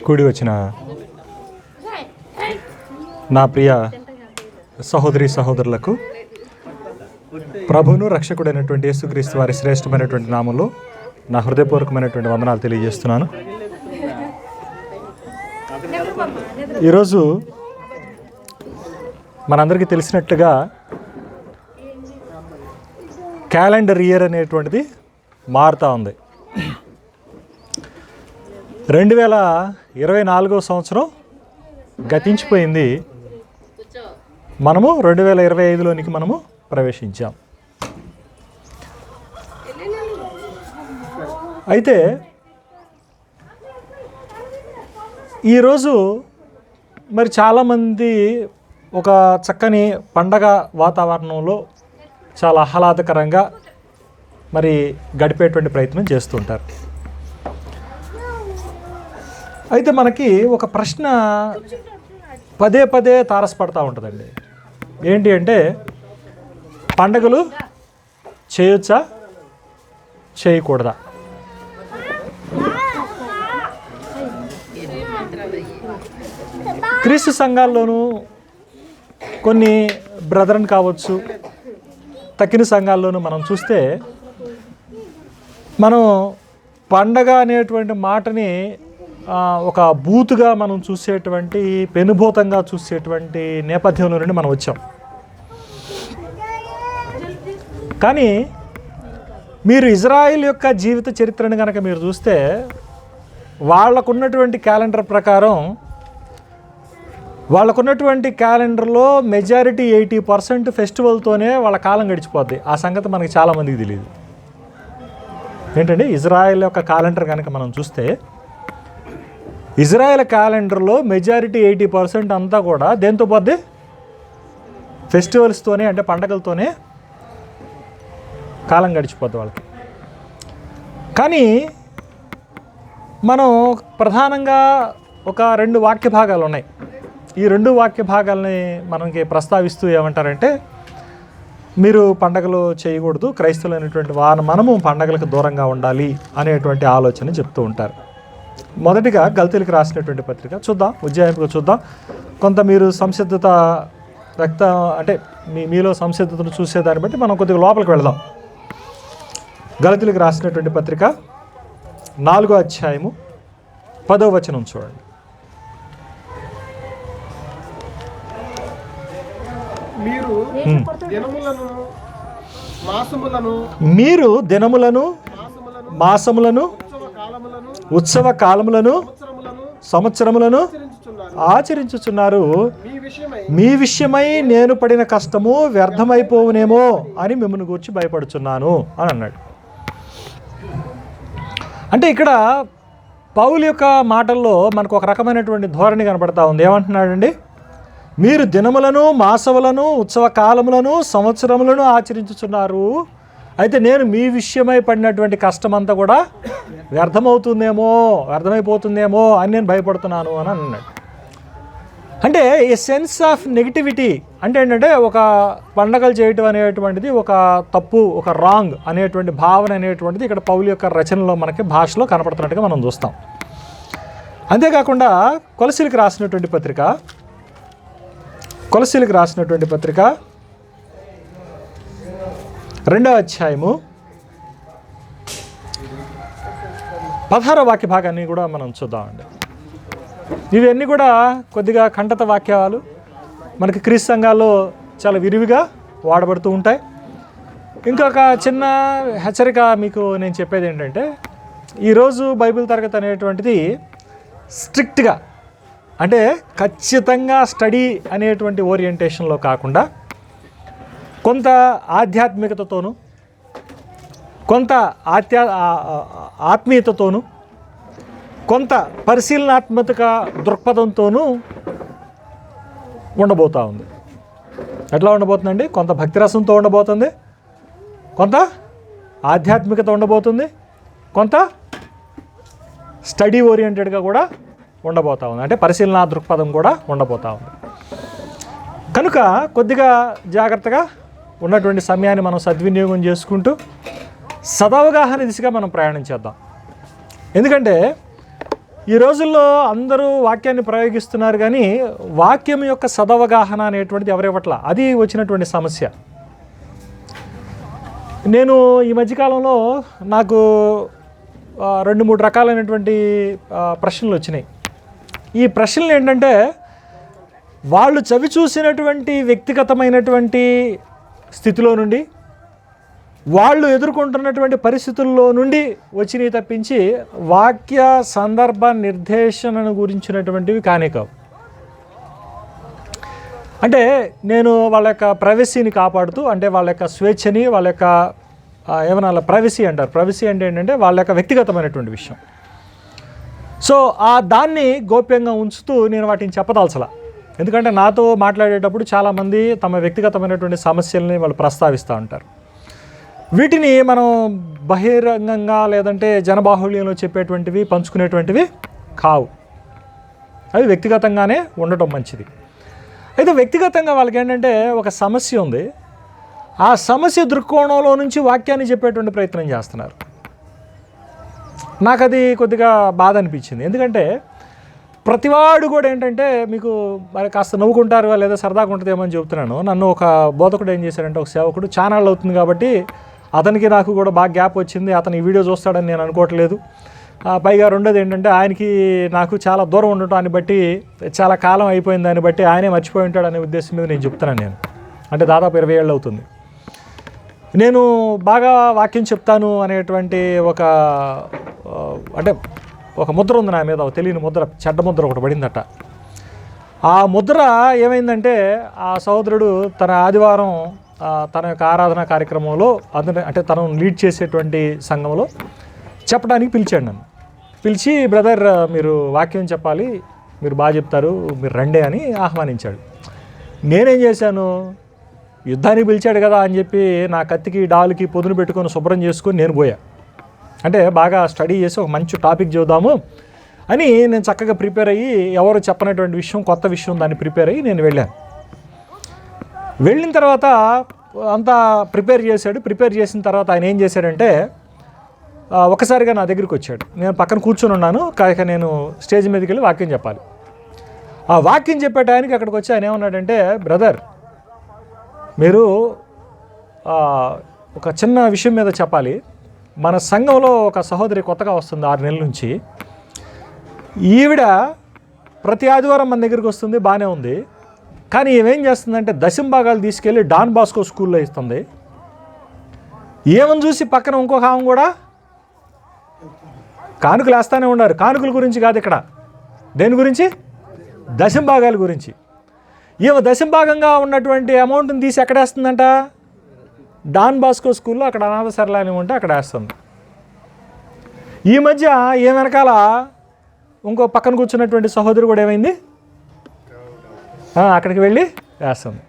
కూడి వచ్చిన నా ప్రియ సహోదరి సహోదరులకు ప్రభును రక్షకుడైనటువంటి యేసుక్రీస్తు వారి శ్రేష్టమైనటువంటి నామంలో నా హృదయపూర్వకమైనటువంటి వందనాలు తెలియజేస్తున్నాను. ఈరోజు మనందరికీ తెలిసినట్లుగా క్యాలెండర్ ఇయర్ అనేటువంటిది మారుతూ ఉంది. 2024 సంవత్సరం గతించిపోయింది. మనము 2025లోనికి మనము ప్రవేశించాం. అయితే ఈరోజు మరి చాలామంది ఒక చక్కని పండగ వాతావరణంలో చాలా ఆహ్లాదకరంగా మరి గడిపేటువంటి ప్రయత్నం చేస్తుంటారు. అయితే మనకి ఒక ప్రశ్న పదే పదే తారసపడతా ఉంటుందండి. ఏంటి అంటే, పండగలు చేయొచ్చా చేయకూడదా? క్రీస్తు సంఘాల్లోనూ కొన్ని బ్రదరన్ కావచ్చు, తక్కిన సంఘాల్లోనూ మనం చూస్తే మనం పండగ అనేటువంటి మాటని ఒక బూతుగా మనం చూసేటువంటి, పెనుభూతంగా చూసేటువంటి నేపథ్యంలో నుండి మనం వచ్చాం. కానీ మీరు ఇజ్రాయిల్ యొక్క జీవిత చరిత్రను కనుక మీరు చూస్తే, వాళ్ళకున్నటువంటి క్యాలెండర్ ప్రకారం, వాళ్ళకున్నటువంటి క్యాలెండర్లో మెజారిటీ 80% ఫెస్టివల్తోనే వాళ్ళ కాలం గడిచిపోద్ది. ఆ సంగతి మనకి చాలామందికి తెలియదు. ఏంటంటే, ఇజ్రాయెల్ యొక్క క్యాలెండర్ కనుక మనం చూస్తే, ఇజ్రాయెల్ క్యాలెండర్లో మెజారిటీ 80% అంతా కూడా దేంతో పోద్ది? ఫెస్టివల్స్తోనే, అంటే పండగలతోనే కాలం గడిచిపోద్ది వాళ్ళకి. కానీ మనం ప్రధానంగా ఒక 2 వాక్య భాగాలు ఉన్నాయి. ఈ 2 వాక్య భాగాలని మనకి ప్రస్తావిస్తూ ఏమంటారంటే, మీరు పండగలు చేయకూడదు, క్రైస్తవులు అనేటువంటి మనము పండగలకు దూరంగా ఉండాలి అనేటువంటి ఆలోచన చెప్తూ ఉంటారు. మొదటిగా గల్తీలకు రాసినటువంటి పత్రిక చూద్దాం, ఉజ్జాయింపుగా చూద్దాం. కొంత మీరు సంసిద్ధత అంటే మీలో సంసిద్ధతను చూసేదాన్ని బట్టి మనం కొద్దిగా లోపలికి వెళదాం. గల్తీలకు రాసినటువంటి పత్రిక 4వ అధ్యాయము 10వ వచనం చూడండి. మీరు దినములను మాసములను ఉత్సవ కాలములను సంవత్సరములను ఆచరించుచున్నారు. మీ విషయమై నేను పడిన కష్టము వ్యర్థమైపోవునేమో అని మిమ్మల్ని గూర్చి భయపడుచున్నాను అని అన్నాడు. అంటే ఇక్కడ పౌలు యొక్క మాటల్లో మనకు ఒక రకమైనటువంటి ధోరణి కనపడతా ఉంది. ఏమంటున్నాడండి? మీరు దినములను మాసములను ఉత్సవ కాలములను సంవత్సరములను ఆచరించుచున్నారు. అయితే నేను మీ విషయమై పడినటువంటి కష్టమంతా కూడా వ్యర్థమైపోతుందేమో అని నేను భయపడుతున్నాను అని అన్నాడు. అంటే ఏ సెన్స్ ఆఫ్ నెగిటివిటీ అంటే ఏంటంటే, ఒక పండగలు చేయటం అనేటువంటిది ఒక తప్పు, ఒక రాంగ్ అనేటువంటి భావన అనేటువంటిది ఇక్కడ పౌలు యొక్క రచనలో మనకి భాషలో కనపడుతున్నట్టుగా మనం చూస్తాం. అంతేకాకుండా కొలసీలకు రాసినటువంటి పత్రిక 2వ అధ్యాయము 16వ వాక్య భాగాన్ని కూడా మనం చూద్దామండి. ఇవన్నీ కూడా కొద్దిగా కంటత వాక్యాలు మనకి క్రీస్తు సంఘాల్లో చాలా విరివిగా వాడబడుతూ ఉంటాయి. ఇంకొక చిన్న హెచ్చరిక మీకు నేను చెప్పేది ఏంటంటే, ఈరోజు బైబిల్ తరగతి అనేటువంటిది స్ట్రిక్ట్గా, అంటే ఖచ్చితంగా స్టడీ అనేటువంటి ఓరియంటేషన్లో కాకుండా కొంత ఆధ్యాత్మికతతోనూ కొంత ఆత్మీయతతోనూ కొంత పరిశీలనాత్మక దృక్పథంతోనూ ఉండబోతూ ఉంది. ఎట్లా ఉండబోతుందండి? కొంత భక్తిరసంతో ఉండబోతుంది, కొంత ఆధ్యాత్మికత ఉండబోతుంది, కొంత స్టడీ ఓరియంటెడ్గా కూడా ఉండబోతూ ఉంది. అంటే పరిశీలనా దృక్పథం కూడా ఉండబోతూ ఉంది. కనుక కొద్దిగా జాగ్రత్తగా ఉన్నటువంటి సమయాన్ని మనం సద్వినియోగం చేసుకుంటూ సదవగాహన దిశగా మనం ప్రయాణం చేద్దాం. ఎందుకంటే ఈ రోజుల్లో అందరూ వాక్యాన్ని ప్రయోగిస్తున్నారు, కానీ వాక్యం యొక్క సదవగాహన అనేటువంటిది ఎవరివ్వట్లా. అది వచ్చినటువంటి సమస్య. నేను ఈ మధ్యకాలంలో నాకు 2-3 రకాలైనటువంటి ప్రశ్నలు వచ్చినాయి. ఈ ప్రశ్నలు ఏంటంటే, వాళ్ళు చవి చూసినటువంటి వ్యక్తిగతమైనటువంటి స్థితిలో నుండి, వాళ్ళు ఎదుర్కొంటున్నటువంటి పరిస్థితుల్లో నుండి వచ్చినవి తప్పించి వాక్య సందర్భ నిర్దేశనను గురించినటువంటివి కానే కావు. అంటే నేను వాళ్ళ యొక్క ప్రైవసీని కాపాడుతూ, అంటే వాళ్ళ యొక్క స్వేచ్ఛని, వాళ్ళ యొక్క ఏమన్నా ప్రైవసీ అంటారు. ప్రైవసీ అంటే ఏంటంటే వాళ్ళ యొక్క వ్యక్తిగతమైనటువంటి విషయం. సో దాన్ని గోప్యంగా ఉంచుతూ నేను వాటిని చెప్పదలచలా. ఎందుకంటే నాతో మాట్లాడేటప్పుడు చాలామంది తమ వ్యక్తిగతమైనటువంటి సమస్యల్ని వాళ్ళు ప్రస్తావిస్తూ ఉంటారు. వీటిని మనం బహిరంగంగా లేదంటే జనబాహుళ్యంలో చెప్పేటువంటివి, పంచుకునేటువంటివి కావు. అవి వ్యక్తిగతంగానే ఉండటం మంచిది. అయితే వ్యక్తిగతంగా వాళ్ళకి ఏంటంటే ఒక సమస్య ఉంది, ఆ సమస్య దృక్కోణంలో నుంచి వాక్యాన్ని చెప్పేటువంటి ప్రయత్నం చేస్తున్నారు. నాకు అది కొద్దిగా బాధ అనిపించింది. ఎందుకంటే ప్రతివాడు కూడా ఏంటంటే, మీకు మరి కాస్త నవ్వుకుంటారు లేదా సరదాగా ఉంటుందేమో అని చెబుతున్నాను. నన్ను ఒక బోధకుడు ఏం చేశాడంటే, ఒక సేవకుడు, ఛానల్ అవుతుంది కాబట్టి అతనికి నాకు కూడా బాగా గ్యాప్ వచ్చింది, అతను ఈ వీడియో చూస్తాడని నేను అనుకోవట్లేదు. పైగా రెండోది ఏంటంటే, ఆయనకి నాకు చాలా దూరం ఉండటాన్ని బట్టి, చాలా కాలం అయిపోయింది దాన్ని బట్టి ఆయనే మర్చిపోయి ఉంటాడు అనే ఉద్దేశం మీద నేను చెప్తున్నాను. నేను అంటే దాదాపు 20 ఏళ్ళు అవుతుంది. నేను బాగా వాక్యం చెప్తాను అనేటువంటి అంటే ఒక ముద్ర ఉంది నా మీద, తెలియని ముద్ర, చెడ్డ ముద్ర ఒకటి పడిందట. ఆ ముద్ర ఏమైందంటే, ఆ సహోదరుడు తన ఆదివారం తన యొక్క ఆరాధన కార్యక్రమంలో అంటే తను లీడ్ చేసేటువంటి సంఘంలో చెప్పడానికి పిలిచాడు నన్ను. పిలిచి, బ్రదర్ మీరు వాక్యం చెప్పాలి, మీరు బాగా చెప్తారు, మీరు రండి అని ఆహ్వానించాడు. నేనేం చేశాను, యుద్ధానికి పిలిచాడు కదా అని చెప్పి నా కత్తికి డాలుకి పొదును పెట్టుకొని శుభ్రం చేసుకొని నేను పోయా. అంటే బాగా స్టడీ చేసి ఒక మంచి టాపిక్ చూద్దాము అని నేను చక్కగా ప్రిపేర్ అయ్యి, ఎవరు చెప్పనటువంటి విషయం, కొత్త విషయం దాన్ని ప్రిపేర్ అయ్యి నేను వెళ్ళాను. వెళ్ళిన తర్వాత అంతా ప్రిపేర్ చేశాడు. ప్రిపేర్ చేసిన తర్వాత ఆయన ఏం చేశాడంటే, ఒకసారిగా నా దగ్గరికి వచ్చాడు. నేను పక్కన కూర్చొని ఉన్నాను, కాక నేను స్టేజ్ మీదకి వెళ్ళి వాక్యం చెప్పాలి. ఆ వాక్యం చెప్పే టైంకి అక్కడికి వచ్చి ఆయన ఏమన్నాడంటే, బ్రదర్ మీరు ఒక చిన్న విషయం మీద చెప్పాలి. మన సంఘంలో ఒక సహోదరి కొత్తగా వస్తుంది 6 నెలల నుంచి. ఈవిడ ప్రతి ఆదివారం మన దగ్గరికి వస్తుంది, బాగానే ఉంది. కానీ ఏమేం చేస్తుందంటే, దశంభాగాలు తీసుకెళ్ళి డాన్ బాస్కో స్కూల్లో ఇస్తుంది. ఏమని చూసి పక్కన ఇంకొక ఆమె కూడా కానుకలు వేస్తూనే ఉన్నారు. కానుకల గురించి కాదు ఇక్కడ, దేని గురించి? దశంభాగాల గురించి. ఈమె దశంభాగంగా ఉన్నటువంటి అమౌంట్ని తీసి ఎక్కడ వేస్తుందంట? డాన్ బాస్కో స్కూల్లో అక్కడ అనాథ శరణాలయం ఉంటే అక్కడ వేస్తుంది. ఈ మధ్య ఏ వెనకాల ఇంకో పక్కన కూర్చున్నటువంటి సహోదరు కూడా ఏమైంది, అక్కడికి వెళ్ళి వేస్తుంది.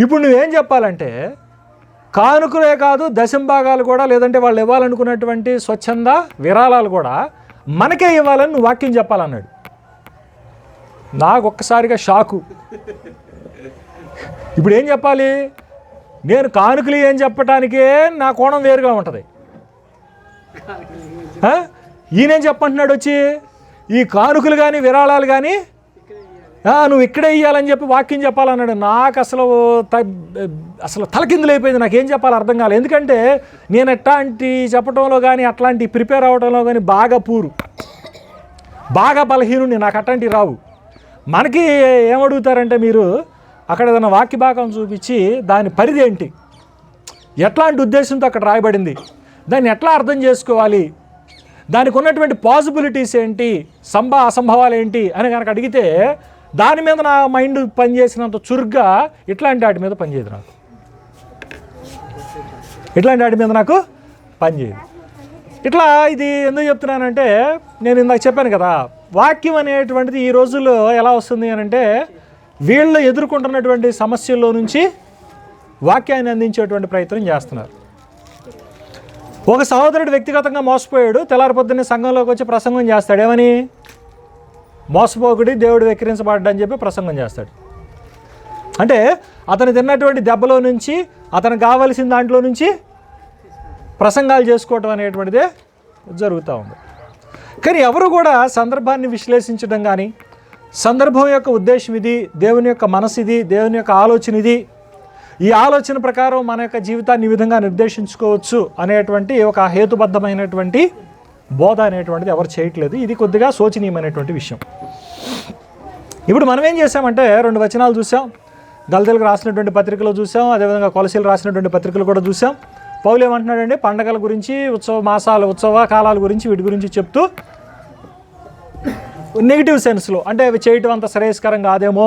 ఇప్పుడు నువ్వేం చెప్పాలంటే, కానుకలే కాదు దశంభాగాలు కూడా, లేదంటే వాళ్ళు ఇవ్వాలనుకున్నటువంటి స్వచ్ఛంద విరాళాలు కూడా మనకే ఇవ్వాలని నువ్వు వాక్యం చెప్పాలన్నాడు. నాకు ఒక్కసారిగా షాకు. ఇప్పుడు ఏం చెప్పాలి? నేను కానుకలు ఏం చెప్పటానికే నా కోణం వేరుగా ఉంటుంది. ఈయనేం చెప్పంటున్నాడు వచ్చి, ఈ కానుకలు కానీ విరాళాలు కానీ నువ్వు ఇక్కడే ఇవ్వాలని చెప్పి వాక్యం చెప్పాలన్నాడు. నాకు అసలు తలకిందులైపోయింది. నాకేం చెప్పాలో అర్థం కాలేదు. ఎందుకంటే నేను ఎట్లాంటి చెప్పడంలో కానీ, అట్లాంటి ప్రిపేర్ అవ్వడంలో కానీ బాగా బలహీనుని, నాకు అట్లాంటివి రావు. మనకి ఏమడుగుతారంటే, మీరు అక్కడ ఏదైనా వాక్య భాగం చూపించి దాని పరిధి ఏంటి, ఎట్లాంటి ఉద్దేశంతో అక్కడ రాయబడింది, దాన్ని ఎట్లా అర్థం చేసుకోవాలి, దానికి ఉన్నటువంటి పాసిబిలిటీస్ ఏంటి, అసంభవాలు ఏంటి అని కనుక అడిగితే, దాని మీద నా మైండ్ పనిచేసినంత చురుగ్గా ఇట్లాంటి వాటి మీద పనిచేయదు నాకు. ఇట్లాంటి వాటి మీద నాకు పనిచేయదు. ఇట్లా ఇది ఎందుకు చెప్తున్నానంటే, నేను ఇందాక చెప్పాను కదా, వాక్యం అనేటువంటిది ఈ రోజుల్లో ఎలా వస్తుంది అని అంటే, వీళ్ళు ఎదుర్కొంటున్నటువంటి సమస్యల్లో నుంచి వాక్యాన్ని అందించేటువంటి ప్రయత్నం చేస్తున్నారు. ఒక సహోదరుడు వ్యక్తిగతంగా మోసపోయాడు, తెల్లారి పొద్దున్నే సంఘంలోకి వచ్చి ప్రసంగం చేస్తాడు. ఏమని? మోసపోకుడి, దేవుడు వెక్కిరించబడ్డని చెప్పి ప్రసంగం చేస్తాడు. అంటే అతను తిన్నటువంటి దెబ్బలో నుంచి, అతను కావలసిన దాంట్లో నుంచి ప్రసంగాలు చేసుకోవటం అనేటువంటిదే జరుగుతూ ఉంది. కానీ ఎవరు కూడా సందర్భాన్ని విశ్లేషించడం కానీ, సందర్భం యొక్క ఉద్దేశం ఇది, దేవుని యొక్క మనసు ఇది, దేవుని యొక్క ఆలోచన ఇది, ఈ ఆలోచన ప్రకారం మన యొక్క జీవితాన్ని ఈ విధంగా నిర్దేశించుకోవచ్చు అనేటువంటి ఒక హేతుబద్ధమైనటువంటి బోధ అనేటువంటిది ఎవరు చేయట్లేదు. ఇది కొద్దిగా శోచనీయమైనటువంటి విషయం. ఇప్పుడు మనం ఏం చేసామంటే 2 వచనాలు చూసాం, గలతీయులకు రాసినటువంటి పత్రికలో చూసాం, అదేవిధంగా కొలసీలకు రాసినటువంటి పత్రికలు కూడా చూసాం. పౌలు ఏమంటున్నాడండి, పండగల గురించి, ఉత్సవ కాలాల గురించి, వీటి గురించి చెప్తూ నెగిటివ్ సెన్స్లో, అంటే అవి చేయటం అంత శ్రేయస్కరం కాదేమో,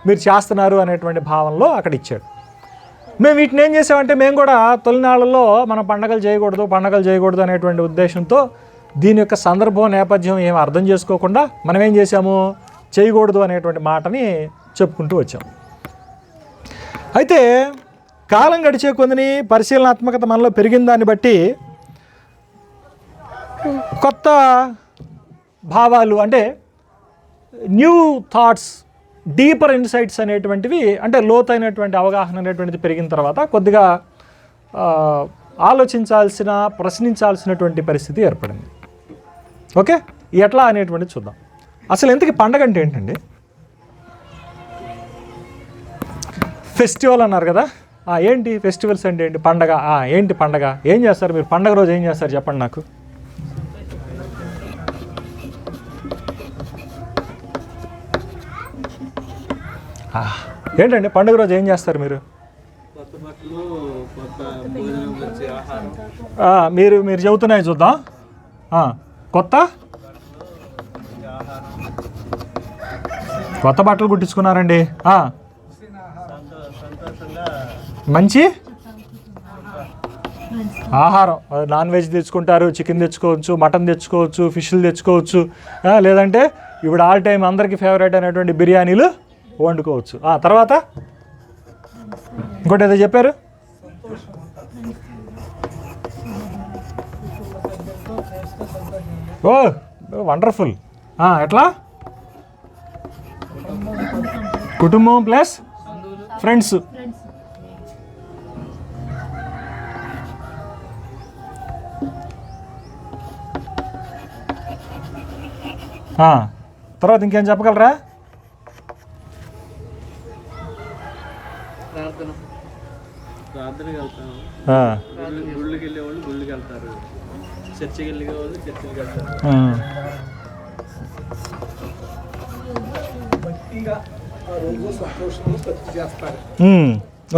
మీరు చేస్తున్నారు అనేటువంటి భావనలో అక్కడ ఇచ్చాడు. మేము వీటిని ఏం చేసామంటే, మేము కూడా తొలినాళ్ళలో మనం పండగలు చేయకూడదు అనేటువంటి ఉద్దేశంతో దీని యొక్క సందర్భం నేపథ్యం ఏమి అర్థం చేసుకోకుండా మనం ఏం చేసాము, చేయకూడదు అనేటువంటి మాటని చెప్పుకుంటూ వచ్చాం. అయితే కాలం గడిచే కొద్దిని పరిశీలనాత్మకత మనలో పెరిగిన దాన్ని బట్టి కొత్త భావాలు, అంటే న్యూ థాట్స్, డీపర్ ఇన్సైట్స్ అనేటువంటివి, అంటే లోతైనటువంటి అవగాహన అనేటువంటిది పెరిగిన తర్వాత కొద్దిగా ఆలోచించాల్సిన, ప్రశ్నించాల్సినటువంటి పరిస్థితి ఏర్పడింది. ఓకే, ఎట్లా అనేటువంటిది చూద్దాం. అసలు ఎందుకు పండగ అంటే ఏంటండి? ఫెస్టివల్ అన్నారు కదా, ఏంటి ఫెస్టివల్స్ అంటే ఏంటి? పండగ ఏంటి? పండగ ఏం చేస్తారు మీరు? పండగ రోజు ఏం చేస్తారు చెప్పండి నాకు. ఏంటండి పండుగ రోజు ఏం చేస్తారు మీరు? మీరు చెబుతున్నాయి చూద్దాం. కొత్త బట్టలు కుట్టించుకున్నారండి. మంచి ఆహారం, నాన్ వెజ్ తెచ్చుకుంటారు, చికెన్ తెచ్చుకోవచ్చు, మటన్ తెచ్చుకోవచ్చు, ఫిష్లు తెచ్చుకోవచ్చు, లేదంటే ఇప్పుడు ఆల్ టైం అందరికీ ఫేవరెట్ అయినటువంటి బిర్యానీలు వండుకోవచ్చు. తర్వాత ఇంకోటి ఏదో చెప్పారు, ఓ వండర్ఫుల్. ఎట్లా? కుటుంబం ప్లస్ ఫ్రెండ్స్. తర్వాత ఇంకేం చెప్పగలరా? గుళ్ళకి వెళ్ళే వాళ్ళు గుళ్ళకి వెళ్తారు, చర్చికి వెళ్ళే వాళ్ళు చర్చికి వెళ్తారు.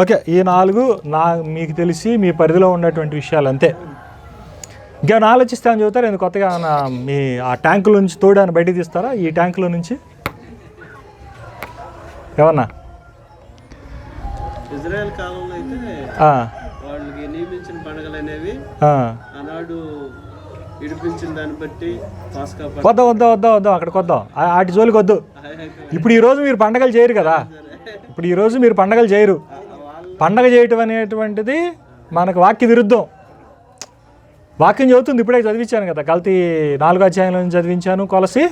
ఓకే, ఈ 4 మీకు తెలిసి మీ పరిధిలో ఉన్నటువంటి విషయాలు అంతే. ఇంకేమైనా ఆలోచిస్తే అని చెబుతారు. ఎందుకు కొత్తగా మీ ఆ ట్యాంకుల నుంచి తోడాన్ని బయటికి తీస్తారా? ఈ ట్యాంకులో నుంచి ఏమన్నా? ఇజ్రాయెల్ కాలంలో అయితే వాళ్ళకి నియమించిన పండుగలు అనేవి ఆనాడు విడిపించిన దాన్ని బట్టి వద్దాం అక్కడికి వద్దాం, వాటి జోలికి వద్దు. ఇప్పుడు ఈరోజు మీరు పండగలు చేయరు కదా, పండగ చేయటం అనేటువంటిది మనకు వాక్య విరుద్ధం. వాక్యం చదువుతుంది, ఇప్పుడే చదివించాను కదా, గలతీ 4వ అధ్యాయంలో నుంచి చదివించాను, కొలసి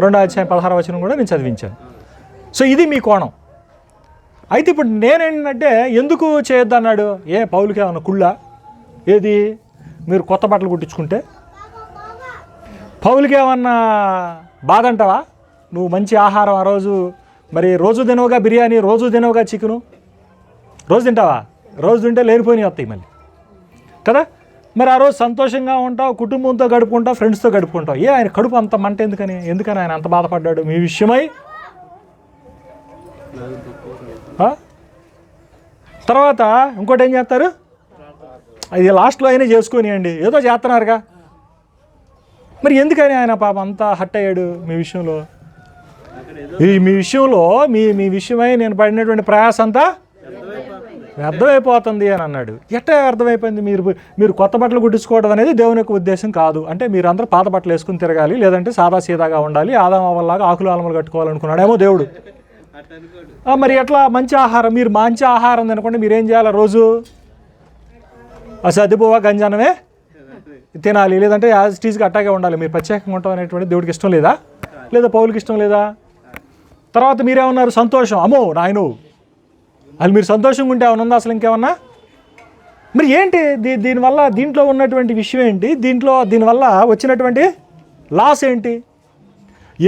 2వ అధ్యాయం 16వ వచనం కూడా నేను చదివించాను. సో ఇది మీ కోణం. అయితే ఇప్పుడు నేనేంటంటే, ఎందుకు చేయొద్దు అన్నాడు? పౌలుకి ఏమన్నా కుళ్ళ ఏది? మీరు కొత్త బట్టలు కుట్టించుకుంటే పౌలుకి ఏమన్నా బాధ అంటావా? నువ్వు మంచి ఆహారం ఆ రోజు, మరి రోజు తినవుగా బిర్యానీ, రోజు తినవుగా చికెను, రోజు తింటావా? రోజు తింటే లేనిపోయినవి వస్తాయి మళ్ళీ కదా. మరి ఆ రోజు సంతోషంగా ఉంటావు, కుటుంబంతో గడుపుకుంటావు, ఫ్రెండ్స్తో గడుపుకుంటావు. ఆయన కడుపు అంత మంట ఎందుకని ఆయన అంత బాధపడ్డాడు మీ విషయమై? తర్వాత ఇంకోటి ఏం చేస్తారు? అది లాస్ట్లో అయినా చేసుకొనియండి, ఏదో చేస్తున్నారుగా. మరి ఎందుకని ఆయన పాపం అంతా హట్ అయ్యాడు మీ విషయంలో? మీ విషయంలో మీ విషయమై నేను పడినటువంటి ప్రయాస అంతా వ్యర్థమైపోతుంది అని అన్నాడు. ఎట్లా అర్థమైపోయింది? మీరు కొత్త బట్టలు కుట్టించుకోవడం అనేది దేవుని యొక్క ఉద్దేశం కాదు. అంటే మీరు అందరూ పాత బట్టలు వేసుకుని తిరగాలి, లేదంటే సాదా సీదాగా ఉండాలి, ఆదామవల్లాగా ఆకులు ఆలమలు కట్టుకోవాలనుకున్నాడేమో దేవుడు. మరి ఎట్లా? మంచి ఆహారం, మీరు మంచి ఆహారం తినకుండా మీరేం చేయాలి? రోజు సర్దిపోవా గంజానమే తినాలి, లేదంటే యాజ్ టీజ్గా అట్టాగే ఉండాలి. మీరు ప్రత్యేకంగా ఉంటాం అనేటువంటి దేవుడికి ఇష్టం లేదా? పౌలుకి ఇష్టం లేదా? తర్వాత మీరేమన్నారు? సంతోషం. అమ్మో నాయను, అది మీరు సంతోషంగా ఉంటే ఏమన్నా ఉందా అసలు? ఇంకేమన్నా? మరి ఏంటి దీనివల్ల, దీంట్లో ఉన్నటువంటి విషయం ఏంటి? దీనివల్ల వచ్చినటువంటి లాస్ ఏంటి?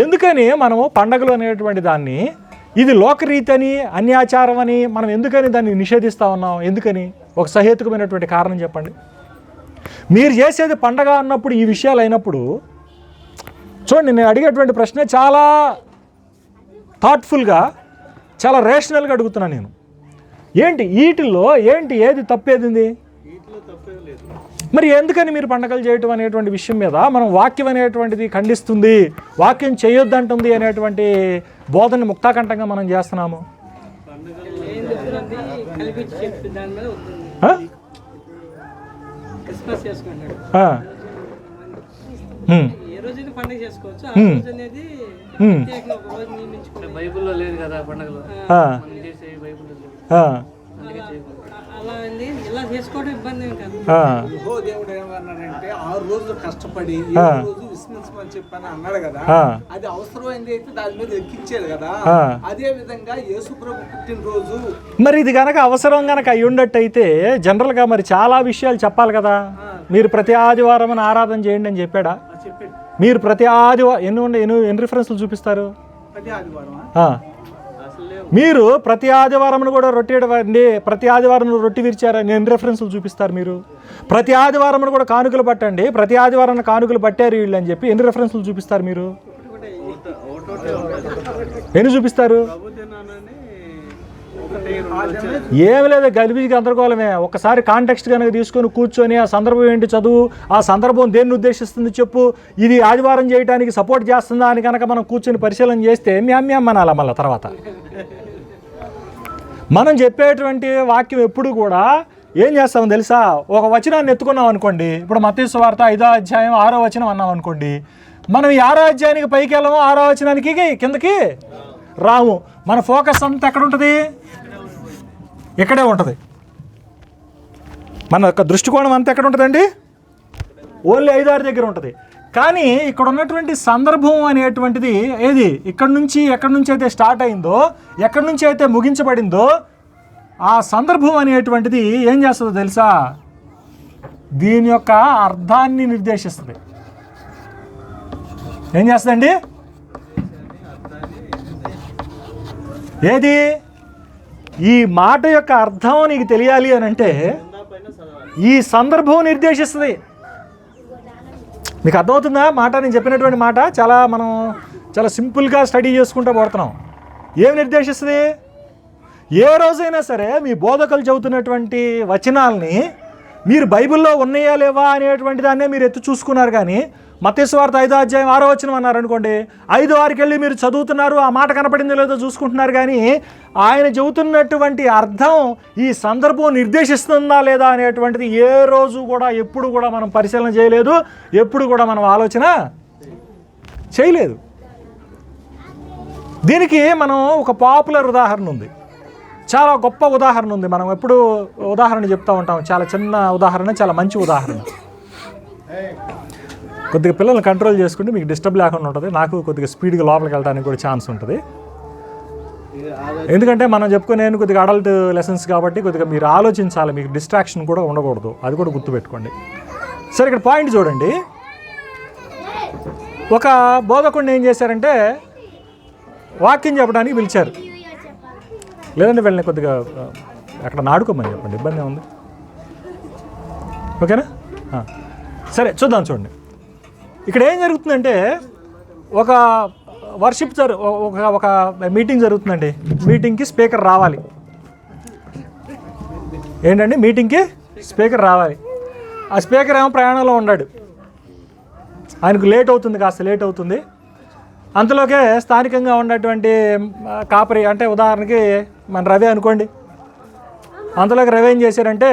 ఎందుకని మనము పండగలు అనేటువంటి దాన్ని ఇది లోకరీతి అని, అన్యాచారం అని మనం ఎందుకని దాన్ని నిషేధిస్తూ ఉన్నాం? ఎందుకని? ఒక సహేతుకమైనటువంటి కారణం చెప్పండి. మీరు చేసేది పండగ అన్నప్పుడు ఈ విషయాలు అయినప్పుడు చూడండి, నేను అడిగేటువంటి ప్రశ్న చాలా థాట్ఫుల్గా, చాలా రేషనల్గా అడుగుతున్నాను నేను. ఏంటి వీటిల్లో ఏది తప్పేది? మరి ఎందుకని మీరు పండగలు చేయటం అనేటువంటి విషయం మీద మనం వాక్యం అనేటువంటిది ఖండిస్తుంది, వాక్యం చేయొద్దంటుంది అనేటువంటి బోధనని ముక్తాకంఠంగా మనం చేస్తున్నాము. బైబిల్లో లేదు కదా పండుగలు. అలా అండి, ఇలా చేసుకోవడం ఇబ్బంది ఏం కాదు. దేవుడు ఏమన్నాడంటే 6 రోజులు కష్టపడి 7 రోజు విస్మరించమని చెప్పని అన్నాడు కదా. అది అవసరమైంది అయితే దాని మీద ఎక్కించాడు కదా. అదే విధంగా యేసు ప్రభు పుట్టినరోజు మరి ఇది కనుక అవసరం కనుక అయి ఉన్నట్టయితే జనరల్గా మరి చాలా విషయాలు చెప్పాలి కదా. మీరు ప్రతి ఆదివారం ఆరాధన చేయండి అని చెప్పాడా? మీరు ప్రతి ఆదివారం ఎన్ని రిఫరెన్స్లు చూపిస్తారు? మీరు ప్రతి ఆదివారం కూడా ప్రతి ఆదివారం రొట్టె విరిచారని ఎన్ని రెఫరెన్స్లు చూపిస్తారు? మీరు ప్రతి ఆదివారం కూడా కానుకలు పట్టండి, ప్రతి ఆదివారం కానుకలు పట్టారు వీళ్ళు అని చెప్పి ఎన్ని రెఫరెన్స్లు చూపిస్తారు? మీరు ఎన్ని చూపిస్తారు? ఏమి లేదు, గలిబిజి గందరగోళమే. ఒకసారి కాంటెక్స్ట్ కనుక తీసుకొని కూర్చొని ఆ సందర్భం ఏంటి చదువు, ఆ సందర్భం దేన్ని ఉద్దేశిస్తుంది చెప్పు, ఇది ఆదివారం చేయడానికి సపోర్ట్ చేస్తుందా అని కనుక మనం కూర్చొని పరిశీలన చేస్తే అనాల మళ్ళీ తర్వాత. మనం చెప్పేటువంటి వాక్యం ఎప్పుడు కూడా ఏం చేస్తామో తెలుసా? ఒక వచనాన్ని ఎత్తుకున్నాం అనుకోండి, ఇప్పుడు మత్తయి సువార్త 5వ అధ్యాయం 6వ వచనం అన్నాం అనుకోండి, మనం ఈ 6వ అధ్యాయానికి పైకి వెళ్ళము, 6వ వచనానికి కిందకి రాము. మన ఫోకస్ అంతా ఎక్కడ ఉంటుంది? ఇక్కడే ఉంటుంది. మన యొక్క దృష్టికోణం అంతా ఎక్కడ ఉంటుందండి? ఓన్లీ 5-6 దగ్గర ఉంటుంది. కానీ ఇక్కడ ఉన్నటువంటి సందర్భం అనేటువంటిది ఏది? ఎక్కడి నుంచి అయితే స్టార్ట్ అయిందో, ఎక్కడి నుంచి అయితే ముగించబడిందో ఆ సందర్భం అనేటువంటిది ఏం చేస్తుందో తెలుసా? దీని యొక్క అర్థాన్ని నిర్దేశిస్తుంది. ఏం చేస్తుందండి? ఏది? ఈ మాట యొక్క అర్థం నీకు తెలియాలి అని అంటే ఈ సందర్భం నిర్దేశిస్తుంది. మీకు అర్థమవుతుందా మాట? నేను చెప్పినటువంటి మాట మనం చాలా సింపుల్గా స్టడీ చేసుకుంటూ పోతున్నాం. ఏం నిర్దేశిస్తుంది? ఏ రోజైనా సరే మీ బోధకులు చెబుతున్నటువంటి వచనాలని మీరు బైబిల్లో ఉన్నాయా లేవా అనేటువంటి దాన్నే మీరు ఎత్తు చూసుకున్నారు. కానీ మత్తయి సువార్త 5వ అధ్యాయం 6వ వచనం అన్నారు అనుకోండి, 5-6కి వెళ్ళి మీరు చదువుతున్నారు, ఆ మాట కనపడిందో లేదో చూసుకుంటున్నారు. కానీ ఆయన చెబుతున్నటువంటి అర్థం ఈ సందర్భం నిర్దేశిస్తుందా లేదా అనేటువంటిది ఏ రోజు కూడా ఎప్పుడు కూడా మనం పరిశీలన చేయలేదు, ఎప్పుడు కూడా మనం ఆలోచన చేయలేదు. దీనికి మనం ఒక పాపులర్ ఉదాహరణ ఉంది, చాలా గొప్ప ఉదాహరణ ఉంది. మనం ఎప్పుడు ఉదాహరణ చెప్తూ ఉంటాం, చాలా చిన్న ఉదాహరణ, చాలా మంచి ఉదాహరణ. కొద్దిగా పిల్లల్ని కంట్రోల్ చేసుకుంటే మీకు డిస్టర్బ్ లేకుండా ఉంటుంది, నాకు కొద్దిగా స్పీడ్గా లోపలికి వెళ్ళడానికి కూడా ఛాన్స్ ఉంటుంది. ఎందుకంటే మనం చెప్పుకునేది కొద్దిగా అడల్ట్ లెసన్స్ కాబట్టి కొద్దిగా మీరు ఆలోచించాలి, మీకు డిస్ట్రాక్షన్ కూడా ఉండకూడదు, అది కూడా గుర్తుపెట్టుకోండి. సరే, ఇక్కడ పాయింట్ చూడండి. ఒక బోధకుడిని ఏం చేశారంటే వాక్యం చెప్పడానికి పిలిచారు. లేదంటే వెళ్ళిన కొద్దిగా అక్కడ నాడుకోమని చెప్పండి, ఇబ్బంది ఉంది. ఓకేనా? సరే, చూద్దాం. చూడండి, ఇక్కడ ఏం జరుగుతుందంటే ఒక వర్షిప్ ఒక మీటింగ్ జరుగుతుందండి. మీటింగ్కి స్పీకర్ రావాలి. ఏంటండి? మీటింగ్కి స్పీకర్ రావాలి. ఆ స్పీకర్ ఏమో ప్రయాణంలో ఉన్నాడు, ఆయనకు కాస్త లేట్ అవుతుంది. అంతలోకే స్థానికంగా ఉన్నటువంటి కాపరి, అంటే ఉదాహరణకి మన రవి అనుకోండి, అంతలోకి రవి ఏం చేశారంటే,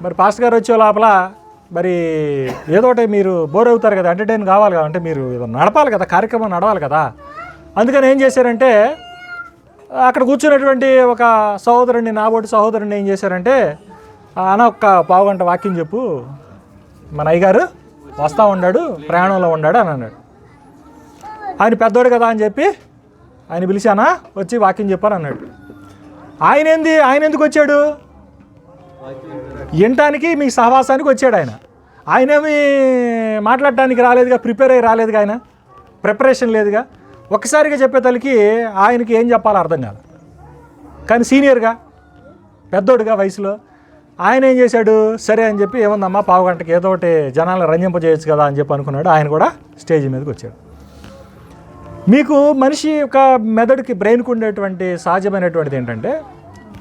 మరి పాస్టర్ గారు వచ్చే లోపల మరి ఏదో ఒకటి మీరు బోర్ అవుతారు కదా, ఎంటర్టైన్ కావాలి కదా, అంటే మీరు నడపాలి కదా, కార్యక్రమం నడవాలి కదా. అందుకని ఏం చేశారంటే అక్కడ కూర్చున్నటువంటి ఒక సహోదరుడిని, నాబోటి సహోదరుడిని ఏం చేశారంటే, అన్న ఒక్క పావుగంట వాక్యం చెప్పు, మన అయ్యగారు వస్తూ ఉన్నాడు, ప్రయాణంలో ఉన్నాడు అని అన్నాడు. ఆయన పెద్దోడు కదా అని చెప్పి ఆయన పిలిచానా, వచ్చి వాక్యం చెప్పాను అన్నాడు. ఆయన ఎందుకు వచ్చాడు? వినటానికి, మీ సహవాసానికి వచ్చాడు ఆయన. ఆయనేమి మాట్లాడటానికి రాలేదుగా, ప్రిపేర్ అయ్యి రాలేదుగా, ఆయన ప్రిపరేషన్ లేదుగా. ఒక్కసారిగా చెప్పేతలకి ఆయనకి ఏం చెప్పాలో అర్థం కాదు. కానీ సీనియర్గా, పెద్దోడుగా వయసులో ఆయన ఏం చేశాడు, సరే అని చెప్పి ఏముందమ్మా పావు గంటకి ఏదో ఒకటి జనాలను రంజింపజేయచ్చు కదా అని చెప్పి అనుకున్నాడు. ఆయన కూడా స్టేజ్ మీదకి వచ్చాడు. మీకు మనిషి యొక్క మెదడుకి, బ్రెయిన్కి ఉండేటువంటి సహజమైనటువంటిది ఏంటంటే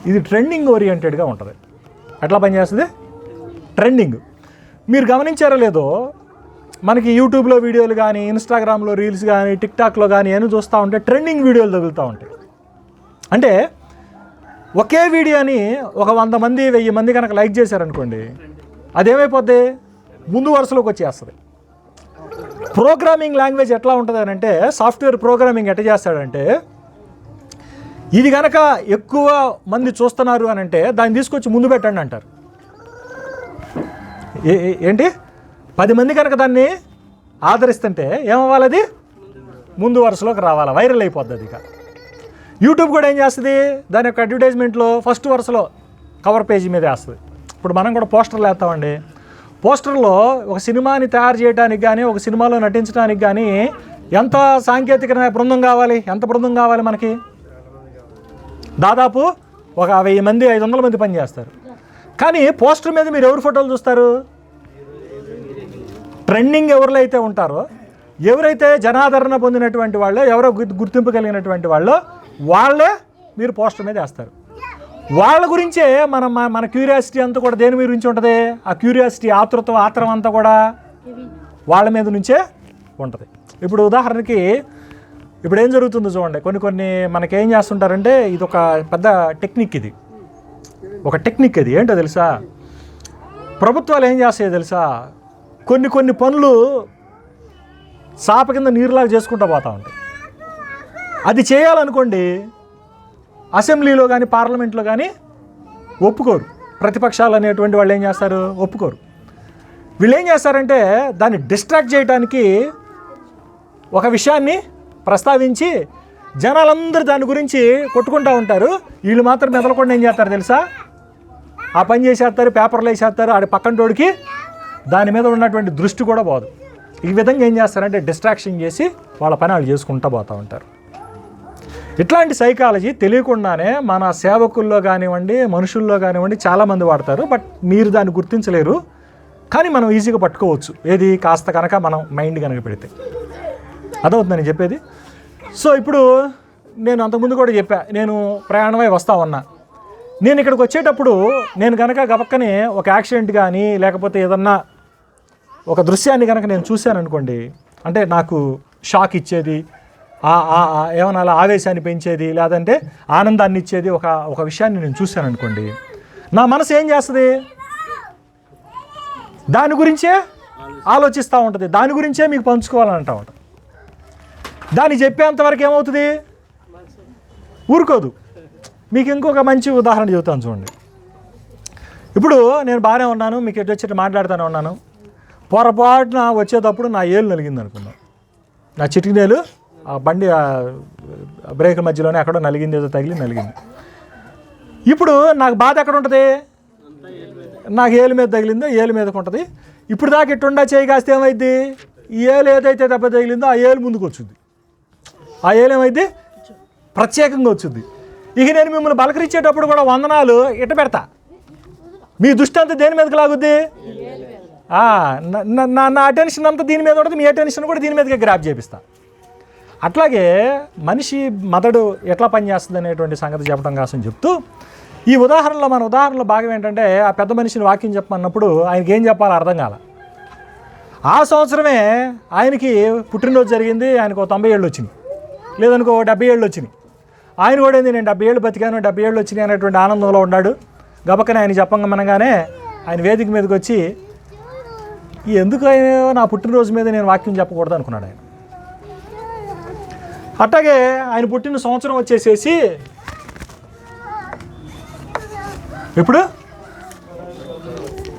ఇది ట్రెండింగ్ ఓరియంటెడ్గా ఉంటుంది. ఎట్లా పనిచేస్తుంది? ట్రెండింగ్. మీరు గమనించారో లేదో, మనకి యూట్యూబ్లో వీడియోలు కానీ, ఇన్స్టాగ్రామ్లో రీల్స్ కానీ, టిక్టాక్లో కానీ ఏమైనా చూస్తూ ఉంటే ట్రెండింగ్ వీడియోలు తగులుతూ ఉంటాయి. అంటే ఒకే వీడియోని ఒక 100 మంది 1000 మంది కనుక లైక్ చేశారనుకోండి, అదేమైపోద్ది, ముందు వరుసలోకి వచ్చేస్తుంది. ప్రోగ్రామింగ్ లాంగ్వేజ్ ఎట్లా ఉంటుంది అని అంటే, సాఫ్ట్వేర్ ప్రోగ్రామింగ్ ఎట్లా చేస్తాడంటే, ఇది కనుక ఎక్కువ మంది చూస్తున్నారు అని అంటే దాన్ని తీసుకొచ్చి ముందు పెట్టండి అంటారు. ఏంటి, 10 మంది కనుక దాన్ని ఆదరిస్తుంటే ఏమవ్వాలి, అది ముందు వరుసలోకి రావాలి, వైరల్ అయిపోద్ది అది. ఇక యూట్యూబ్ కూడా ఏం చేస్తుంది, దాని యొక్క అడ్వర్టైజ్మెంట్లో ఫస్ట్ వరుసలో కవర్ పేజీ మీద వేస్తుంది. ఇప్పుడు మనం కూడా పోస్టర్లు వేస్తామండి. పోస్టర్లో ఒక సినిమాని తయారు చేయడానికి కానీ, ఒక సినిమాలో నటించడానికి కానీ ఎంత సాంకేతిక బృందం కావాలి, ఎంత బృందం కావాలి మనకి? దాదాపు ఒక 1000 మంది 500 మంది పనిచేస్తారు. కానీ పోస్టర్ మీద మీరు ఎవరు ఫోటోలు చూస్తారు? ట్రెండింగ్ ఎవరిలో అయితే ఉంటారో, ఎవరైతే జనాదరణ పొందినటువంటి వాళ్ళు, ఎవరో గుర్తింపు కలిగినటువంటి వాళ్ళు, వాళ్ళే మీరు పోస్టర్ మీద వేస్తారు. వాళ్ళ గురించే మన క్యూరియాసిటీ అంతా కూడా దేని మీద నుంచి ఉంటుంది? ఆ క్యూరియాసిటీ, ఆత్రం అంతా కూడా వాళ్ళ మీద నుంచే ఉంటుంది. ఇప్పుడు ఉదాహరణకి ఇప్పుడు ఏం జరుగుతుందో చూడండి, కొన్ని మనకేం చేస్తుంటారంటే, ఇది ఒక పెద్ద టెక్నిక్, ఇది ఒక టెక్నిక్. ఇది ఏంటో తెలుసా? ప్రభుత్వాలు ఏం చేస్తాయో తెలుసా? కొన్ని పనులు సాప కింద నీరులాగా చేసుకుంటూ పోతూ ఉంటాయి. అది చేయాలనుకోండి, అసెంబ్లీలో కానీ పార్లమెంట్లో కానీ ఒప్పుకోరు. ప్రతిపక్షాలు అనేటువంటి వాళ్ళు ఏం చేస్తారు? ఒప్పుకోరు. వీళ్ళు ఏం చేస్తారంటే దాన్ని డిస్ట్రాక్ట్ చేయడానికి ఒక విషయాన్ని ప్రస్తావించి జనాలందరూ దాని గురించి కొట్టుకుంటూ ఉంటారు. వీళ్ళు మాత్రం మెదలకుండా ఏం చేస్తారు తెలుసా? ఆ పని చేసేస్తారు, పేపర్లు వేసేస్తారు. ఆడి పక్కనోడికి దాని మీద ఉన్నటువంటి దృష్టి కూడా పోదు. ఈ విధంగా ఏం చేస్తారంటే డిస్ట్రాక్షన్ చేసి వాళ్ళ పని వాళ్ళు చేసుకుంటూ పోతూ ఉంటారు. ఇట్లాంటి సైకాలజీ తెలియకుండానే మన సేవకుల్లో కానివ్వండి, మనుషుల్లో కానివ్వండి చాలామంది వాడతారు. బట్ మీరు దాన్ని గుర్తించలేరు. కానీ మనం ఈజీగా పట్టుకోవచ్చు. ఏది, కాస్త కనుక మనం మైండ్ కనుక పెడితే. అదవుతుంది నేను చెప్పేది. సో ఇప్పుడు నేను అంతకుముందు కూడా చెప్పా, నేను ప్రయాణమై వస్తా ఉన్నా. నేను ఇక్కడికి వచ్చేటప్పుడు నేను కనుక గబక్కనే ఒక యాక్సిడెంట్ కానీ, లేకపోతే ఏదన్నా ఒక దృశ్యాన్ని కనుక నేను చూశాను అనుకోండి, అంటే నాకు షాక్ ఇచ్చేది, ఏమన్నా ఆవేశాన్ని పెంచేది, లేదంటే ఆనందాన్ని ఇచ్చేది ఒక విషయాన్ని నేను చూశాను అనుకోండి, నా మనసు ఏం చేస్తుంది? దాని గురించే ఆలోచిస్తూ ఉంటుంది, దాని గురించే మీకు పంచుకోవాలని అంటూ ఉంటుంది. దాన్ని చెప్పేంతవరకు ఏమవుతుంది? ఊరుకోదు. మీకు ఇంకొక మంచి ఉదాహరణ చెబుతాను చూడండి. ఇప్పుడు నేను బాగానే ఉన్నాను, మీకు ఎటు వచ్చి మాట్లాడుతూనే ఉన్నాను. పొరపాటున వచ్చేటప్పుడు నా ఏలు నలిగింది అనుకున్నాను. నా చిటికినేలు ఆ బండి బ్రేక్ మధ్యలోనే ఎక్కడో నలిగింది, ఏదో నలిగింది. ఇప్పుడు నాకు బాధ ఎక్కడ ఉంటుంది? నాకు ఏలు మీద తగిలిందో ఏలు మీదకు ఉంటుంది. ఇప్పుడు దాకా ఇట్టుండా చేయి కాస్తే ఏమైద్ది? ఈ ఏలు ఏదైతే దెబ్బ తగిలిందో ఆ ఏలు ముందుకు వచ్చింది. ఆ ఏలు ఏమైద్ది? ప్రత్యేకంగా వచ్చింది. ఇక నేను మిమ్మల్ని బలకరించేటప్పుడు కూడా వందనాలు ఇట్ట పెడతా. మీ దృష్టి అంతా దేని మీదకి లాగుద్ది? నా అటెన్షన్ అంతా దీని మీద ఉంటుంది, మీ అటెన్షన్ కూడా దీని మీదకి గ్రాప్ చేపిస్తా. అట్లాగే మనిషి మెదడు ఎట్లా పనిచేస్తుంది అనేటువంటి సంగతి చెప్పడం కోసం చెప్తూ, ఈ ఉదాహరణలో మన ఉదాహరణలో భాగం ఏంటంటే, ఆ పెద్ద మనిషిని వాక్యం చెప్పమన్నప్పుడు ఆయనకి ఏం చెప్పాలో అర్థం కాల. ఆ సంవత్సరమే ఆయనకి పుట్టినరోజు జరిగింది. ఆయనకు 90 ఏళ్ళు వచ్చినాయి, లేదనుకో 70 ఏళ్ళు వచ్చినాయి. ఆయన కూడా ఏంది, నేను 70 ఏళ్ళు బతికాను, 70 ఏళ్ళు వచ్చినాయి అనేటువంటి ఆనందంలో ఉన్నాడు. గబక్కన ఆయన చెప్పంగమనగానే ఆయన వేదిక మీదకి వచ్చి, ఎందుకు ఆయన నా పుట్టినరోజు మీద నేను వాక్యం చెప్పకూడదు అనుకున్నాడు ఆయన. అట్లాగే ఆయన పుట్టిన సంవత్సరం వచ్చేసేసి ఇప్పుడు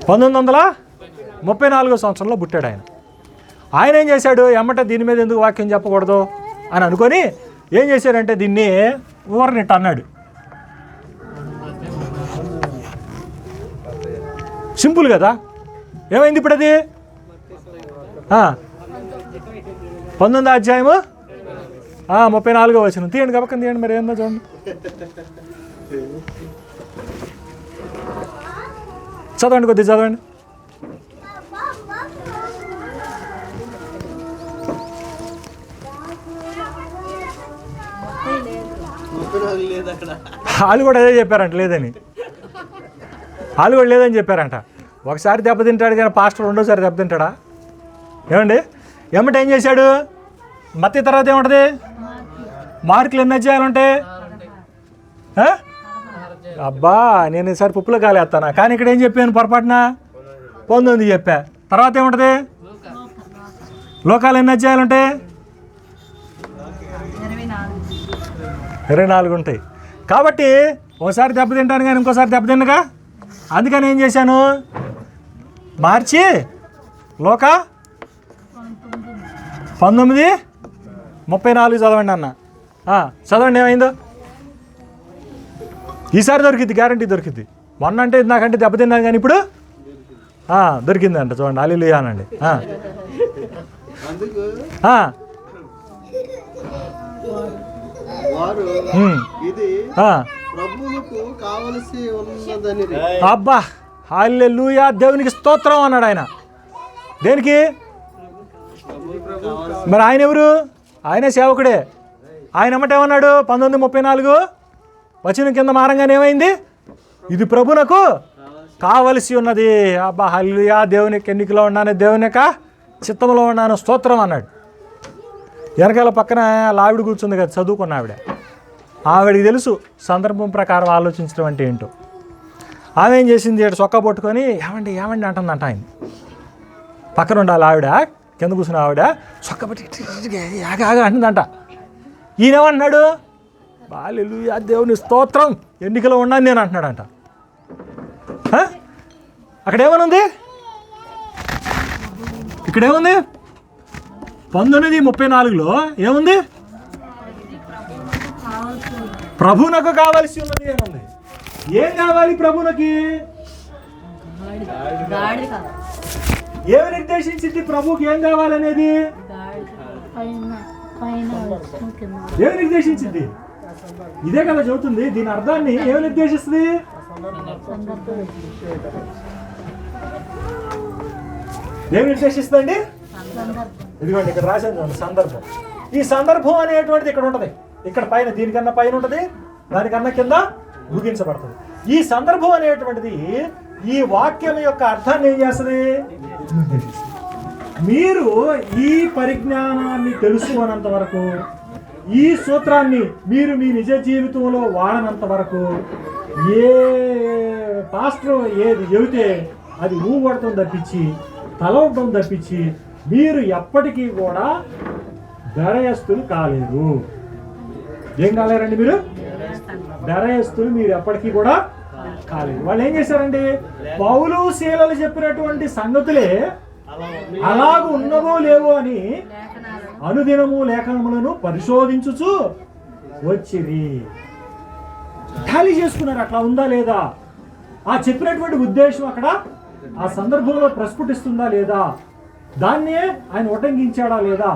1934 సంవత్సరంలో పుట్టాడు ఆయన. ఆయన ఏం చేశాడు, ఎమ్మట దీని మీద ఎందుకు వాక్యం చెప్పకూడదు అని అనుకొని ఏం చేశాడంటే దీన్ని ఊరనిట్టు అన్నాడు. సింపుల్ కదా. ఏమైంది ఇప్పుడు? అది 19వ అధ్యాయము 34వ వచనం తీయండి, గబక్కన తీయండి. మరి ఏందో చూడండి. చదవండి, కొద్దిగా చదవండి. లేదు అక్కడ. వాళ్ళు కూడా అదే చెప్పారంట, లేదని. వాళ్ళు కూడా లేదని చెప్పారంట. ఒకసారి దెబ్బతింటాడు కానీ పాస్టర్ రెండోసారి దెబ్బతింటాడా? ఏమండి? ఏమంటే ఏం చేశాడు? మత్తయి తర్వాత ఏముంటుంది? మార్కులు ఎన్ని అధ్యాయాలు ఉంటాయి? అబ్బా, నేను ఈసారి పప్పులో కాలేస్తాను. కానీ ఇక్కడ ఏం చెప్పాను పొరపాటున? 19 చెప్పా. తర్వాత ఏముంటుంది? లోకాలు ఎన్ని అధ్యాయాలు ఉంటాయి? 24 ఉంటాయి. కాబట్టి ఒకసారి దెబ్బతింటాను కానీ ఇంకోసారి దెబ్బతిన్నగా. అందుకని ఏం చేశాను? మార్చి లోక 19:34 చదవండి అన్న. చదవండి, ఏమైందో. ఈసారి దొరికింది, గ్యారంటీ దొరికింది. మొన్న అంటే నాకంటే దెబ్బతిన్నాను కానీ ఇప్పుడు దొరికిందంట. చూడండి, హల్లెలూయా అనండి. అబ్బా, హల్లెలూయా, దేవునికి స్తోత్రం అన్నాడు ఆయన. దేనికి? మరి ఆయన ఎవరు? ఆయన సేవకుడే. ఆయన ఏమన్నాడు? 19:34 వచనం కింద మారంగానే ఏమైంది? ఇది ప్రభునకు కావలసి ఉన్నది. అబ్బా, హల్లెలూయా, దేవునికి ఎన్నికలో ఉన్నాను, దేవుని యొక్క చిత్తంలో ఉన్నాను, స్తోత్రం అన్నాడు. వెనకాల పక్కన ఆవిడ కూర్చుంది కదా, చదువుకున్న ఆవిడకి తెలుసు సందర్భం ప్రకారం ఆలోచించడం అంటే ఏంటో. ఆమె ఏం చేసింది? చొక్కా పట్టుకొని ఏమండి ఏమండి అంటుందంట. ఆయన పక్కన ఉండాలి ఆవిడ, కింద కూర్చున్న ఆవిడ చొక్కా పట్టి ఆగా అంటుందంట. ఈయనేమన్నాడు? హల్లెలూయా, దేవుని స్తోత్రం, ఎన్నికలో ఉన్నాను నేను అంటున్నాడంట. అక్కడేమనుంది? ఇక్కడేముంది? 19:34 ఏముంది? ప్రభునకు కావాల్సి ఉన్నది ఏముంది? ఏం కావాలి ప్రభునకి? ఏమి నిర్దేశించింది ప్రభుకి ఏం కావాలనేది? ఏమి నిర్దేశించింది? ఇదే కదా చెబుతుంది. దీని అర్థాన్ని ఏమి నిర్దేశిస్తుంది? ఏమి నిర్దేశిస్తుందండి? ఇదిగోండి, ఇక్కడ రాశాను చూడండి, సందర్భం. ఈ సందర్భం అనేటువంటిది ఇక్కడ ఉంటుంది. ఇక్కడ పైన, దీనికన్నా పైన ఉంటుంది, దానికన్నా కింద ముగించబడుతుంది. ఈ సందర్భం అనేటువంటిది ఈ వాక్యం యొక్క అర్థాన్ని ఏం చేస్తుంది? మీరు ఈ పరిజ్ఞానాన్ని తెలుసుకున్నంత వరకు, ఈ సూత్రాన్ని మీరు మీ నిజ జీవితంలో వాడనంత వరకు, ఏ పాస్టర్ ఏది చెబితే అది ఊగొడటం తప్పించి, తలవటం తప్పించి మీరు ఎప్పటికీ కూడా బెరయస్తులు కాలేరు. ఏం కాలేరండి మీరు? బెరయస్తులు మీరు ఎప్పటికీ కూడా కాలేదు. వాళ్ళు ఏం చేశారండి? పౌలు శీలలు చెప్పినటువంటి సంగతులే అలాగ ఉన్నవో లేవో అని అనుదినము లేఖనములను పరిశోధించుచు వచ్చిరి. ఖాళీ చేసుకున్నారు, అట్లా ఉందా లేదా, ఆ చెప్పినటువంటి ఉద్దేశం అక్కడ ఆ సందర్భంలో ప్రస్ఫుటిస్తుందా లేదా, దాన్నే ఆయన ఉటంకించాడా లేదా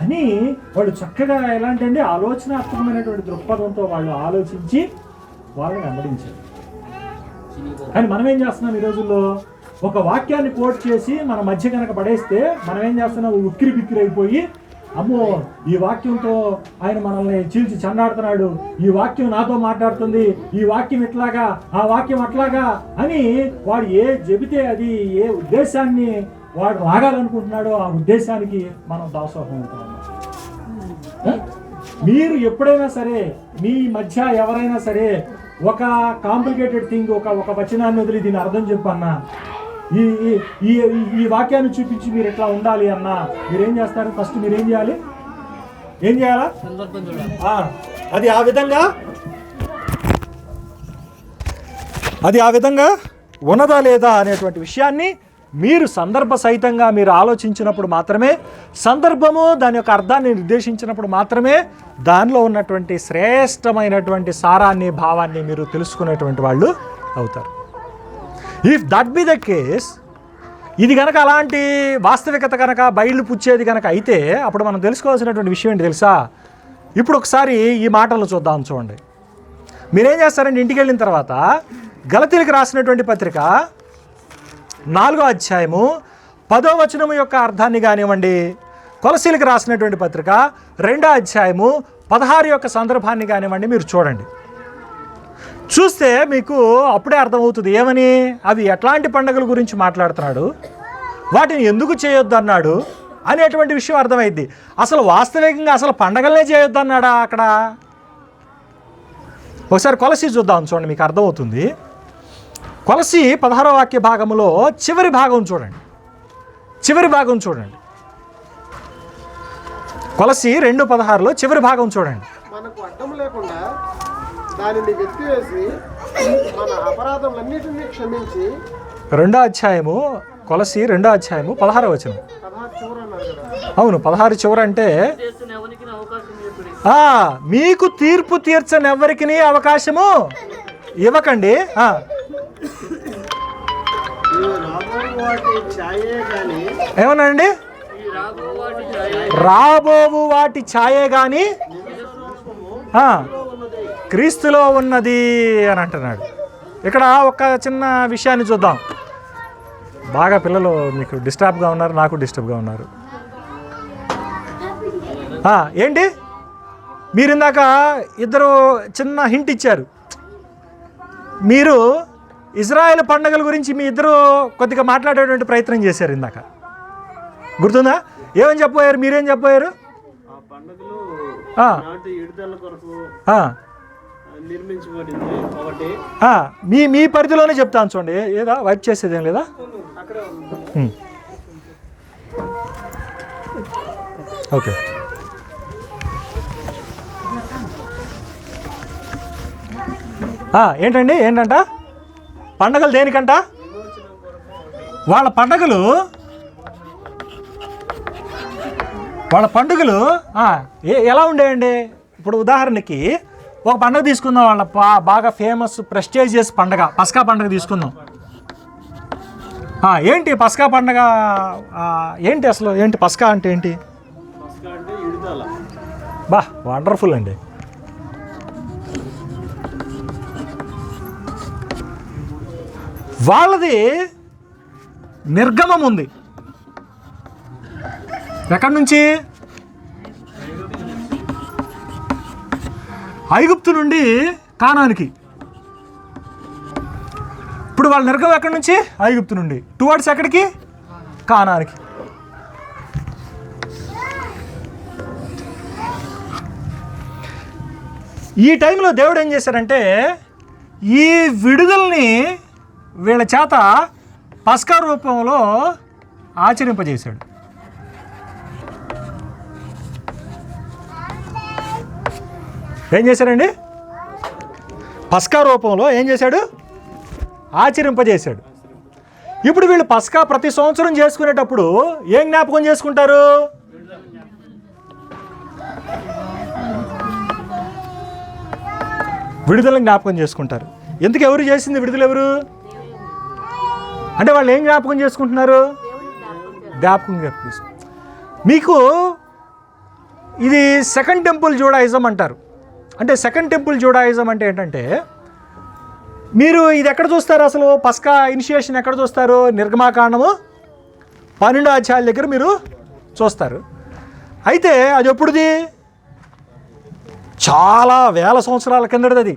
అని వాళ్ళు చక్కగా ఎలాంటి అండి ఆలోచనాత్మకమైనటువంటి దృక్పథంతో వాళ్ళు ఆలోచించి వాళ్ళని వెంబడించారు. కానీ మనం ఏం చేస్తున్నాం ఈ రోజుల్లో? ఒక వాక్యాన్ని కోట్ చేసి మన మధ్య కనుక పడేస్తే మనం ఏం చేస్తున్నాం? ఉక్కిరి బిక్కిరి అయిపోయి, అమ్మో ఈ వాక్యంతో ఆయన మనల్ని చీల్చి చండాడుతున్నాడు, ఈ వాక్యం నాతో మాట్లాడుతుంది, ఈ వాక్యం ఇట్లాగా, ఆ వాక్యం అట్లాగా అని వాడు ఏ చెబితే అది ఏ ఉద్దేశాన్ని వాడు రాగాలనుకుంటున్నాడో ఆ ఉద్దేశానికి మనం దాసోహం అవుతాం. మీరు ఎప్పుడైనా సరే మీ మధ్య ఎవరైనా సరే ఒక కాంప్లికేటెడ్ థింగ్, ఒక వచనాన్ని వదిలి దీని అర్థం చెప్పన్నా, ఈ వాక్యాన్ని చూపించి మీరు ఎట్లా ఉండాలి అన్నా, మీరేం చేస్తారు? ఫస్ట్ మీరేం చేయాలి? ఏం చేయాలా? అది ఆ విధంగా ఉన్నదా లేదా అనేటువంటి విషయాన్ని మీరు సందర్భ సహితంగా మీరు ఆలోచించినప్పుడు మాత్రమే, సందర్భము దాని యొక్క అర్థాన్ని నిర్దేశించినప్పుడు మాత్రమే దానిలో ఉన్నటువంటి శ్రేష్టమైనటువంటి సారాన్ని, భావాన్ని మీరు తెలుసుకునేటువంటి వాళ్ళు అవుతారు. If that be the case, ఇది కనుక అలాంటి వాస్తవికత కనుక బయలు పుచ్చేది కనుక అయితే అప్పుడు మనం తెలుసుకోవాల్సినటువంటి విషయం ఏంటి తెలుసా? ఇప్పుడు ఒకసారి ఈ మాటలను చూద్దాం. చూడండి, మీరేం చేస్తారంటే ఇంటికి వెళ్ళిన తర్వాత గలతీలకు రాసినటువంటి పత్రిక 4వ అధ్యాయము 10వ వచనము యొక్క అర్థాన్ని కానివ్వండి, కొలసీలకు రాసినటువంటి పత్రిక 2వ అధ్యాయము 16 యొక్క సందర్భాన్ని కానివ్వండి, మీరు చూడండి. చూస్తే మీకు అప్పుడే అర్థమవుతుంది ఏమని, అవి ఎట్లాంటి పండుగల గురించి మాట్లాడుతున్నాడు, వాటిని ఎందుకు చేయొద్దు అన్నాడు అనేటువంటి విషయం అర్థమైంది. అసలు వాస్తవికంగా అసలు పండగలనే చేయొద్దు అన్నాడా అక్కడ? ఒకసారి కొలసి చూద్దాం, చూడండి, మీకు అర్థమవుతుంది. కొలసి 16వ వాక్య భాగంలో చివరి భాగం చూడండి. కొలసి 2:16లో చివరి భాగం చూడండి. మనకు అడ్డం లేకుండా దానిని వెత్తివేసి మన అపరాధములన్నిటినీ క్షమించి 2వ అధ్యాయము కొలసి 2వ అధ్యాయము 16వ వచనం. 16 చివర అన్నారు కదా. అవును, 16 చివర అంటే మీకు తీర్పు తీర్చనెవ్వరికి అవకాశము ఇవ్వకండి. ఏమన్నానండి? రాబోవు వాటి ఛాయే గాని క్రీస్తులో ఉన్నది అని అంటున్నాడు. ఇక్కడ ఒక చిన్న విషయాన్ని చూద్దాం. బాగా పిల్లలు మీకు డిస్టర్బ్గా ఉన్నారు, నాకు డిస్టర్బ్గా ఉన్నారు. ఏంటి మీరు ఇందాక ఇద్దరు చిన్న హింట్ ఇచ్చారు. మీరు ఇజ్రాయెల్ పండుగల గురించి మీ ఇద్దరు కొద్దిగా మాట్లాడేటువంటి ప్రయత్నం చేశారు ఇందాక, గుర్తుందా? ఏమని చెప్పబోయారు? మీరేం చెప్పబోయారు? మీ పరిధిలోనే చెప్తాను, చూడండి. ఏదా వైప్ చేసేది ఏం లేదా? ఓకే, ఏంటంట పండగలు దేనికంట? వాళ్ళ పండుగలు ఎలా ఉండేయండి? ఇప్పుడు ఉదాహరణకి ఒక పండుగ తీసుకుందాం, వాళ్ళ బాగా ఫేమస్ ప్రెస్టీజియస్ పండుగ పస్కా పండుగ తీసుకుందాం. ఏంటి పస్కా పండుగ? ఏంటి అసలు? ఏంటి పస్కా అంటే ఏంటి? వండర్ఫుల్ అండి. వాళ్ళది నిర్గమం ఉంది. ఎక్కడి నుంచి? ఐగుప్తు నుండి కానానికి. ఇప్పుడు వాళ్ళ నిర్గమం ఎక్కడి నుంచి? ఐగుప్తు నుండి టువర్డ్స్ ఎక్కడికి? కానానికి. ఈ టైంలో దేవుడు ఏం చేశారంటే ఈ విడుదలని వీళ్ళ చేత పస్కా రూపంలో ఆచరింపజేశాడు. ఏం చేశాడండి? పస్కా రూపంలో ఏం చేశాడు? ఆచరింపజేశాడు. ఇప్పుడు వీళ్ళు పస్కా ప్రతి సంవత్సరం చేసుకునేటప్పుడు ఏం జ్ఞాపకం చేసుకుంటారు? విడుదలను జ్ఞాపకం చేసుకుంటారు. ఎందుకు? ఎవరు చేసింది విడుదల? ఎవరు అంటే వాళ్ళు ఏం జ్ఞాపకం చేసుకుంటున్నారు? జ్ఞాపకం చేసుకుంటారు. మీకు ఇది సెకండ్ టెంపుల్ జూడాయిజం అంటారు. అంటే సెకండ్ టెంపుల్ జూడాయిజం అంటే ఏంటంటే, మీరు ఇది ఎక్కడ చూస్తారు? అసలు పస్కా ఇనిషియేషన్ ఎక్కడ చూస్తారు? నిర్గమాకాండము 12వ అధ్యాయాల దగ్గర మీరు చూస్తారు. అయితే అది ఎప్పుడుది? చాలా వేల సంవత్సరాల కిందది. అది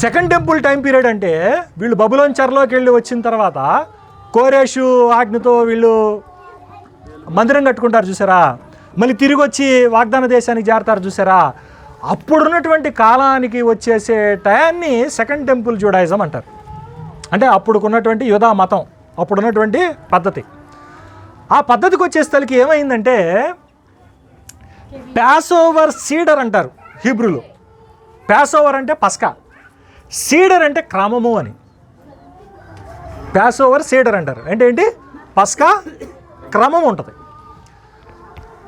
సెకండ్ టెంపుల్ టైం పీరియడ్. అంటే వీళ్ళు బబులోన్ చెరలోకి వెళ్ళి వచ్చిన తర్వాత కోరేషు ఆజ్ఞతో వీళ్ళు మందిరం కట్టుకుంటారు చూసారా, మళ్ళీ తిరిగి వచ్చి వాగ్దాన దేశానికి చేరతారు చూసారా, అప్పుడున్నటువంటి కాలానికి వచ్చేసే టయాన్ని సెకండ్ టెంపుల్ జూడాయిజం అంటారు. అంటే అప్పుడుకున్నటువంటి యూదా మతం, అప్పుడున్నటువంటి పద్ధతి. ఆ పద్ధతికి వచ్చేసరికి ఏమైందంటే ప్యాస్ ఓవర్ సీడర్ అంటారు హీబ్రూలో. ప్యాస్ ఓవర్ అంటే పస్కా, సీడర్ అంటే క్రమము అని. ప్యాస్ ఓవర్ సీడర్ అంటారు. అంటే ఏంటి? పస్కా క్రమం ఉంటుంది.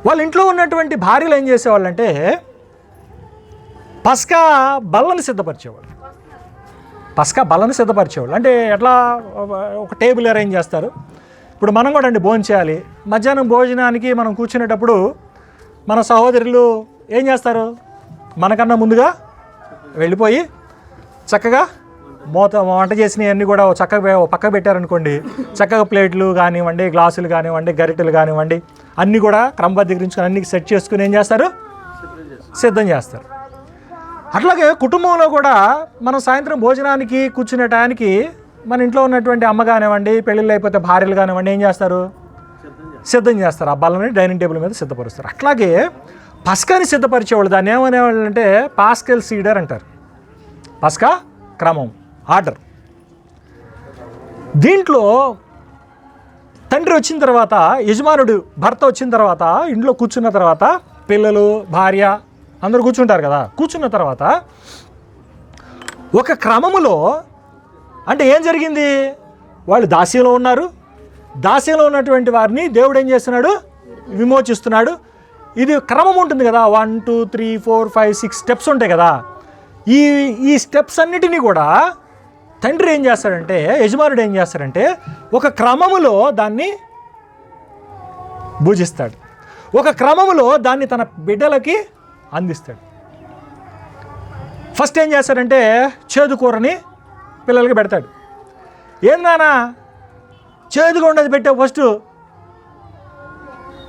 వాళ్ళ ఇంట్లో ఉన్నటువంటి భార్యలు ఏం చేసేవాళ్ళంటే పస్కా బల్లని సిద్ధపరిచేవాళ్ళు. అంటే ఎట్లా? ఒక టేబుల్ అరేంజ్ చేస్తారు, ఇప్పుడు మనం కూడా అండి భోజనం చేయాలి. మధ్యాహ్నం భోజనానికి మనం కూర్చునేటప్పుడు మన సహోదరులు ఏం చేస్తారు? మనకన్నా ముందుగా వెళ్ళిపోయి చక్కగా వంట చేసినవన్నీ కూడా చక్కగా పక్క పెట్టారనుకోండి, చక్కగా ప్లేట్లు కానివ్వండి, గ్లాసులు కానివ్వండి, గరిటెలు కానివ్వండి, అన్నీ కూడా క్రమబద్ధీకరించుకొని అన్నీ సెట్ చేసుకుని ఏం చేస్తారు? సిద్ధం చేస్తారు. అట్లాగే కుటుంబంలో కూడా మనం సాయంత్రం భోజనానికి కూర్చునే టయానికి మన ఇంట్లో ఉన్నటువంటి అమ్మ కానివ్వండి, పెళ్ళిళ్ళు అయిపోతే భార్యలు కానివ్వండి ఏం చేస్తారు? సిద్ధం చేస్తారు. ఆ బల్లని డైనింగ్ టేబుల్ మీద సిద్ధపరుస్తారు. అట్లాగే పస్కాని సిద్ధపరిచేవాళ్ళు దాన్ని ఏమనేవాళ్ళు అంటే పాస్కల్ సీడర్ అంటారు. పస్కా క్రమం, ఆర్డర్. దీంట్లో తండ్రి వచ్చిన తర్వాత, యజమానుడు భర్త వచ్చిన తర్వాత, ఇంట్లో కూర్చున్న తర్వాత పిల్లలు భార్య అందరూ కూర్చుంటారు కదా. కూర్చున్న తర్వాత ఒక క్రమములో అంటే ఏం జరిగింది? వాళ్ళు దాస్యంలో ఉన్నారు. దాస్యంలో ఉన్నటువంటి వారిని దేవుడు ఏం చేస్తున్నాడు? విమోచిస్తున్నాడు. ఇది క్రమం ఉంటుంది కదా, 1 2 3 4 5 6 స్టెప్స్ ఉంటాయి కదా. ఈ స్టెప్స్ అన్నిటినీ కూడా తండ్రి ఏం చేస్తాడంటే, యజమానుడు ఏం చేస్తాడంటే ఒక క్రమములో దాన్ని భుజిస్తాడు. ఒక క్రమములో దాన్ని తన బిడ్డలకి అందిస్తాడు. ఫస్ట్ ఏం చేస్తాడంటే చేదు కూరని పిల్లలకి పెడతాడు. ఏందన్నా చేదుగా ఉండదు పెట్టావు? ఫస్ట్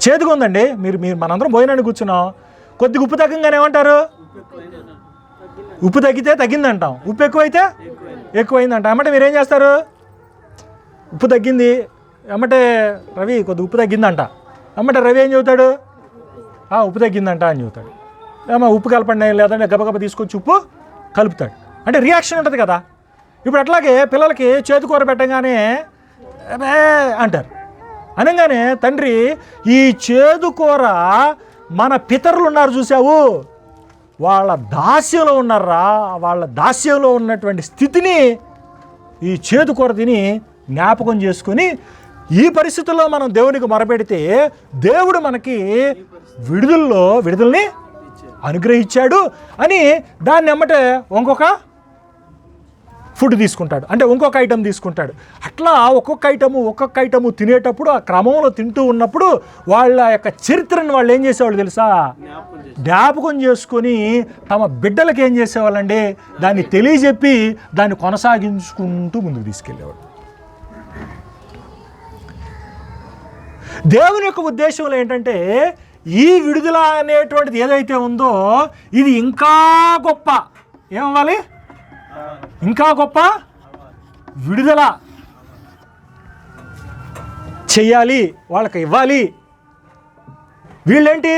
చేదుగా ఉందండి. మీరు మనందరం భోజనానికి కూర్చున్నాం, కొద్దిగా ఉప్పు తగ్గంగానే ఏమంటారు? ఉప్పు తగ్గితే తగ్గిందంటాం, ఉప్పు ఎక్కువైతే ఎక్కువైందంట. అమ్మటే మీరేం చేస్తారు? ఉప్పు తగ్గింది అమ్మటే రవి కొద్దిగా ఉప్పు తగ్గిందంట. అమ్మటే రవి ఏం చెబుతాడు? ఉప్పు తగ్గిందంట అని చెబుతాడు. ఏమో ఉప్పు కలపండి లేదంటే గబగబ తీసుకొచ్చి ఉప్పు కలుపుతాడు. అంటే రియాక్షన్ ఉంటుంది కదా. ఇప్పుడు అట్లాగే పిల్లలకి చేతుకూర పెట్టగానే అంటారు. అనగానే తండ్రి ఈ చేదుకూర మన పితరులు ఉన్నారు చూసావు, వాళ్ళ దాస్యంలో ఉన్నారా, వాళ్ళ దాస్యంలో ఉన్నటువంటి స్థితిని ఈ చేదుకూర తిని జ్ఞాపకం చేసుకొని ఈ పరిస్థితుల్లో మనం దేవునికి మొరపెడితే దేవుడు మనకి విడుదలని అనుగ్రహించాడు అని దాన్ని ఎమ్మటే ఇంకొక ఫుడ్ తీసుకుంటాడు, అంటే ఇంకొక ఐటెం తీసుకుంటాడు. అట్లా ఒక్కొక్క ఐటము తినేటప్పుడు ఆ క్రమంలో తింటూ ఉన్నప్పుడు వాళ్ళ యొక్క చరిత్రను వాళ్ళు ఏం చేసేవాళ్ళు తెలుసా? జ్ఞాపకం చేసుకొని తమ బిడ్డలకు ఏం చేసేవాళ్ళండి? దాన్ని తెలియజెప్పి దాన్ని కొనసాగించుకుంటూ ముందుకు తీసుకెళ్ళేవాడు. దేవుని యొక్క ఉద్దేశంలో ఏంటంటే ఈ విడుదల అనేటువంటిది ఏదైతే ఉందో ఇది ఇంకా గొప్ప ఏమవ్వాలి? ఇంకా గొప్ప విడుదల చెయ్యాలి, వాళ్ళకి ఇవ్వాలి. వీళ్ళేంటి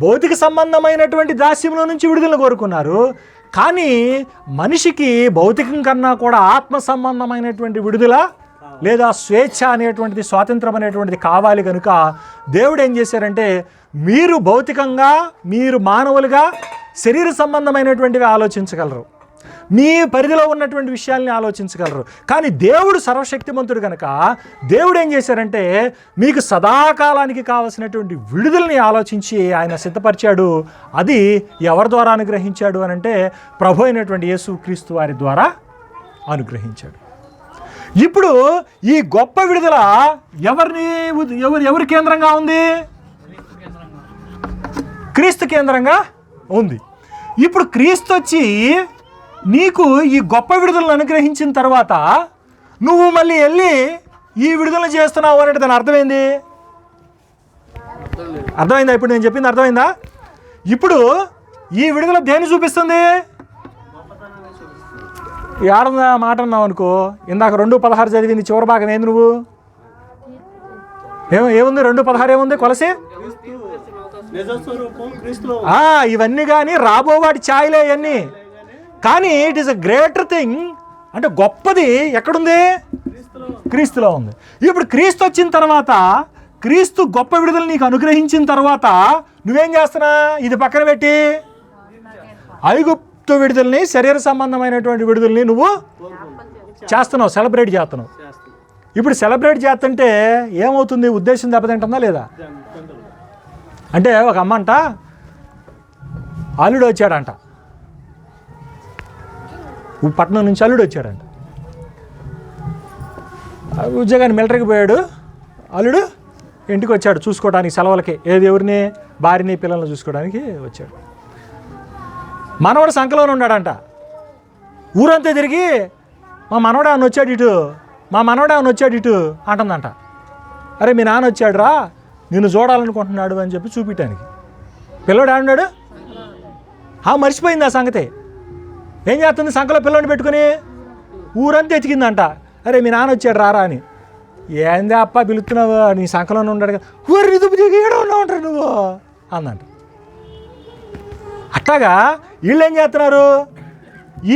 భౌతిక సంబంధమైనటువంటి దాస్యంలో నుంచి విడుదల కోరుకున్నారు. కానీ మనిషికి భౌతికం కన్నా కూడా ఆత్మ సంబంధమైనటువంటి విడుదల లేదా స్వేచ్ఛ అనేటువంటిది, స్వాతంత్రం అనేటువంటిది కావాలి. కనుక దేవుడు ఏం చేశారంటే మీరు భౌతికంగా, మీరు మానవులుగా శరీర సంబంధమైనటువంటివి ఆలోచించగలరు, మీ పరిధిలో ఉన్నటువంటి విషయాల్ని ఆలోచించగలరు. కానీ దేవుడు సర్వశక్తిమంతుడు కనుక దేవుడు ఏం చేశారంటే మీకు సదాకాలానికి కావలసినటువంటి విడుదలని ఆలోచించి ఆయన సిద్ధపరిచాడు. అది ఎవరి ద్వారా అనుగ్రహించాడు అని అంటే ప్రభు అయినటువంటి యేసుక్రీస్తు వారి ద్వారా అనుగ్రహించాడు. ఇప్పుడు ఈ గొప్ప విడుదల ఎవరి కేంద్రంగా ఉంది? క్రీస్తు కేంద్రంగా ఉంది. ఇప్పుడు క్రీస్తు వచ్చి నీకు ఈ గొప్ప విడుదలను అనుగ్రహించిన తర్వాత నువ్వు మళ్ళీ వెళ్ళి ఈ విడుదల చేస్తున్నావు అంటే దాని అర్థమైంది? అర్థమైందా? ఇప్పుడు నేను చెప్పింది అర్థమైందా? ఇప్పుడు ఈ విడుదల దేన్ని చూపిస్తుంది? ఏడన్నా మాట అన్నావు అనుకో, ఇందాక 2:16 చదివింది చివరి భాగం ఏంది? నువ్వు ఏముంది? 2:16 ఏముంది? కొలసి ఇవన్నీ కానీ రాబో వాటి ఛాయలే ఇవన్నీ. కానీ it is a greater thing, అంటే గొప్పది ఎక్కడుంది? క్రీస్తులో ఉంది. ఇప్పుడు క్రీస్తు వచ్చిన తర్వాత, క్రీస్తు గొప్ప విడుదల నీకు అనుగ్రహించిన తర్వాత నువ్వేం చేస్తున్నా? ఇది పక్కన పెట్టి ఐగుప్తు విడుదలని, శరీర సంబంధమైనటువంటి విడుదలని నువ్వు చేస్తున్నావు, సెలబ్రేట్ చేస్తున్నావు. ఇప్పుడు సెలబ్రేట్ చేస్తుంటే ఏమవుతుంది? ఉద్దేశం దెబ్బతింటుందా లేదా? అంటే ఒక అమ్మ అంట అల్లుడు వచ్చాడంట, పట్నం నుంచి అల్లుడు వచ్చాడంట. ఉద్యోగాన్ని మిలిటరీకి పోయాడు. అల్లుడు ఇంటికి వచ్చాడు చూసుకోవడానికి సెలవులకి, ఏది ఎవరిని, భార్యని పిల్లల్ని చూసుకోవడానికి వచ్చాడు. మనవడు సంకలోనే ఉన్నాడంట. ఊరంతా తిరిగి మా మనవడు ఏమన్నా వచ్చాడు ఇటు, మా మనవడు ఏమన్నా వచ్చాడు ఇటు అంటుందంట. అరే మీ నాన్న వచ్చాడు రా, నిన్ను చూడాలనుకుంటున్నాడు అని చెప్పి చూపించడానికి. పిల్లడు ఏమన్నాడు, మర్చిపోయింది ఆ సంగతి. ఏం చేస్తుంది, సంకలో పిల్లని పెట్టుకుని ఊరంతా ఎతికిందంట. అరే మీ నాన్న వచ్చాడు రారా అని. ఏంది అప్ప పిలుస్తున్నావు, నీ సంకలోనే ఉన్నాడు కదా, ఊరి దుబ్బు దిగి ఏడో ఉంటారు నువ్వు అందంట. అట్లాగా వీళ్ళు ఏం చేస్తున్నారు,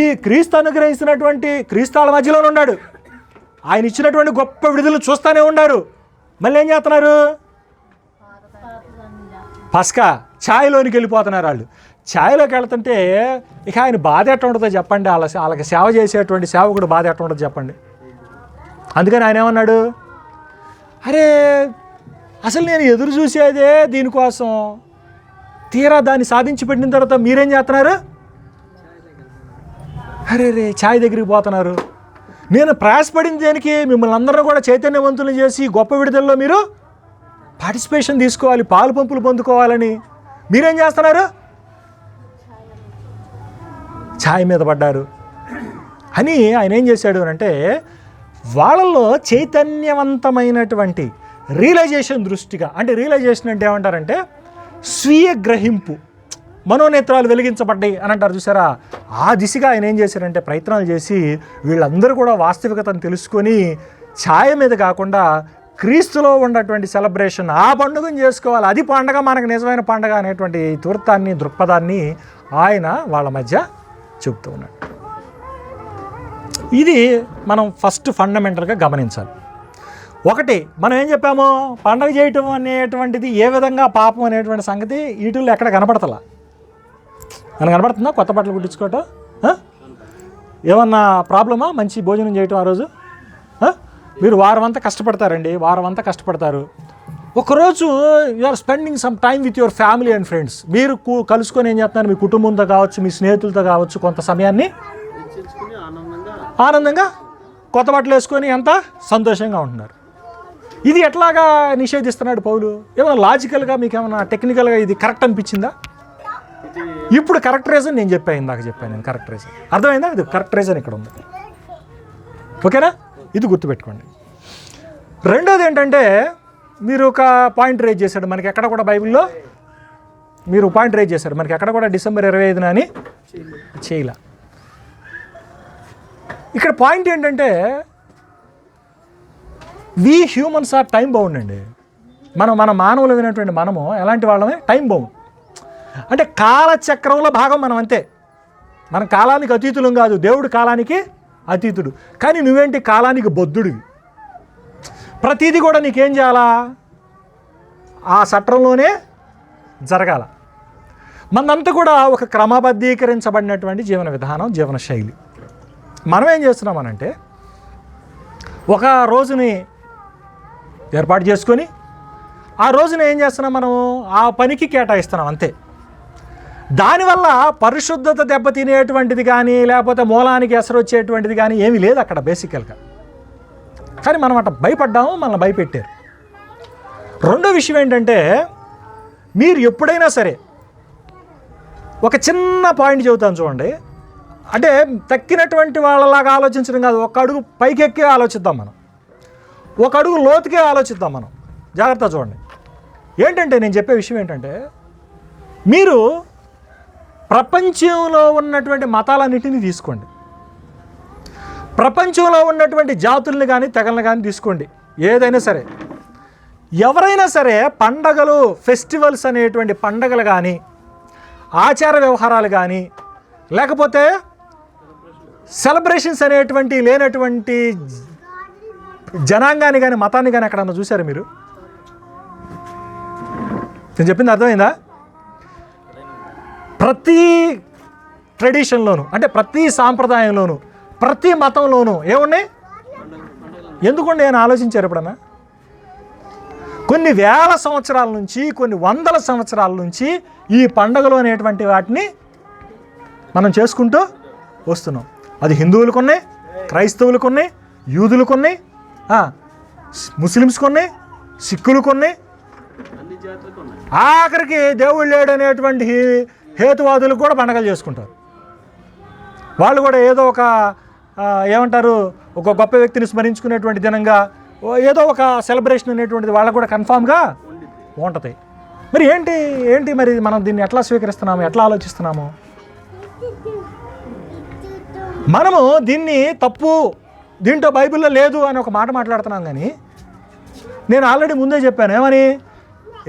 ఈ క్రీస్తు అనుగ్రహిస్తున్నటువంటి క్రీస్తుల మధ్యలోనే ఉన్నాడు, ఆయన ఇచ్చినటువంటి గొప్ప విడుదలను చూస్తూనే ఉన్నారు. మళ్ళీ ఏం చేస్తున్నారు, పస్కా ఛాయలోనికి వెళ్ళిపోతున్నారు వాళ్ళు. ఛాయలోకి వెళ్తుంటే ఇక ఆయన బాధ ఎట్లా ఉంటుందో చెప్పండి, వాళ్ళకి సేవ చేసేటువంటి సేవకుడు బాధ ఎట్లా ఉంటుందో చెప్పండి. అందుకని ఆయన ఏమన్నాడు, అరే అసలు నేను ఎదురు చూసేదే దీనికోసం, తీరా దాన్ని సాధించి పెట్టిన తర్వాత మీరేం చేస్తున్నారు, అరే రే ఛాయ్ దగ్గరికి పోతున్నారు. నేను ప్రయాసపడింది దేనికి, మిమ్మల్ని అందరూ కూడా చైతన్యవంతులు చేసి గొప్ప విడుదలలో మీరు పార్టిసిపేషన్ తీసుకోవాలి, పాలు పంపులు పొందుకోవాలని. మీరేం చేస్తున్నారు, ఛాయ్ మీద పడ్డారు అని ఆయన ఏం చేశాడు అంటే, వాళ్ళల్లో చైతన్యవంతమైనటువంటి రియలైజేషన్ దృష్టిగా, అంటే రియలైజేషన్ అంటే ఏమంటారంటే స్వీయ గ్రహింపు, మనోనేత్రాలు వెలిగించబడ్డాయి అని అంటారు చూసారా, ఆ దిశగా ఆయన ఏం చేశారంటే ప్రయత్నాలు చేసి వీళ్ళందరూ కూడా వాస్తవికతను తెలుసుకొని ఛాయ మీద కాకుండా క్రీస్తులో ఉన్నటువంటి సెలబ్రేషన్, ఆ పండుగను చేసుకోవాలి, అది పండగ, మనకు నిజమైన పండగ అనేటువంటి తూర్తాన్ని దృక్పథాన్ని ఆయన వాళ్ళ మధ్య చెబుతూ ఉన్నాడు. ఇది మనం ఫస్ట్ ఫండమెంటల్గా గమనించాలి. ఒకటి మనం ఏం చెప్పాము, పండగ చేయటం అనేటువంటిది ఏ విధంగా పాపం అనేటువంటి సంగతి వీటిల్లో ఎక్కడ కనపడతలా. మనకు కనపడుతుందా కొత్త బట్టలు కుట్టించుకోవటం, ఏమన్నా ప్రాబ్లమా మంచి భోజనం చేయటం ఆ రోజు? మీరు వారం అంతా కష్టపడతారండి, వారం అంతా కష్టపడతారు. ఒకరోజు you are spending some time with your family and friends, మీరు కలుసుకొని ఏం చేస్తున్నారు, మీ కుటుంబంతో కావచ్చు, మీ స్నేహితులతో కావచ్చు, కొంత సమయాన్ని ఆనందంగా కొత్త బట్టలు వేసుకొని ఎంత సంతోషంగా ఉంటున్నారు. ఇది ఎట్లాగా నిషేధిస్తున్నాడు పౌలు? ఏమైనా లాజికల్గా మీకు ఏమైనా టెక్నికల్గా ఇది కరెక్ట్ అనిపించిందా? ఇప్పుడు కరెక్ట్ రీజన్ నేను చెప్పాను, ఇందాక చెప్పాను నేను కరెక్ట్ రీజన్. అర్థమైందా? ఇది కరెక్ట్ రీజన్ ఇక్కడ ఉంది. ఓకేనా? ఇది గుర్తుపెట్టుకోండి. రెండోది ఏంటంటే, మీరు ఒక పాయింట్ రేజ్ చేశాడు మనకి ఎక్కడ కూడా బైబిల్లో, మీరు పాయింట్ రేజ్ చేశాడు మనకి ఎక్కడ కూడా డిసెంబర్ 25న అని చేయలే. ఇక్కడ పాయింట్ ఏంటంటే, we humans are time bound అండి. మన మానవులమైనటువంటి మనము ఎలాంటి వాళ్ళమే, టైం బౌండ్. అంటే కాలచక్రంలో భాగం మనం, అంతే. మన కాలానికి అతీతులం కాదు, దేవుడు కాలానికి అతీతుడు. కానీ నువ్వేంటి కాలానికి బద్ధుడివి. ప్రతిదీ కూడా నీకేం చేయాలా, ఆ చట్రంలోనే జరగాల. మనంతా కూడా ఒక క్రమబద్ధీకరించబడినటువంటి జీవన విధానం, జీవన శైలి. మనం ఏం చేస్తున్నామనంటే, ఒక రోజుని ఏర్పాటు చేసుకొని ఆ రోజున ఏం చేస్తున్నాం, మనం ఆ పనికి కేటాయిస్తున్నాం, అంతే. దానివల్ల పరిశుద్ధత దెబ్బతినేటువంటిది కానీ, లేకపోతే మూలానికి ఎసరు వచ్చేటువంటిది కానీ ఏమీ లేదు అక్కడ బేసికల్గా. కానీ మనం అట్లా భయపడ్డాము, మనల్ని భయపెట్టారు. రెండో విషయం ఏంటంటే, మీరు ఎప్పుడైనా సరే ఒక చిన్న పాయింట్ చెబుతాను చూడండి. అంటే తక్కినటువంటి వాళ్ళలాగా ఆలోచించడం కాదు, ఒక అడుగు పైకెక్కి ఆలోచిద్దాం మనం, ఒక అడుగు లోతుకే ఆలోచిద్దాం మనం. జాగ్రత్త చూడండి. ఏంటంటే నేను చెప్పే విషయం ఏంటంటే, మీరు ప్రపంచంలో ఉన్నటువంటి మతాలన్నిటినీ తీసుకోండి, ప్రపంచంలో ఉన్నటువంటి జాతుల్ని కానీ తెగల్ని కానీ తీసుకోండి, ఏదైనా సరే, ఎవరైనా సరే పండగలు, ఫెస్టివల్స్ అనేటువంటి పండగలు కానీ, ఆచార వ్యవహారాలు కానీ, లేకపోతే సెలబ్రేషన్స్ అనేటువంటి లేనటువంటి జనాంగాన్ని కానీ, మతాన్ని కానీ ఎక్కడన్నా చూసారు మీరు? నేను చెప్పింది అర్థమైందా? ప్రతి ట్రెడిషన్లోనూ, అంటే ప్రతి సాంప్రదాయంలోనూ, ప్రతి మతంలోనూ ఏమున్నాయి? ఎందుకండి నేను ఆలోచించారు ఎప్పుడన్నా? కొన్ని వేల సంవత్సరాల నుంచి, కొన్ని వందల సంవత్సరాల నుంచి ఈ పండుగలు అనేటువంటి వాటిని మనం చేసుకుంటూ వస్తున్నాం. అది హిందువులకు ఉన్నాయి, క్రైస్తవులకు ఉన్నాయి, యూదులకు ఉన్నాయి, ముస్లిమ్స్కి ఉన్నాయి, సిక్కులకు ఉన్నాయి, అన్ని జాతులకు ఉన్నాయి. ఆఖరికి దేవుడు లేడనేటువంటి హేతువాదులు కూడా పండగలు చేసుకుంటారు. వాళ్ళు కూడా ఏదో ఒక ఏమంటారు, ఒక గొప్ప వ్యక్తిని స్మరించుకునేటువంటి దినంగా ఏదో ఒక సెలబ్రేషన్ అనేటువంటిది వాళ్ళకు కూడా కన్ఫామ్గా ఉంటుంది. మరి ఏంటి మరి మనం దీన్ని ఎట్లా స్వీకరిస్తున్నాము, ఎట్లా ఆలోచిస్తున్నాము? మనము దీన్ని తప్పు, దీంట్లో బైబిల్లో లేదు అని ఒక మాట మాట్లాడుతున్నాం. కానీ నేను ఆల్రెడీ ముందే చెప్పాను ఏమని,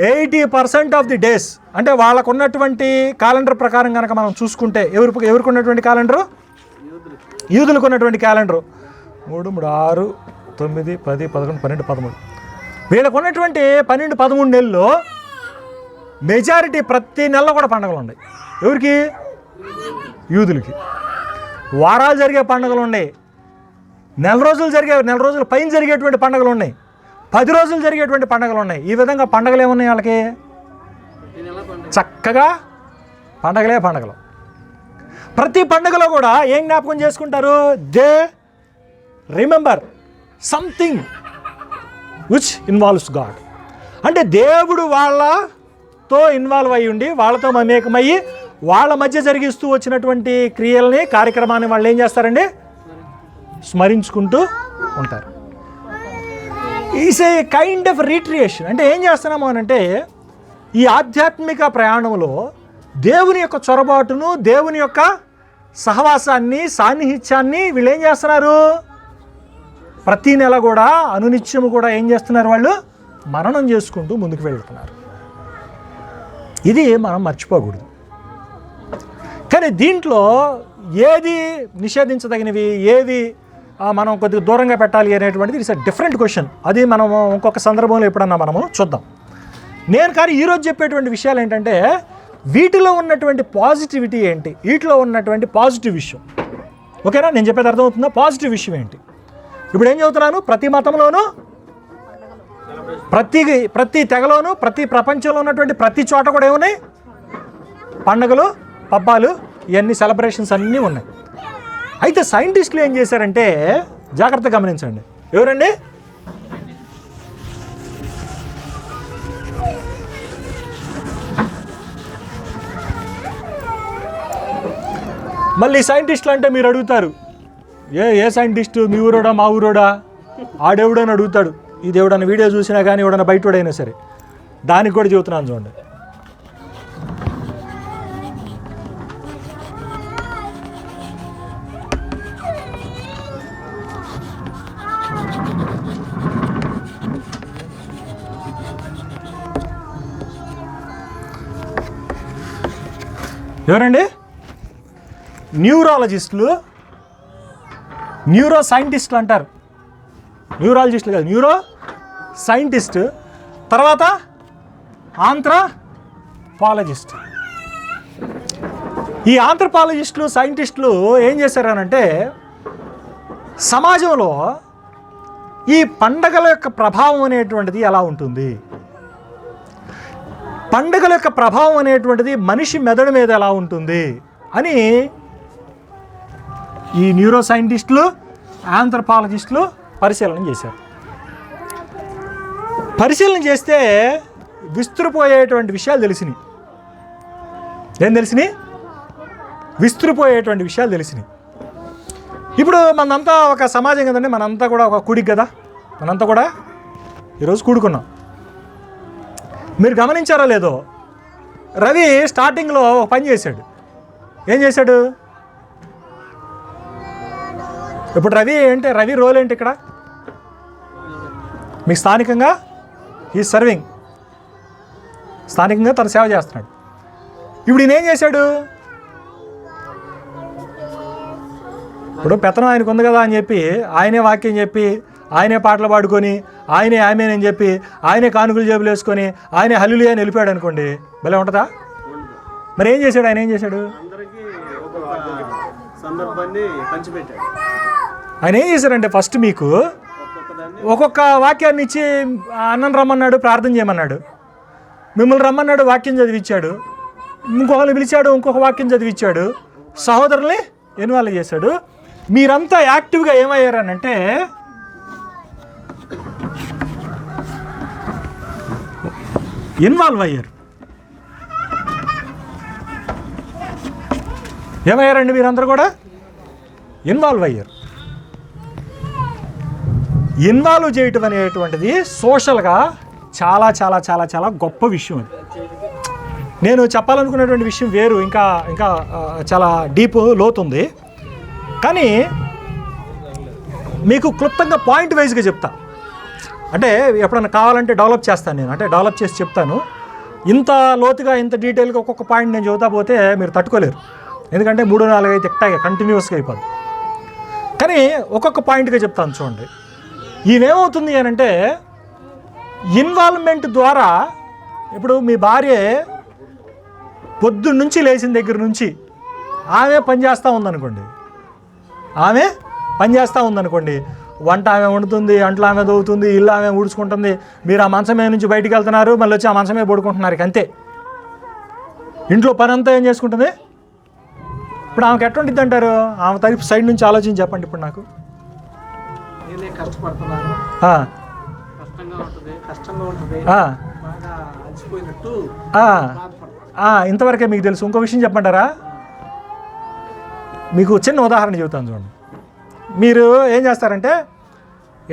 80% ఆఫ్ ది డేస్ అంటే వాళ్ళకు ఉన్నటువంటి క్యాలెండర్ ప్రకారం కనుక మనం చూసుకుంటే, ఎవరికి ఉన్నటువంటి క్యాలెండరు, యూదులకు ఉన్నటువంటి క్యాలెండరు 3, 6, 9, 10, 11, 12, 13 వీళ్ళకు ఉన్నటువంటి 12, 13 నెలల్లో మెజారిటీ ప్రతి నెలలో కూడా పండుగలు ఉన్నాయి. ఎవరికి? యూదులకి. వారాలు జరిగే పండుగలు ఉన్నాయి, నెల రోజుల పైన జరిగేటువంటి పండుగలు ఉన్నాయి, 10 రోజులు జరిగేటువంటి పండుగలు ఉన్నాయి. ఈ విధంగా పండుగలు ఏమున్నాయి వాళ్ళకి? చక్కగా పండుగలు. ప్రతి పండుగలో కూడా ఏం జ్ఞాపకం చేసుకుంటారు? They remember something which involves God. అంటే దేవుడు వాళ్ళతో ఇన్వాల్వ్ అయ్యి ఉండి, వాళ్ళతో మమేకమయ్యి, వాళ్ళ మధ్య జరిగిస్తూ వచ్చినటువంటి క్రియల్ని, కార్యక్రమాన్ని వాళ్ళు ఏం చేస్తారండి? స్మరించుకుంటూ ఉంటారు. Is a kind of recreation. అంటే ఏం చేస్తున్నాము అని అంటే, ఈ ఆధ్యాత్మిక ప్రయాణంలో దేవుని యొక్క చొరబాటును, దేవుని యొక్క సహవాసాన్ని, సాన్నిహిత్యాన్ని వీళ్ళు ఏం చేస్తున్నారు? ప్రతి నెల కూడా, అనునిత్యము కూడా ఏం చేస్తున్నారు? వాళ్ళు మననం చేసుకుంటూ ముందుకు వెళ్తున్నారు. ఇది మనం మర్చిపోకూడదు. కానీ దీంట్లో ఏది నిషేధించదగినవి, ఏవి మనం కొద్దిగా దూరంగా పెట్టాలి అనేటువంటిది ఇట్స్ ఎ డిఫరెంట్ క్వశ్చన్. అది మనం ఇంకొక సందర్భంలో ఎప్పుడన్నా మనము చూద్దాం. కానీ ఈరోజు చెప్పేటువంటి విషయాలు ఏంటంటే, వీటిలో ఉన్నటువంటి పాజిటివిటీ ఏంటి, వీటిలో ఉన్నటువంటి పాజిటివ్ విషయం. ఓకేనా? నేను చెప్పేది అర్థమవుతుందా? పాజిటివ్ విషయం ఏంటి? ఇప్పుడు ఏం చెబుతున్నాను? ప్రతి మతంలోనూ, ప్రతి తెగలోనూ, ప్రతి ప్రపంచంలో ఉన్నటువంటి ప్రతి చోట కూడా ఏమున్నాయి? పండుగలు, పబ్బాలు, ఇవన్నీ సెలబ్రేషన్స్ అన్నీ ఉన్నాయి. అయితే సైంటిస్టులు ఏం చేశారంటే, జాగ్రత్తగా గమనించండి. ఎవరండి? మళ్ళీ సైంటిస్టులు అంటే మీరు అడుగుతారు, ఏ సైంటిస్టు, మీ ఊరోడా మా ఊరోడా, ఆడెవడని అడుగుతాడు. ఈ దేవుడన్న వీడియో చూసినా కానీ, ఎవడన్నా బయటోడైనా సరే. దానికి కూడా చెబుతున్నాను చూడండి. ఎవరండి? న్యూరాలజిస్టులు, న్యూరో సైంటిస్టులు అంటారు. న్యూరాలజిస్టులు కాదు, న్యూరో సైంటిస్ట్. తర్వాత ఆంథ్రపాలజిస్ట్. ఈ ఆంథ్రపాలజిస్టులు, సైంటిస్టులు ఏం చేశారనంటే, సమాజంలో ఈ పండగల యొక్క ప్రభావం అనేటువంటిది ఎలా ఉంటుంది, పండుగల యొక్క ప్రభావం అనేటువంటిది మనిషి మెదడు మీద ఎలా ఉంటుంది అని ఈ న్యూరో సైంటిస్టులు, ఆంథ్రపాలజిస్టులు పరిశీలన చేశారు. పరిశీలన చేస్తే విస్తుపోయేటువంటి విషయాలు తెలిసినాయి. ఏం తెలిసినాయి? విస్తుపోయేటువంటి విషయాలు తెలిసినాయి. ఇప్పుడు మనంతా ఒక సమాజం కదండి, మనంతా కూడా ఒక కూడికి కదా, మనంతా కూడా ఈరోజు కూడుకున్నాం. మీరు గమనించారో లేదో, రవి స్టార్టింగ్లో ఒక పని చేశాడు. ఏం చేశాడు? ఇప్పుడు రవి రోల్ ఏంటి ఇక్కడ మీకు? స్థానికంగా ఈ సర్వింగ్, స్థానికంగా తన సేవ చేస్తున్నాడు. ఇప్పుడు ఈయన ఏం చేశాడు? ఇప్పుడు పెత్తనం ఆయనకు ఉంది కదా అని చెప్పి, ఆయనే వాక్యం చెప్పి, ఆయనే పాటలు పాడుకొని, ఆయనే ఆమేనని చెప్పి, ఆయనే కానుకలు జేబులు వేసుకొని, ఆయనే హల్లెలూయా అని వెళ్ళిపోయాడు అనుకోండి, భలే ఉంటుందా? మరి ఏం చేశాడు ఆయన? ఏం చేశాడు? అందరికీ ఒక సందర్భాన్ని పంచిపెట్టాడు. ఆయన ఏం చేశారంటే, ఫస్ట్ మీకు ఒక్కొక్క వాక్యాన్ని ఇచ్చి అన్నం రమ్మన్నాడు, ప్రార్థన చేయమన్నాడు. మిమ్మల్ని రమ్మన్నాడు, వాక్యం చదివించాడు. ఇంకొకరిని పిలిచాడు, ఇంకొక వాక్యం చదివించాడు. సహోదరుల్ని ఇన్వాల్వ్ చేశాడు. మీరంతా యాక్టివ్గా ఏమయ్యారనంటే, ఇన్వాల్వ్ అయ్యారు. ఏమయ్యారండి మీరందరూ కూడా? ఇన్వాల్వ్ అయ్యారు. ఇన్వాల్వ్ చేయటం అనేటువంటిది సోషల్గా చాలా చాలా చాలా చాలా గొప్ప విషయం. అది నేను చెప్పాలనుకున్నటువంటి విషయం వేరు, ఇంకా ఇంకా చాలా డీప్ లోతుంది. కానీ మీకు క్లుప్తంగా పాయింట్ వైజ్గా చెప్తా. అంటే ఎప్పుడన్నా కావాలంటే డెవలప్ చేస్తాను నేను, అంటే డెవలప్ చేసి చెప్తాను. ఇంత లోతుగా ఇంత డీటెయిల్గా ఒక్కొక్క పాయింట్ నేను చెబుతా పోతే మీరు తట్టుకోలేరు, ఎందుకంటే 3-4 అయితే ఎక్టాగా కంటిన్యూస్గా అయిపోద్ది. కానీ ఒక్కొక్క పాయింట్గా చెప్తాను చూడండి. ఇవేమవుతుంది అని అంటే ఇన్వాల్వ్మెంట్ ద్వారా, ఇప్పుడు మీ భార్య పొద్దున్న నుంచి లేచిన దగ్గర నుంచి ఆమె పనిచేస్తూ ఉందనుకోండి, వంట ఆమె వండుతుంది, అంట్లు ఆమె దవ్వుతుంది, ఇల్లు ఆమె ఊడ్చుకుంటుంది, మీరు ఆ మంచమే నుంచి బయటికి వెళ్తున్నారు, మళ్ళీ వచ్చి ఆ మంచమే పడుకుంటున్నారు. అంతే. ఇంట్లో పని అంతా ఏం చేసుకుంటుంది? ఇప్పుడు ఆమెకు ఎట్లుంటుంది అంటారు? ఆమె తరపు సైడ్ నుంచి ఆలోచించి చెప్పండి ఇప్పుడు నాకు. నేనే కష్టపడుతున్నాను, కష్టంగా ఉంటుంది, బాగా అలసిపోయినట్టు ఇంతవరకే మీకు తెలుసు. ఇంకో విషయం చెప్పమంటారా? మీకు చిన్న ఉదాహరణ చెబుతాను చూడండి. మీరు ఏం చేస్తారంటే,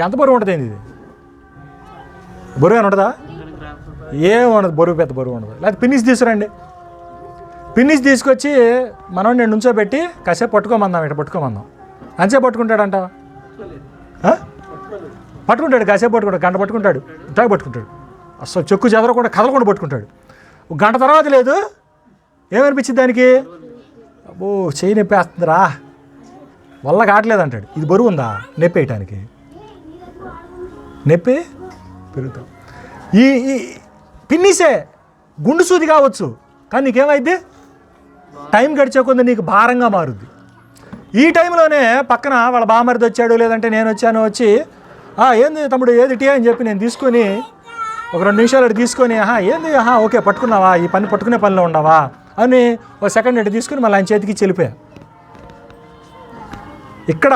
ఎంత బరువు ఉంటుంది ఇది? బరువు అని ఉంటుందా? ఏం ఉండదు, బరువు పెద్ద బరువు ఉండదు. లేకపోతే పిన్నిస్ తీసుకురండి, పిన్నిస్ తీసుకొచ్చి మనం నేను నుంచోబెట్టి కాసేపు పట్టుకోమందాం, ఇట్లా పట్టుకోమందాం. అంతసేపు పట్టుకుంటాడంట? పట్టుకుంటాడు, కాసేపు పట్టుకుంటాడు, గంట పట్టుకుంటాడు, ఇట్లా పట్టుకుంటాడు, అసలు చెక్కు చెదరకుండా కదలకుండా పట్టుకుంటాడు. ఒక గంట తర్వాత లేదు, ఏమనిపించింది దానికి? అబ్బో చెయ్యి నొప్పి వేస్తుందిరా, వల్ల కావట్లేదు అంటాడు. ఇది బరువు ఉందా నొప్పి వేయటానికి? నొప్పి పెరుగుతాం. ఈ పిన్నిసే గుండు సూది కావచ్చు, కానీ నీకేమైద్ది? టైం గడిచే కొద్ది నీకు భారంగా మారుద్ది. ఈ టైంలోనే పక్కన వాళ్ళ బామరిది వచ్చాడు, లేదంటే నేను వచ్చాను, వచ్చి ఏంది తమ్ముడు ఏది టీ అని చెప్పి నేను తీసుకొని ఒక 2 నిమిషాలు అటు తీసుకొని ఏంది ఓకే పట్టుకున్నావా, ఈ పని పట్టుకునే పనిలో ఉండవా అని ఒక సెకండ్ అటు తీసుకుని మళ్ళీ ఆయన చేతికి చెలిపోయా. ఇక్కడ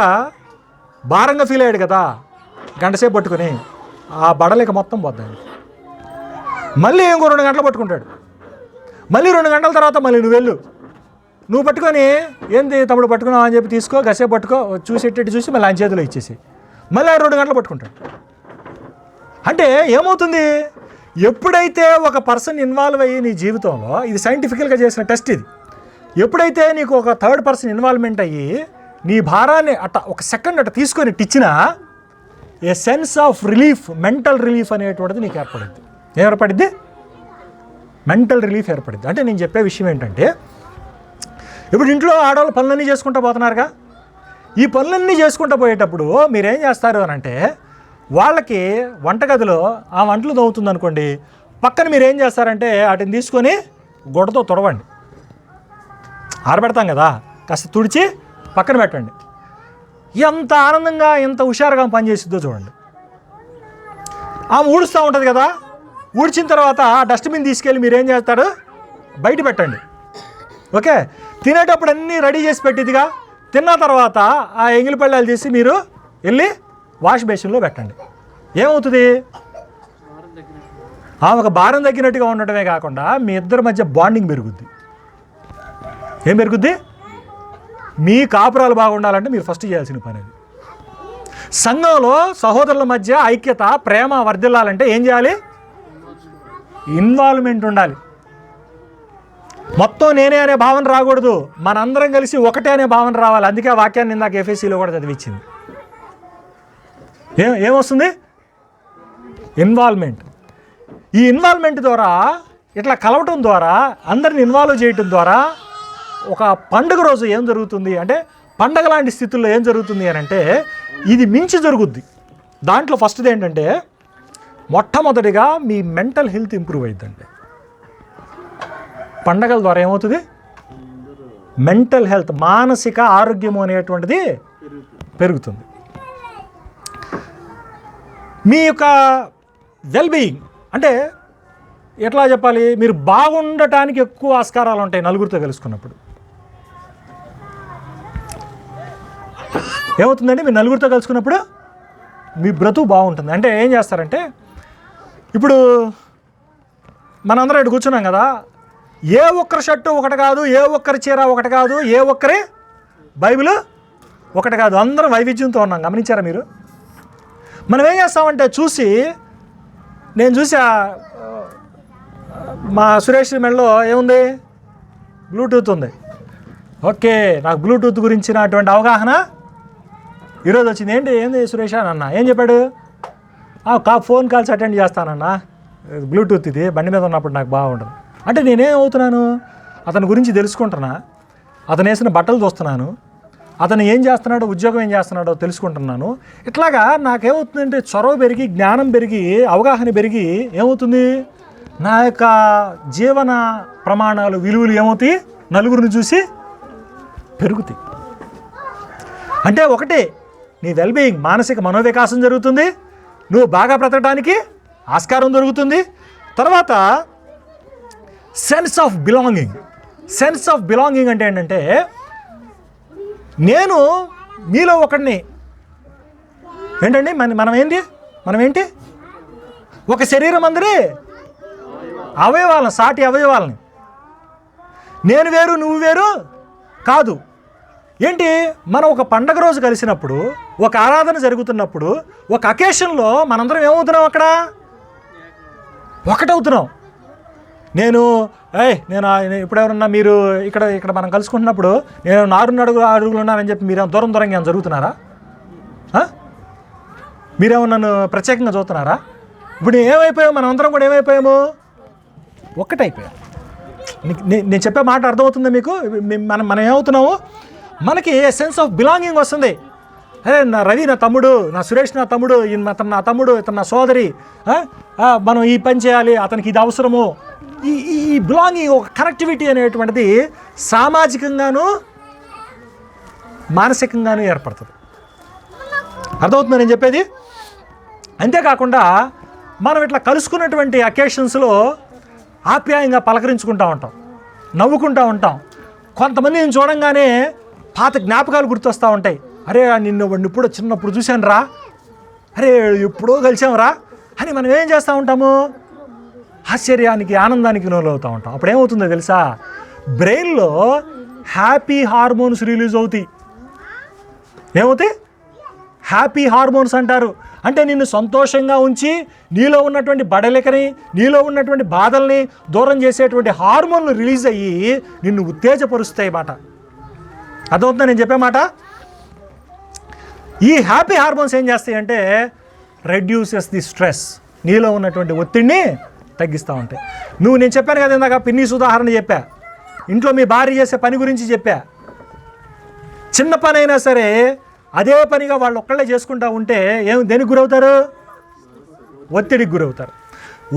భారంగా ఫీల్ అయ్యాడు కదా, గంటసేపు పట్టుకుని ఆ బడలేక మొత్తం పోద్దాం. మళ్ళీ ఇంకో 2 గంటలు పట్టుకుంటాడు. మళ్ళీ 2 గంటల తర్వాత మళ్ళీ నువ్వు పట్టుకొని ఏంది తమ్ముడు పట్టుకున్నావు అని చెప్పి తీసుకో, గసేపు పట్టుకో, చూసేటట్టు చూసి మళ్ళీ ఆయన చేతిలో ఇచ్చేసి మళ్ళీ 2 గంటలు పట్టుకుంటాడు. అంటే ఏమవుతుంది? ఎప్పుడైతే ఒక పర్సన్ ఇన్వాల్వ్ అయ్యి నీ జీవితంలో, ఇది సైంటిఫికల్గా చేసిన టెస్ట్ ఇది, ఎప్పుడైతే నీకు ఒక థర్డ్ పర్సన్ ఇన్వాల్వ్మెంట్ అయ్యి నీ భారాన్ని ఒక సెకండ్ తీసుకొని ఇచ్చినా a sense of relief, mental relief అనేటువంటిది నీకు ఏర్పడుద్ది. ఏర్పడిద్ది? మెంటల్ రిలీఫ్ ఏర్పడిద్ది. అంటే నేను చెప్పే విషయం ఏంటంటే, ఇప్పుడు ఇంట్లో ఆడవాళ్ళు పనులన్నీ చేసుకుంటూ పోతున్నారుగా, ఈ పనులన్నీ చేసుకుంటూ పోయేటప్పుడు మీరేం చేస్తారు అని అంటే, వాళ్ళకి వంటగదిలో ఆ వంటలు తవ్వుతుంది అనుకోండి, పక్కన మీరు ఏం చేస్తారంటే వాటిని తీసుకొని గుడ్డతో తుడవండి. ఆరబెడతాం కదా, కాస్త తుడిచి పక్కన పెట్టండి. ఎంత ఆనందంగా ఎంత హుషారుగా పనిచేసిద్దో చూడండి. ఆమె ఊడుస్తూ ఉంటుంది కదా, ఊడ్చిన తర్వాత డస్ట్బిన్ తీసుకెళ్ళి మీరు ఏం చేస్తారు? బయట పెట్టండి. ఓకే, తినేటప్పుడు అన్నీ రెడీ చేసి పెట్టిదిగా, తిన్న తర్వాత ఆ ఎంగిలిపళ్ళాలు తీసి మీరు వెళ్ళి వాష్ బేసిన్లో పెట్టండి. ఏమవుతుంది? ఆమెకు భారం తగ్గినట్టుగా ఉండటమే కాకుండా మీ ఇద్దరి మధ్య బాండింగ్ పెరుగుద్ది. ఏం పెరుగుద్ది? మీ కాపురాలు బాగుండాలంటే మీరు ఫస్ట్ చేయాల్సిన పని అది. సంఘంలో సహోదరుల మధ్య ఐక్యత, ప్రేమ వర్ధిల్లాలంటే ఏం చేయాలి? ఇన్వాల్వ్మెంట్ ఉండాలి. మొత్తం నేనే అనే భావన రాకూడదు, మనందరం కలిసి ఒకటే అనే భావన రావాలి. అందుకే ఆ వాక్యాన్ని ఇందాక ఎఫ్ఎస్సీలో కూడా చదివించింది. ఏమొస్తుంది? ఇన్వాల్వ్మెంట్. ఈ ఇన్వాల్వ్మెంట్ ద్వారా, ఇట్లా కలవటం ద్వారా, అందరిని ఇన్వాల్వ్ చేయటం ద్వారా ఒక పండుగ రోజు ఏం జరుగుతుంది అంటే, పండగ లాంటి స్థితుల్లో ఏం జరుగుతుంది అని అంటే, ఇది మించి జరుగుద్ది. దాంట్లో ఫస్ట్ది ఏంటంటే, మొట్టమొదటిగా మీ మెంటల్ హెల్త్ ఇంప్రూవ్ అవుతుందండి. పండగల ద్వారా ఏమవుతుంది? మెంటల్ హెల్త్, మానసిక ఆరోగ్యము అనేటువంటిది పెరుగుతుంది. మీ యొక్క వెల్బీయింగ్ అంటే ఎట్లా చెప్పాలి, మీరు బాగుండటానికి ఎక్కువ ఆస్కారాలు ఉంటాయి నలుగురితో కలుసుకున్నప్పుడు. ఏమవుతుందంటే, మీరు నలుగురితో కలుసుకున్నప్పుడు మీ బ్రతుకు బాగుంటుంది. అంటే ఏం చేస్తారంటే, ఇప్పుడు మనందరం ఇటు కూర్చున్నాం కదా, ఏ ఒక్కరి షర్టు ఒకటి కాదు, ఏ ఒక్కరి చీర ఒకటి కాదు, ఏ ఒక్కరి బైబిల్ ఒకటి కాదు, అందరం వైవిధ్యంతో ఉన్నాం. గమనించారా మీరు? మనం ఏం చేస్తామంటే నేను చూసా మా సురేష్ మెడలో ఏముంది, బ్లూటూత్ ఉంది. ఓకే, నాకు బ్లూటూత్ గురించినటువంటి అవగాహన ఈరోజు వచ్చింది. ఏంది సురేష్ అని అన్న, ఏం చెప్పాడు? ఫోన్ కాల్స్ అటెండ్ చేస్తానన్నా, బ్లూటూత్ ఇది బండి మీద ఉన్నప్పుడు నాకు బాగుంటుంది అంటే నేనేం అవుతున్నాను, అతని గురించి తెలుసుకుంటున్నా, అతను వేసిన బట్టలు చూస్తున్నాను, అతను ఏం చేస్తున్నాడో, ఉద్యోగం ఏం చేస్తున్నాడో తెలుసుకుంటున్నాను. ఇట్లాగా నాకేమవుతుందంటే చొరవ పెరిగి, జ్ఞానం పెరిగి, అవగాహన పెరిగి ఏమవుతుంది, నా యొక్క జీవన ప్రమాణాలు, విలువలు ఏమవుతాయి, నలుగురిని చూసి పెరుగుతాయి. అంటే ఒకటి, నీ వెల్బీయింగ్, మానసిక మనోవికాసం జరుగుతుంది, నువ్వు బాగా బ్రతకడానికి ఆస్కారం దొరుకుతుంది. తర్వాత సెన్స్ ఆఫ్ బిలాంగింగ్ అంటే ఏంటంటే, నేను మీలో ఒకడిని. ఏంటండి మనం ఏంటి ఒక శరీరం అందరి అవయవాలను, సాటి అవయవాలని. నేను వేరు నువ్వు వేరు కాదు. ఏంటి, మనం ఒక పండగ రోజు కలిసినప్పుడు, ఒక ఆరాధన జరుగుతున్నప్పుడు, ఒక అకేషన్లో మనందరం ఏమవుతున్నాం, అక్కడ ఒకటవుతున్నాం. నేను ఇప్పుడు ఎవరన్నా మీరు ఇక్కడ మనం కలుసుకుంటున్నప్పుడు నేను 4 అడుగులు ఉన్నానని చెప్పి మీరు దూరంగా జరుగుతున్నారా? మీరేమో నన్ను ప్రత్యేకంగా చూస్తున్నారా? ఇప్పుడు ఏమైపోయాము, మనం అందరం కూడా ఏమైపోయాము, ఒక్కటైపోయాం. నేను చెప్పే మాట అర్థమవుతుందా మీకు? మనం ఏమవుతున్నాము, మనకి సెన్స్ ఆఫ్ బిలాంగింగ్ వస్తుంది. అరే, నా రవి నా తమ్ముడు, నా సురేష్ నా తమ్ముడు, అతను నా తమ్ముడు, ఇతను నా సోదరి, మనం ఈ పని చేయాలి, అతనికి ఇది అవసరము. ఈ బిలాంగింగ్, ఒక కనెక్టివిటీ అనేటువంటిది సామాజికంగాను మానసికంగాను ఏర్పడుతుంది. అర్థమవుతుందా నేను చెప్పేది? అంతేకాకుండా మనం ఇట్లా కలుసుకున్నటువంటి అకేషన్స్లో ఆప్యాయంగా పలకరించుకుంటూ ఉంటాం, నవ్వుకుంటూ ఉంటాం. కొంతమందిని చూడంగానే పాత జ్ఞాపకాలు గుర్తొస్తూ ఉంటాయి. అరే, ఇప్పుడు చిన్నప్పుడు చూశాను రా, అరే ఎప్పుడో కలిసాం అని మనం ఏం చేస్తూ ఉంటాము, ఆశ్చర్యానికి, ఆనందానికి లోనవుతూ ఉంటాం. అప్పుడు ఏమవుతుందో తెలుసా, బ్రెయిన్లో హ్యాపీ హార్మోన్స్ రిలీజ్ అవుతాయి. ఏమవుతాయి? హ్యాపీ హార్మోన్స్ అంటారు. అంటే నిన్ను సంతోషంగా ఉంచి, నీలో ఉన్నటువంటి బడలికని, నీలో ఉన్నటువంటి బాధల్ని దూరం చేసేటువంటి హార్మోన్లు రిలీజ్ అయ్యి నిన్ను ఉత్తేజపరుస్తాయి మాట. అదవుతుందా నేను చెప్పే మాట? ఈ హ్యాపీ హార్మోన్స్ ఏం చేస్తాయి అంటే, రెడ్యూసెస్ ది స్ట్రెస్, నీలో ఉన్నటువంటి ఒత్తిడిని తగ్గిస్తూ ఉంటాయి. నేను చెప్పాను కదా ఇందాక, పిన్నీస్ ఉదాహరణ చెప్పా, ఇంట్లో మీ భార్య చేసే పని గురించి చెప్పా. చిన్న పని అయినా సరే అదే పనిగా వాళ్ళు ఒక్కళ్ళే చేసుకుంటూ ఉంటే దేనికి గురవుతారు, ఒత్తిడికి గురవుతారు.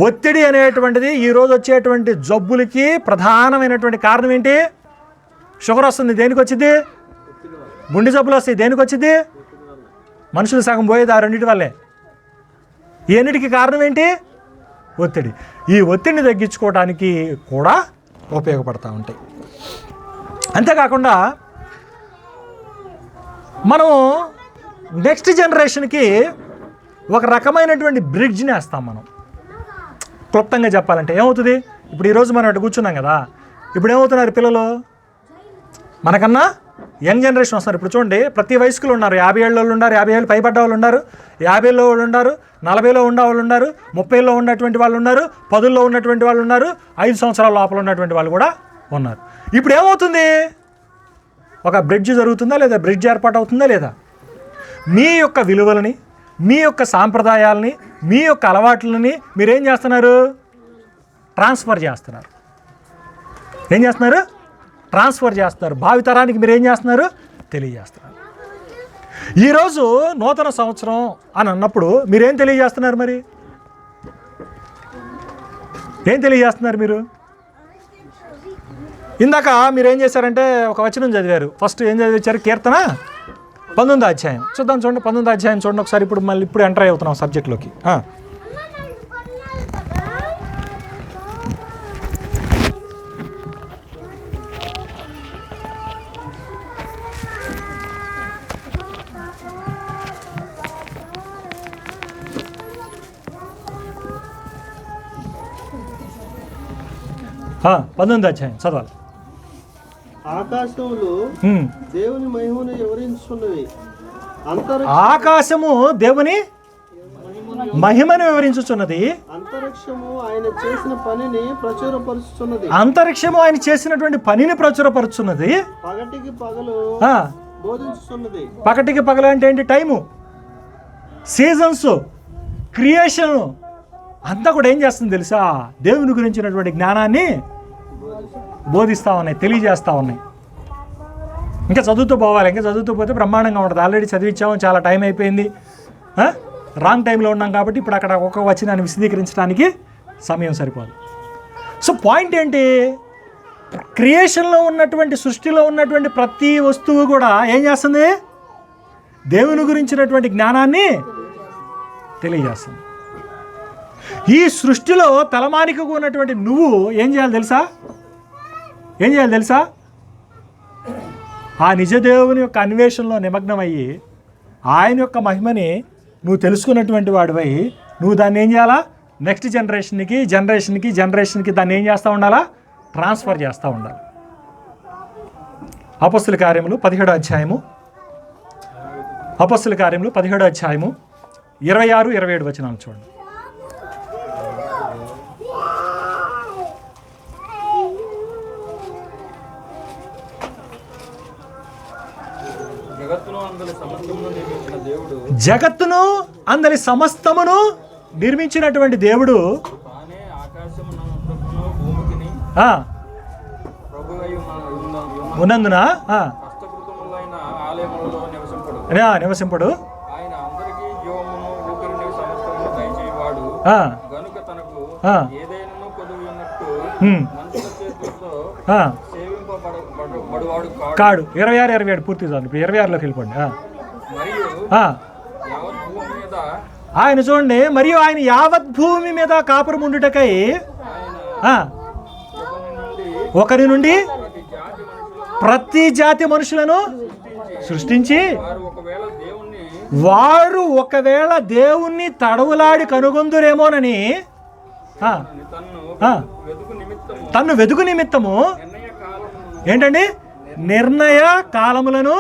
ఒత్తిడి అనేటువంటిది ఈరోజు వచ్చేటువంటి జబ్బులకి ప్రధానమైనటువంటి కారణం ఏంటి? షుగర్ వస్తుంది, దేనికి వచ్చింది? గుండె జబ్బులు వస్తాయి, దేనికి వచ్చింది? మనుషులు సగం పోయేది ఆ రెండింటి వల్లే. ఈ అన్నిటికీ కారణం ఏంటి? ఒత్తిడి. ఈ ఒత్తిడిని తగ్గించుకోవడానికి కూడా ఉపయోగపడుతూ ఉంటాయి. అంతేకాకుండా మనం నెక్స్ట్ జనరేషన్కి ఒక రకమైనటువంటి బ్రిడ్జ్ని వేస్తాం. మనం క్లుప్తంగా చెప్పాలంటే ఏమవుతుంది, ఇప్పుడు ఈరోజు మనం అటు కూర్చున్నాం కదా, ఇప్పుడు ఏమవుతున్నారు పిల్లలు, మనకన్నా యంగ్ జనరేషన్ వస్తున్నారు. ఇప్పుడు చూడండి, ప్రతి వయస్కులు ఉన్నారు. 50 ఏళ్ళ వాళ్ళు ఉన్నారు, 50 ఏళ్ళు పైబడ్డ వాళ్ళు ఉన్నారు, 50లో వాళ్ళు ఉన్నారు, 40లో ఉండే వాళ్ళు ఉన్నారు, 30లో ఉన్నటువంటి వాళ్ళు ఉన్నారు, 10లో ఉన్నటువంటి వాళ్ళు ఉన్నారు, 5 సంవత్సరాల లోపల ఉన్నటువంటి వాళ్ళు కూడా ఉన్నారు. ఇప్పుడు ఏమవుతుంది, ఒక బ్రిడ్జ్ జరుగుతుందా లేదా? బ్రిడ్జ్ ఏర్పాటు అవుతుందా లేదా? మీ యొక్క విలువలని, మీ యొక్క సాంప్రదాయాలని, మీ యొక్క అలవాట్లని మీరేం చేస్తున్నారు, ట్రాన్స్ఫర్ చేస్తున్నారు. ఏం చేస్తున్నారు? ట్రాన్స్ఫర్ చేస్తున్నారు. భావితరానికి మీరు ఏం చేస్తున్నారు, తెలియజేస్తున్నారు. ఈరోజు నూతన సంవత్సరం అని అన్నప్పుడు మీరేం తెలియజేస్తున్నారు, మరి ఏం తెలియజేస్తున్నారు మీరు? ఇందాక మీరు ఏం చేశారంటే ఒక వచనం చదివారు. ఫస్ట్ ఏం చదివించారు? కీర్తన 19వ అధ్యాయం చూద్దాం. చూడండి, 19వ అధ్యాయం చూడండి ఒకసారి. ఇప్పుడు ఎంటర్ అవుతున్నాం సబ్జెక్ట్లోకి. 19వ అధ్యాయం చదవాలి. ఆకాశములు దేవుని మహిమను వివరించుచున్నవి, ఆకాశము దేవుని మహిమను వివరించుచున్నది, అంతరిక్షము ఆయన చేసిన పనిని ప్రచురపరుచుచున్నది, అంతరిక్షము ఆయన చేసినటువంటి పనిని ప్రచురపరుచున్నది, పగటికి పగలు బోధించుచున్నది. పగటికి పగలు అంటే ఏంటి? టైము, సీజన్స్, క్రియేషన్ అంతా కూడా ఏం చేస్తుంది తెలుసా? దేవుని గురించినటువంటి జ్ఞానాన్ని బోధిస్తూ ఉన్నాయి, తెలియజేస్తూ ఉన్నాయి. ఇంకా చదువుతూ పోవాలి, ఇంకా చదువుతూ పోతే బ్రహ్మాండంగా ఉంటుంది. ఆల్రెడీ చదివించాము, చాలా టైం అయిపోయింది, రాంగ్ టైంలో ఉన్నాం కాబట్టి ఇప్పుడు అక్కడ ఒక్కొక్క వచనాన్ని విశదీకరించడానికి సమయం సరిపోదు. సో పాయింట్ ఏంటి? క్రియేషన్లో ఉన్నటువంటి, సృష్టిలో ఉన్నటువంటి ప్రతి వస్తువు కూడా ఏం చేస్తుంది? దేవుని గురించినటువంటి జ్ఞానాన్ని తెలియజేస్తుంది. ఈ సృష్టిలో తలమానికగా ఉన్నటువంటి నువ్వు ఏం చేయాలి తెలుసా? ఆ నిజదేవుని యొక్క అన్వేషణలో నిమగ్నమయ్యి ఆయన యొక్క మహిమని నువ్వు తెలుసుకున్నటువంటి వాడివై నువ్వు దాన్ని ఏం చేయాలా? నెక్స్ట్ జనరేషన్కి దాన్ని ఏం చేస్తూ ఉండాలా? ట్రాన్స్ఫర్ చేస్తూ ఉండాలి. అపొస్తలుల కార్యములు 17వ అధ్యాయము, 26-27 వచనాలు చూడండి. జగత్తును అందరి సమస్తమును నిర్మించినటువంటి దేవుడు ఉన్నందున నివసింపడు, కాడు. 26-27 పూర్తి చాలు. ఇప్పుడు 26లోకి వెళ్ళిపోండి. ఆయన చూడండి, మరియు ఆయన యావత్ భూమి మీద కాపురం ఉండుటకై ఒకరి నుండి ప్రతి జాతి మనుషులను సృష్టించి వారు ఒకవేళ దేవుణ్ణి తడవులాడి కనుగొందురేమోనని తన్ను వెదుకు నిమిత్తము ఏంటండి? నిర్ణయ కాలములను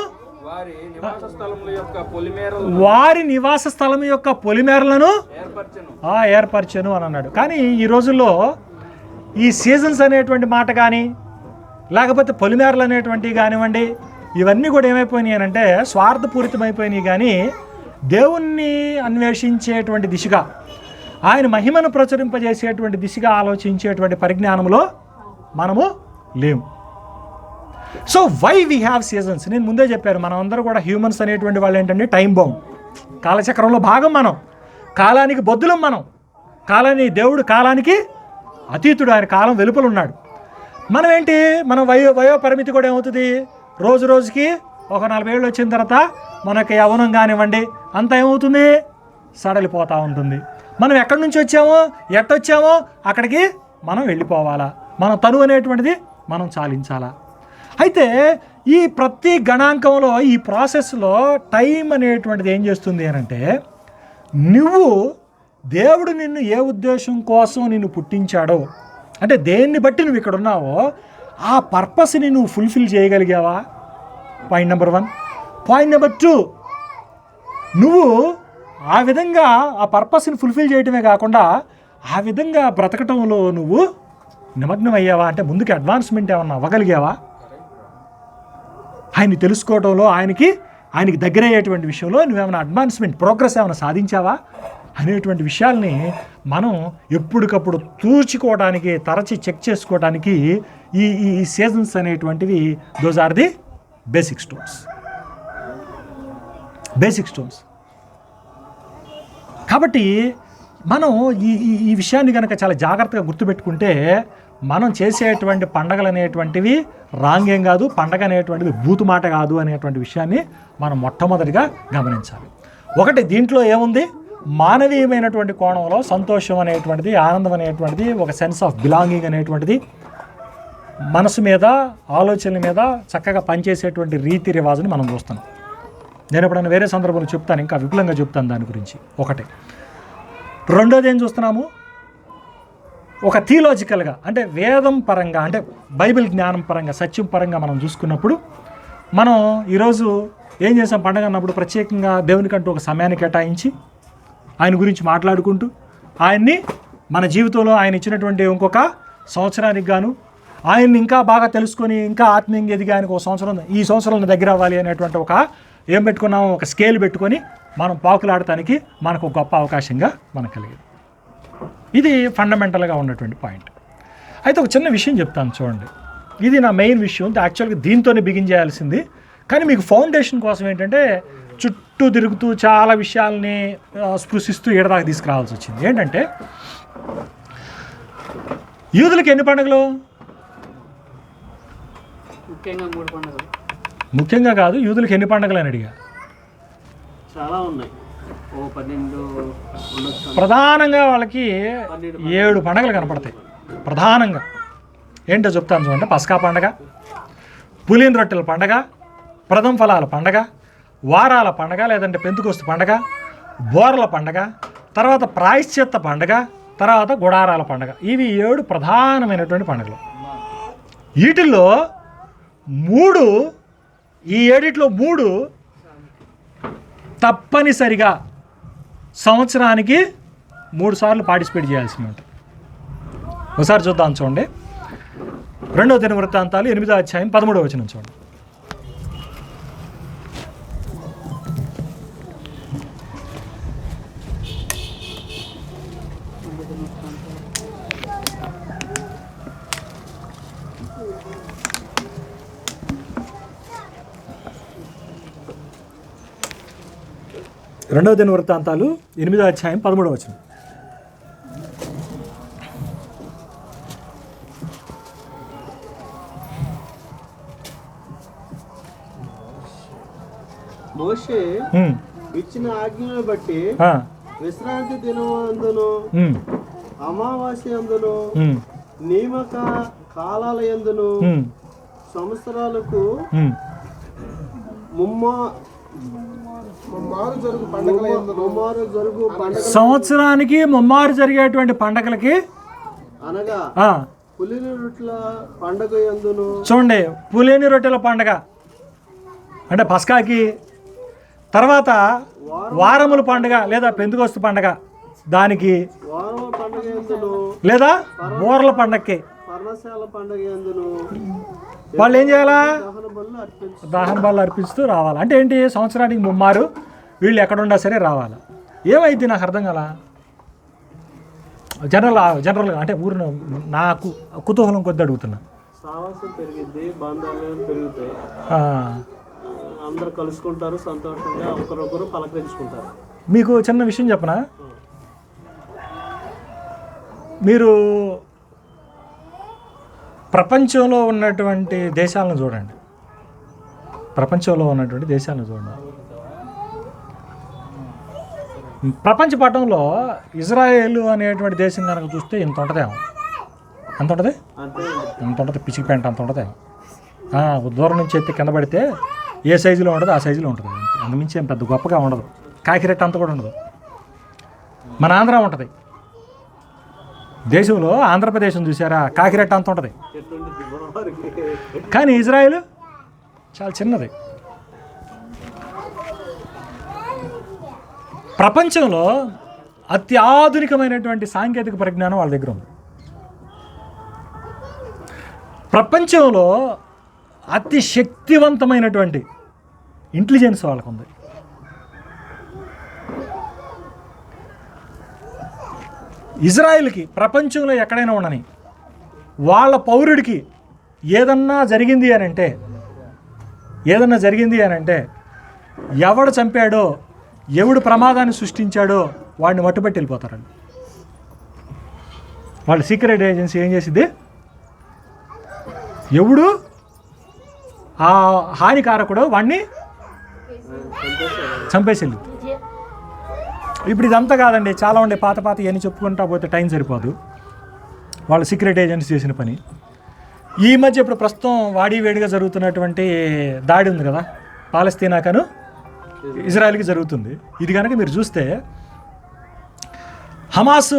వారి నివాస స్థలం యొక్క పొలిమేరలను ఏర్పరచను అని అన్నాడు. కానీ ఈ రోజుల్లో ఈ సీజన్స్ అనేటువంటి మాట కానీ లేకపోతే పొలిమేరలు అనేటువంటివి కానివ్వండి, ఇవన్నీ కూడా ఏమైపోయినాయి అని అంటే స్వార్థపూరితమైపోయినాయి. కానీ దేవుణ్ణి అన్వేషించేటువంటి దిశగా, ఆయన మహిమను ప్రచురింపజేసేటువంటి దిశగా ఆలోచించేటువంటి పరిజ్ఞానంలో మనము లేము. So why we have seasons? నేను ముందే చెప్పాను, మనం అందరూ కూడా హ్యూమన్స్ అనేటువంటి వాళ్ళు ఏంటంటే టైం బౌండ్, కాలచక్రంలో భాగం మనం, కాలానికి బొద్దులం మనం. దేవుడు కాలానికి అతీతుడు, ఆయన కాలం వెలుపల ఉన్నాడు. మనం ఏంటి? మనం వయో పరిమితి కూడా ఏమవుతుంది? రోజు రోజుకి ఒక 40 ఏళ్ళు వచ్చిన తర్వాత మనకి యవ్వనం కానివ్వండి అంతా ఏమవుతుంది? సడలిపోతూ ఉంటుంది. మనం ఎక్కడి నుంచి వచ్చామో ఎట్టొచ్చామో అక్కడికి మనం వెళ్ళిపోవాలా, మన తనువు అనేటువంటిది మనం చాలించాలా. అయితే ఈ ప్రతి గణాంకంలో, ఈ ప్రాసెస్లో టైం అనేటువంటిది ఏం చేస్తుంది అని అంటే, నువ్వు దేవుడు నిన్ను ఏ ఉద్దేశం కోసం నిన్ను పుట్టించాడో, అంటే దేన్ని బట్టి నువ్వు ఇక్కడ ఉన్నావో ఆ పర్పస్ని నువ్వు ఫుల్ఫిల్ చేయగలిగావా? Point number 1. పాయింట్ నెంబర్ 2, నువ్వు ఆ విధంగా ఆ పర్పస్ని ఫుల్ఫిల్ చేయటమే కాకుండా ఆ విధంగా బ్రతకటంలో నువ్వు నిమగ్నం అయ్యావా? అంటే ముందుకు అడ్వాన్స్మెంట్ ఏమన్నా అవ్వగలిగావా? ఆయన్ని తెలుసుకోవడంలో, ఆయనకి దగ్గర అయ్యేటువంటి విషయంలో నువ్వేమైనా అడ్వాన్స్మెంట్, ప్రోగ్రెస్ ఏమైనా సాధించావా అనేటువంటి విషయాల్ని మనం ఎప్పటికప్పుడు తూర్చుకోవడానికి, తరచి చెక్ చేసుకోవడానికి ఈ సీజన్స్ అనేటువంటివి those are the basic stones. కాబట్టి మనం ఈ విషయాన్ని కనుక చాలా జాగ్రత్తగా గుర్తుపెట్టుకుంటే మనం చేసేటువంటి పండగలు అనేటువంటివి రాంగ్ ఏం కాదు, పండగ అనేటువంటిది బూతు మాట కాదు అనేటువంటి విషయాన్ని మనం మొట్టమొదటిగా గమనించాలి. ఒకటి, దీంట్లో ఏముంది? మానవీయమైనటువంటి కోణంలో సంతోషం అనేటువంటిది, ఆనందం అనేటువంటిది, ఒక సెన్స్ ఆఫ్ బిలాంగింగ్ అనేటువంటిది, మనసు మీద, ఆలోచనల మీద చక్కగా పనిచేసేటువంటి రీతి రివాజుని మనం చూస్తున్నాం. నేను ఎప్పుడైనా వేరే సందర్భంలో చెప్తాను, ఇంకా విపులంగా చెప్తాను దాని గురించి. ఒకటి. రెండోది ఏం చూస్తున్నాము? ఒక థియలాజికల్గా అంటే వేదం పరంగా అంటే బైబిల్ జ్ఞానం పరంగా సత్యం పరంగా మనం చూసుకున్నప్పుడు మనం ఈరోజు ఏం చేసాం పండగ అన్నప్పుడు ప్రత్యేకంగా దేవునికంటూ ఒక సమయాన్ని కేటాయించి ఆయన గురించి మాట్లాడుకుంటూ ఆయన్ని మన జీవితంలో ఆయన ఇచ్చినటువంటి ఇంకొక సంవత్సరానికి గాను ఆయన్ని ఇంకా బాగా తెలుసుకొని ఇంకా ఆత్మీయంగా ఎదిగి ఆయనకు ఒక సంవత్సరం ఈ సంవత్సరంలో దగ్గర అవ్వాలి అనేటువంటి ఒక ఏం పెట్టుకున్నాము ఒక స్కేల్ పెట్టుకొని మనం పాకులాడటానికి మనకు ఒక గొప్ప అవకాశంగా మనకు కలిగింది. ఇది ఫండమెంటల్గా ఉన్నటువంటి పాయింట్. అయితే ఒక చిన్న విషయం చెప్తాను చూడండి, ఇది నా మెయిన్ విషయం. యాక్చువల్గా దీంతోనే బిగిన్ చేయాల్సింది, కానీ మీకు ఫౌండేషన్ కోసం ఏంటంటే చుట్టూ తిరుగుతూ చాలా విషయాల్ని స్పృశిస్తూ ఏడదాకా తీసుకురావాల్సి వచ్చింది. ఏంటంటే యూదులకి ఎన్ని పండుగలు? ముఖ్యంగా 3 పండుగలు. ముఖ్యంగా కాదు, యూదులకి ఎన్ని పండుగలు అని అడిగా. చాలా ఉన్నాయి, 12 ఉండొచ్చు. ప్రధానంగా వాళ్ళకి 7 పండుగలు కనపడతాయి. ప్రధానంగా ఏంటో చెప్తాను చూడండి. పస్కా పండగ, పులిన రొట్టెల పండగ, ప్రథమ ఫలాల పండగ, వారాల పండగ లేదంటే పెంతుకొస్తు పండగ, బోరల పండగ, తర్వాత ప్రాయశ్చిత్త పండగ, తర్వాత గుడారాల పండగ. ఇవి 7 ప్రధానమైనటువంటి పండుగలు. వీటిల్లో 3 ఈ 7 3 తప్పనిసరిగా సంవత్సరానికి 3 సార్లు పార్టిసిపేట్ చేయాల్సి ఉంటుంది. ఒకసారి చూద్దాం చూడండి. 2వ దినవృత్తాంతాలు 8వ అధ్యాయం 13వ వచనం చూడండి. రెండవ దినవృత్తాంతాలు 8వ అధ్యాయం 13వ వచనం. మోషే ఇచ్చిన ఆజ్ఞను బట్టి విశ్రాంతి దినమందును అమావాస్య అందును నియమక కాలాల యందును సంవత్సరాలకు సంవత్సరానికి ముమ్మారు జరిగేటువంటి పండగలకి అనగా పులిని రొట్టెల పండగ యందును. చూడండి, పులిని రొట్టెల పండగ అంటే పస్కాకి, తర్వాత వారముల పండుగ లేదా పెంతుకొస్తు పండగ దానికి, వారముల పండగ యందును లేదా బోర్ల పండగకి, పర్ణశాల పండగ యందును వాళ్ళు ఏం చేయాలా? దహన బలు అర్పిస్తూ రావాలి. అంటే ఏంటి? సంవత్సరానికి ముమ్మారు వీళ్ళు ఎక్కడున్నా సరే రావాలి. ఏమైంది నాకు అర్థం కాల. జనరల్గా అంటే ఊరిని నాకు కుతూహలం కొద్ది అడుగుతున్నా. సావాసం పెరిగిద్ది, బంధాలు పెరుగుతాయి, అందరూ కలుసుకుంటారు, సంతోషంగా ఒకరొకరు పలకరించుకుంటారు. మీకు చిన్న విషయం చెప్పనా? మీరు ప్రపంచంలో ఉన్నటువంటి దేశాలను చూడండి. ప్రపంచ పటంలో ఇజ్రాయేల్ అనేటువంటి దేశం కనుక చూస్తే ఇంత ఉంటుందేమో. ఎంత ఉంటుంది? ఇంత ఉంటుంది, పిచ్చికి పెంట అంత ఉంటుందేమో. దూరం నుంచి ఎత్తి కింద పడితే ఏ సైజులో ఉంటుంది ఆ సైజులో ఉంటుంది. అందుమించి ఏం పెద్ద గొప్పగా ఉండదు. కాకిరెట్టు అంత కూడా ఉండదు. మన ఆంధ్ర ఉంటుంది. దేశంలో ఆంధ్రప్రదేశం చూసారా? కాకిరెట్టు అంత ఉంటుంది. కానీ ఇజ్రాయేల్ చాలా చిన్నది. ప్రపంచంలో అత్యాధునికమైనటువంటి సాంకేతిక పరిజ్ఞానం వాళ్ళ దగ్గర ఉంది. ప్రపంచంలో అతి శక్తివంతమైనటువంటి ఇంటెలిజెన్స్ వాళ్ళకు ఉంది. ఇజ్రాయిల్కి ప్రపంచంలో ఎక్కడైనా ఉండని వాళ్ళ పౌరుడికి ఏదన్నా జరిగింది అని అంటే ఎవడు చంపాడో, ఎవడు ప్రమాదాన్ని సృష్టించాడో వాడిని మట్టుబట్టి వెళ్ళిపోతారండి. వాళ్ళ సీక్రెట్ ఏజెన్సీ ఏం చేసింది? ఎవడు ఆ హానికారకుడో వాడిని చంపేసి వెళ్ళింది. ఇప్పుడు ఇదంతా కాదండి, చాలా ఉండే పాత ఇవన్నీ చెప్పుకుంటా పోతే టైం సరిపోదు. వాళ్ళ సీక్రెట్ ఏజెన్సీ చేసిన పని. ఈ మధ్య ఇప్పుడు ప్రస్తుతం వాడివేడిగా జరుగుతున్నటువంటి దాడి ఉంది కదా, పాలస్తీనాకను ఇజ్రాయెల్కి జరుగుతుంది. ఇది కనుక మీరు చూస్తే హమాస్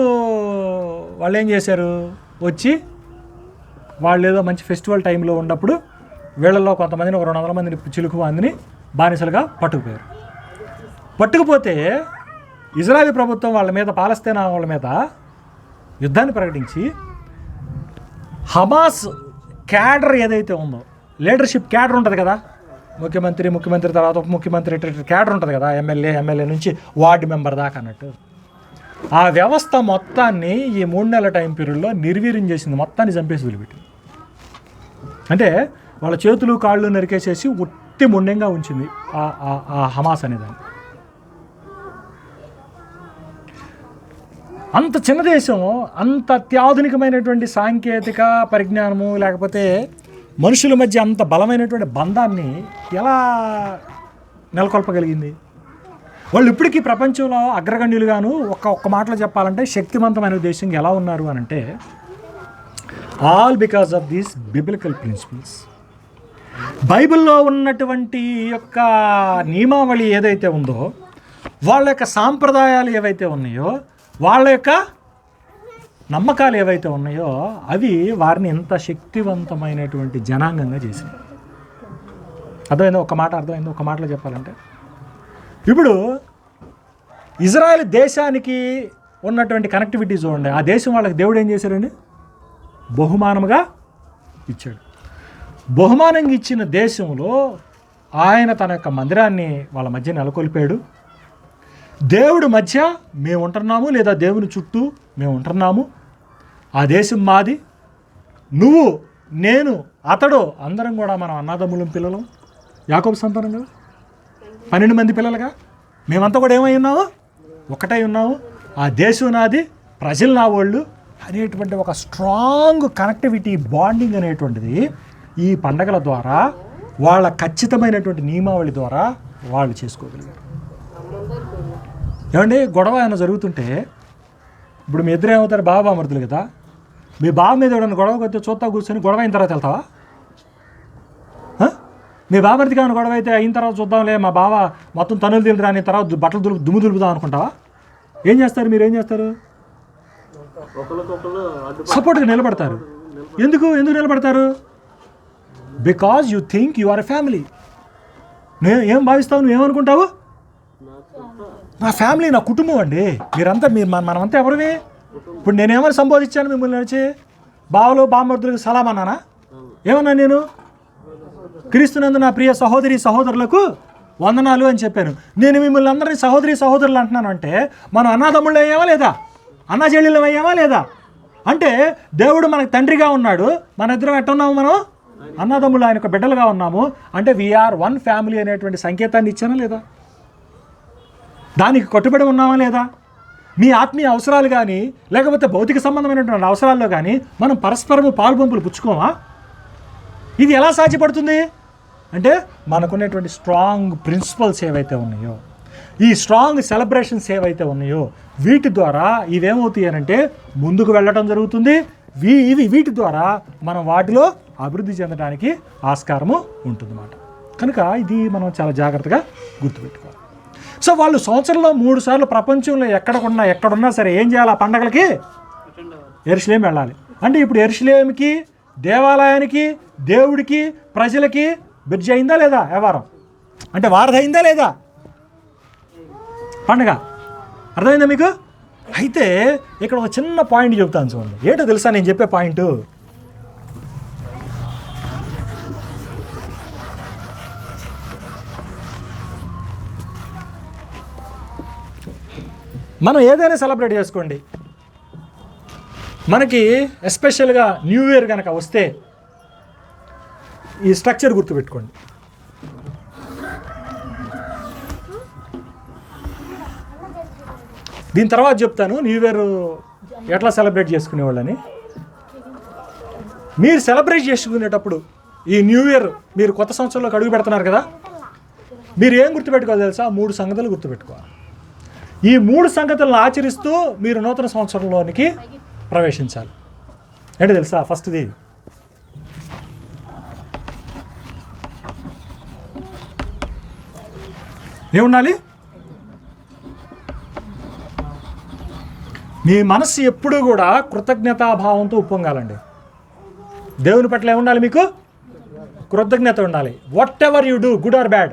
వాళ్ళు ఏం చేశారు, వచ్చి వాళ్ళు ఏదో మంచి ఫెస్టివల్ టైంలో ఉన్నప్పుడు వీళ్ళల్లో కొంతమందిని, ఒక 200 మందిని, చిలుకు మందిని బానిసలుగా పట్టుకుపోయారు. పట్టుకుపోతే ఇజ్రాయెల్ ప్రభుత్వం వాళ్ళ మీద, పాలస్తీనా వాళ్ళ మీద యుద్ధాన్ని ప్రకటించి హమాస్ క్యాడర్ ఏదైతే ఉందో, లీడర్షిప్ క్యాడర్ ఉంటుంది కదా, ముఖ్యమంత్రి తర్వాత ఉప ముఖ్యమంత్రి క్యాడర్ ఉంటుంది కదా, ఎమ్మెల్యే నుంచి వార్డు మెంబర్ దాకా అన్నట్టు, ఆ వ్యవస్థ మొత్తాన్ని ఈ 3 నెలల టైం పీరియడ్లో నిర్వీర్యం చేసింది, మొత్తాన్ని చంపేసి వదిలిపెట్టింది. అంటే వాళ్ళ చేతులు కాళ్ళు నరికేసేసి ఉత్తి ముండెంగా ఉంచింది ఆ హమాస్ అనేదాన్ని. అంత చిన్న దేశం, అంత అత్యాధునికమైనటువంటి సాంకేతిక పరిజ్ఞానము, లేకపోతే మనుషుల మధ్య అంత బలమైనటువంటి బంధాన్ని ఎలా నెలకొల్పగలిగింది? వాళ్ళు ఇప్పటికీ ప్రపంచంలో అగ్రగణ్యులుగాను, ఒక్క మాటలో చెప్పాలంటే శక్తివంతమైన దేశంగా ఎలా ఉన్నారు అని అంటే, all because of these biblical principles. బైబిల్లో ఉన్నటువంటి యొక్క నియమావళి ఏదైతే ఉందో, వాళ్ళ యొక్క సాంప్రదాయాలు ఏవైతే ఉన్నాయో, వాళ్ళ యొక్క నమ్మకాలు ఏవైతే ఉన్నాయో, అవి వారిని ఎంత శక్తివంతమైనటువంటి జనాంగంగా చేసింది. అర్థమైందో? ఒక మాటలో చెప్పాలంటే, ఇప్పుడు ఇజ్రాయెల్ దేశానికి ఉన్నటువంటి కనెక్టివిటీ చూడండి. ఆ దేశం వాళ్ళకి దేవుడు ఏం చేశారండి? బహుమానముగా ఇచ్చాడు. బహుమానంగా ఇచ్చిన దేశంలో ఆయన తన యొక్క మందిరాన్ని వాళ్ళ మధ్య నెలకొల్పాడు. దేవుడి మధ్య మేము ఉంటున్నాము, లేదా దేవుని చుట్టూ మేము ఉంటున్నాము. ఆ దేశం మాది, నువ్వు, నేను, అతడు, అందరం కూడా మనం అన్నదమ్ములం, పిల్లలం, యాకోబు సంతానం కదా, 12 మంది పిల్లలుగా మేమంతా కూడా ఏమై ఉన్నాము? ఒకటై ఉన్నాము. ఆ దేశం నాది, ప్రజలు నా వాళ్ళు అనేటువంటి ఒక స్ట్రాంగ్ కనెక్టివిటీ, బాండింగ్ అనేటువంటిది ఈ పండగల ద్వారా, వాళ్ళ ఖచ్చితమైనటువంటి నియమావళి ద్వారా వాళ్ళు చేసుకోగలిగారు. ఏమండి, గొడవ ఏమైనా జరుగుతుంటే, ఇప్పుడు మీ ఇద్దరు ఏమవుతారు? బాబామరుదులు కదా. మీ బావ మీద ఎవడన్నా గొడవకి వస్తే చూస్తా కూర్చొని గొడవ అయిన తర్వాత వెళ్తావా? మీ బామర్దికి ఏమైనా గొడవ అయితే అయిన తర్వాత చూద్దాంలే, మా బావ మొత్తం తనులు తింటారా అని తర్వాత బట్టలు దుమ్ము దులుపుదాం అనుకుంటావా? ఏం చేస్తారు? మీరు ఏం చేస్తారు? సపోర్ట్గా నిలబడతారు. ఎందుకు నిలబడతారు? Because you think you are a family. ఏం భావిస్తావు? నువ్వేమనుకుంటావు? నా ఫ్యామిలీ, నా కుటుంబం అండి. మనమంతా ఎవరివి? ఇప్పుడు నేనేమని సంబోధించాను మిమ్మల్ని? నడిచి బావలు బామర్దులకు సలాం అన్నానా? ఏమన్నా నేను? క్రీస్తునందు నా ప్రియ సహోదరులకు వందనాలు అని చెప్పాను. నేను మిమ్మల్ని అందరినీ సహోదరులు అంటున్నాను అంటే, మనం అన్నదమ్ముళ్ళు అయ్యామా లేదా? అన్నా చెల్లెళ్ళు అయ్యామా లేదా? అంటే దేవుడు మనకు తండ్రిగా ఉన్నాడు, మన ఇద్దరం ఎట్టున్నాము? మనం అన్నదమ్ముళ్ళు, ఆయన బిడ్డలుగా ఉన్నాము. అంటే వీఆర్ వన్ ఫ్యామిలీ అనేటువంటి సంకేతాన్ని ఇచ్చానా లేదా? దానికి కట్టుబడి ఉన్నామా లేదా? మీ ఆత్మీయ అవసరాలు కానీ, లేకపోతే భౌతిక సంబంధమైనటువంటి అవసరాల్లో కానీ మనం పరస్పరము పాలుపంపులు పుచ్చుకోమా? ఇది ఎలా సాధ్యపడుతుంది అంటే, మనకున్నటువంటి స్ట్రాంగ్ ప్రిన్సిపల్స్ ఏవైతే ఉన్నాయో, ఈ స్ట్రాంగ్ సెలబ్రేషన్స్ ఏవైతే ఉన్నాయో, వీటి ద్వారా ఇవేమవుతాయి అంటే ముందుకు వెళ్ళడం జరుగుతుంది. వీటి ద్వారా మనం వాటిలో అభివృద్ధి చెందడానికి ఆస్కారము ఉంటుందన్నమాట. కనుక ఇది మనం చాలా జాగ్రత్తగా గుర్తుపెట్టుకోవాలి. సో వాళ్ళు సంవత్సరంలో 3 సార్లు ప్రపంచంలో ఎక్కడున్నా సరే ఏం చేయాలి? ఆ పండగలకి యెరూషలేం వెళ్ళాలి. అంటే ఇప్పుడు యెరూషలేంకి, దేవాలయానికి, దేవుడికి, ప్రజలకి బ్రిడ్జ్ అయిందా లేదా? వ్యవహారం అంటే వారధి అయిందా లేదా? పండగ అర్థమైందా మీకు? అయితే ఇక్కడ ఒక చిన్న పాయింట్ చెప్తాను చూడండి. ఏంటో తెలుసా నేను చెప్పే పాయింట్? మనం ఏదైనా సెలబ్రేట్ చేసుకోండి, మనకి ఎస్పెషల్గా న్యూ ఇయర్ కనుక వస్తే ఈ స్ట్రక్చర్ గుర్తుపెట్టుకోండి. దీని తర్వాత చెప్తాను న్యూ ఇయర్ ఎట్లా సెలబ్రేట్ చేసుకునేవాళ్ళని. మీరు సెలబ్రేట్ చేసుకునేటప్పుడు ఈ న్యూ ఇయర్, మీరు కొత్త సంవత్సరంలోకి అడుగు పెడుతున్నారు కదా, మీరు ఏం గుర్తుపెట్టుకోవాలి తెలుసా? 3 సంగతులు గుర్తుపెట్టుకోవాలి. ఈ 3 సంగతులను ఆచరిస్తూ మీరు నూతన సంవత్సరంలోనికి ప్రవేశించాలి. ఏంటి తెలుసా? ఫస్ట్ది ఏముండాలి? మీ మనసు ఎప్పుడూ కూడా కృతజ్ఞతాభావంతో ఉప్పొంగాలండి. దేవుని పట్ల ఏముండాలి? మీకు కృతజ్ఞత ఉండాలి. Whatever you do, good or bad,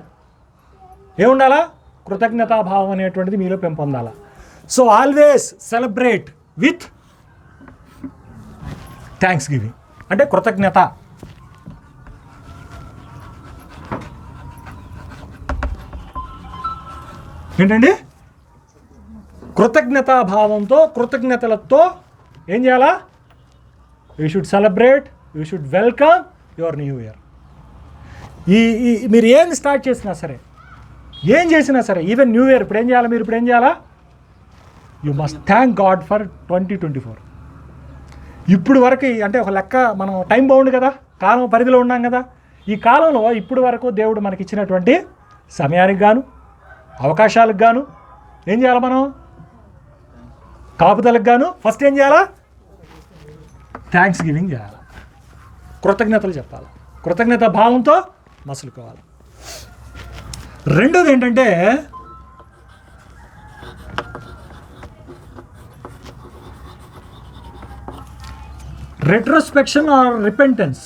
ఏముండాలా? కృతజ్ఞతాభావం అనేటువంటిది మీలో పెంపొందాలా. So always celebrate with thanksgiving, అంటే కృతజ్ఞత. ఏంటండి? కృతజ్ఞతాభావంతో, కృతజ్ఞతలతో ఏం చేయాలా? You should celebrate, you should welcome your new year. మీరు ఏం స్టార్ట్ చేసినా సరే, ఏం చేసినా సరే, ఈవెన్ న్యూ ఇయర్ ఇప్పుడు ఏం చేయాలా? మీరు ఇప్పుడు ఏం చేయాలా? You must thank God for 2024. ఇప్పుడు వరకు అంటే ఒక లెక్క మనం టైం బౌండ్ కదా, కాలం పరిధిలో ఉన్నాం కదా. ఈ కాలంలో ఇప్పుడు వరకు దేవుడు మనకి ఇచ్చినటువంటి సమయానికి గాను, అవకాశాలకు గాను ఏం చేయాలి? మనం కాపుదలకు గాను ఫస్ట్ ఏం చేయాలా? థ్యాంక్స్ గివింగ్ చేయాలి, కృతజ్ఞతలు చెప్పాలి, కృతజ్ఞత భావంతో మసులుకోవాలి. రెండోది ఏంటంటే రెట్రోస్పెక్షన్ ఆర్ రిపెంటెన్స్.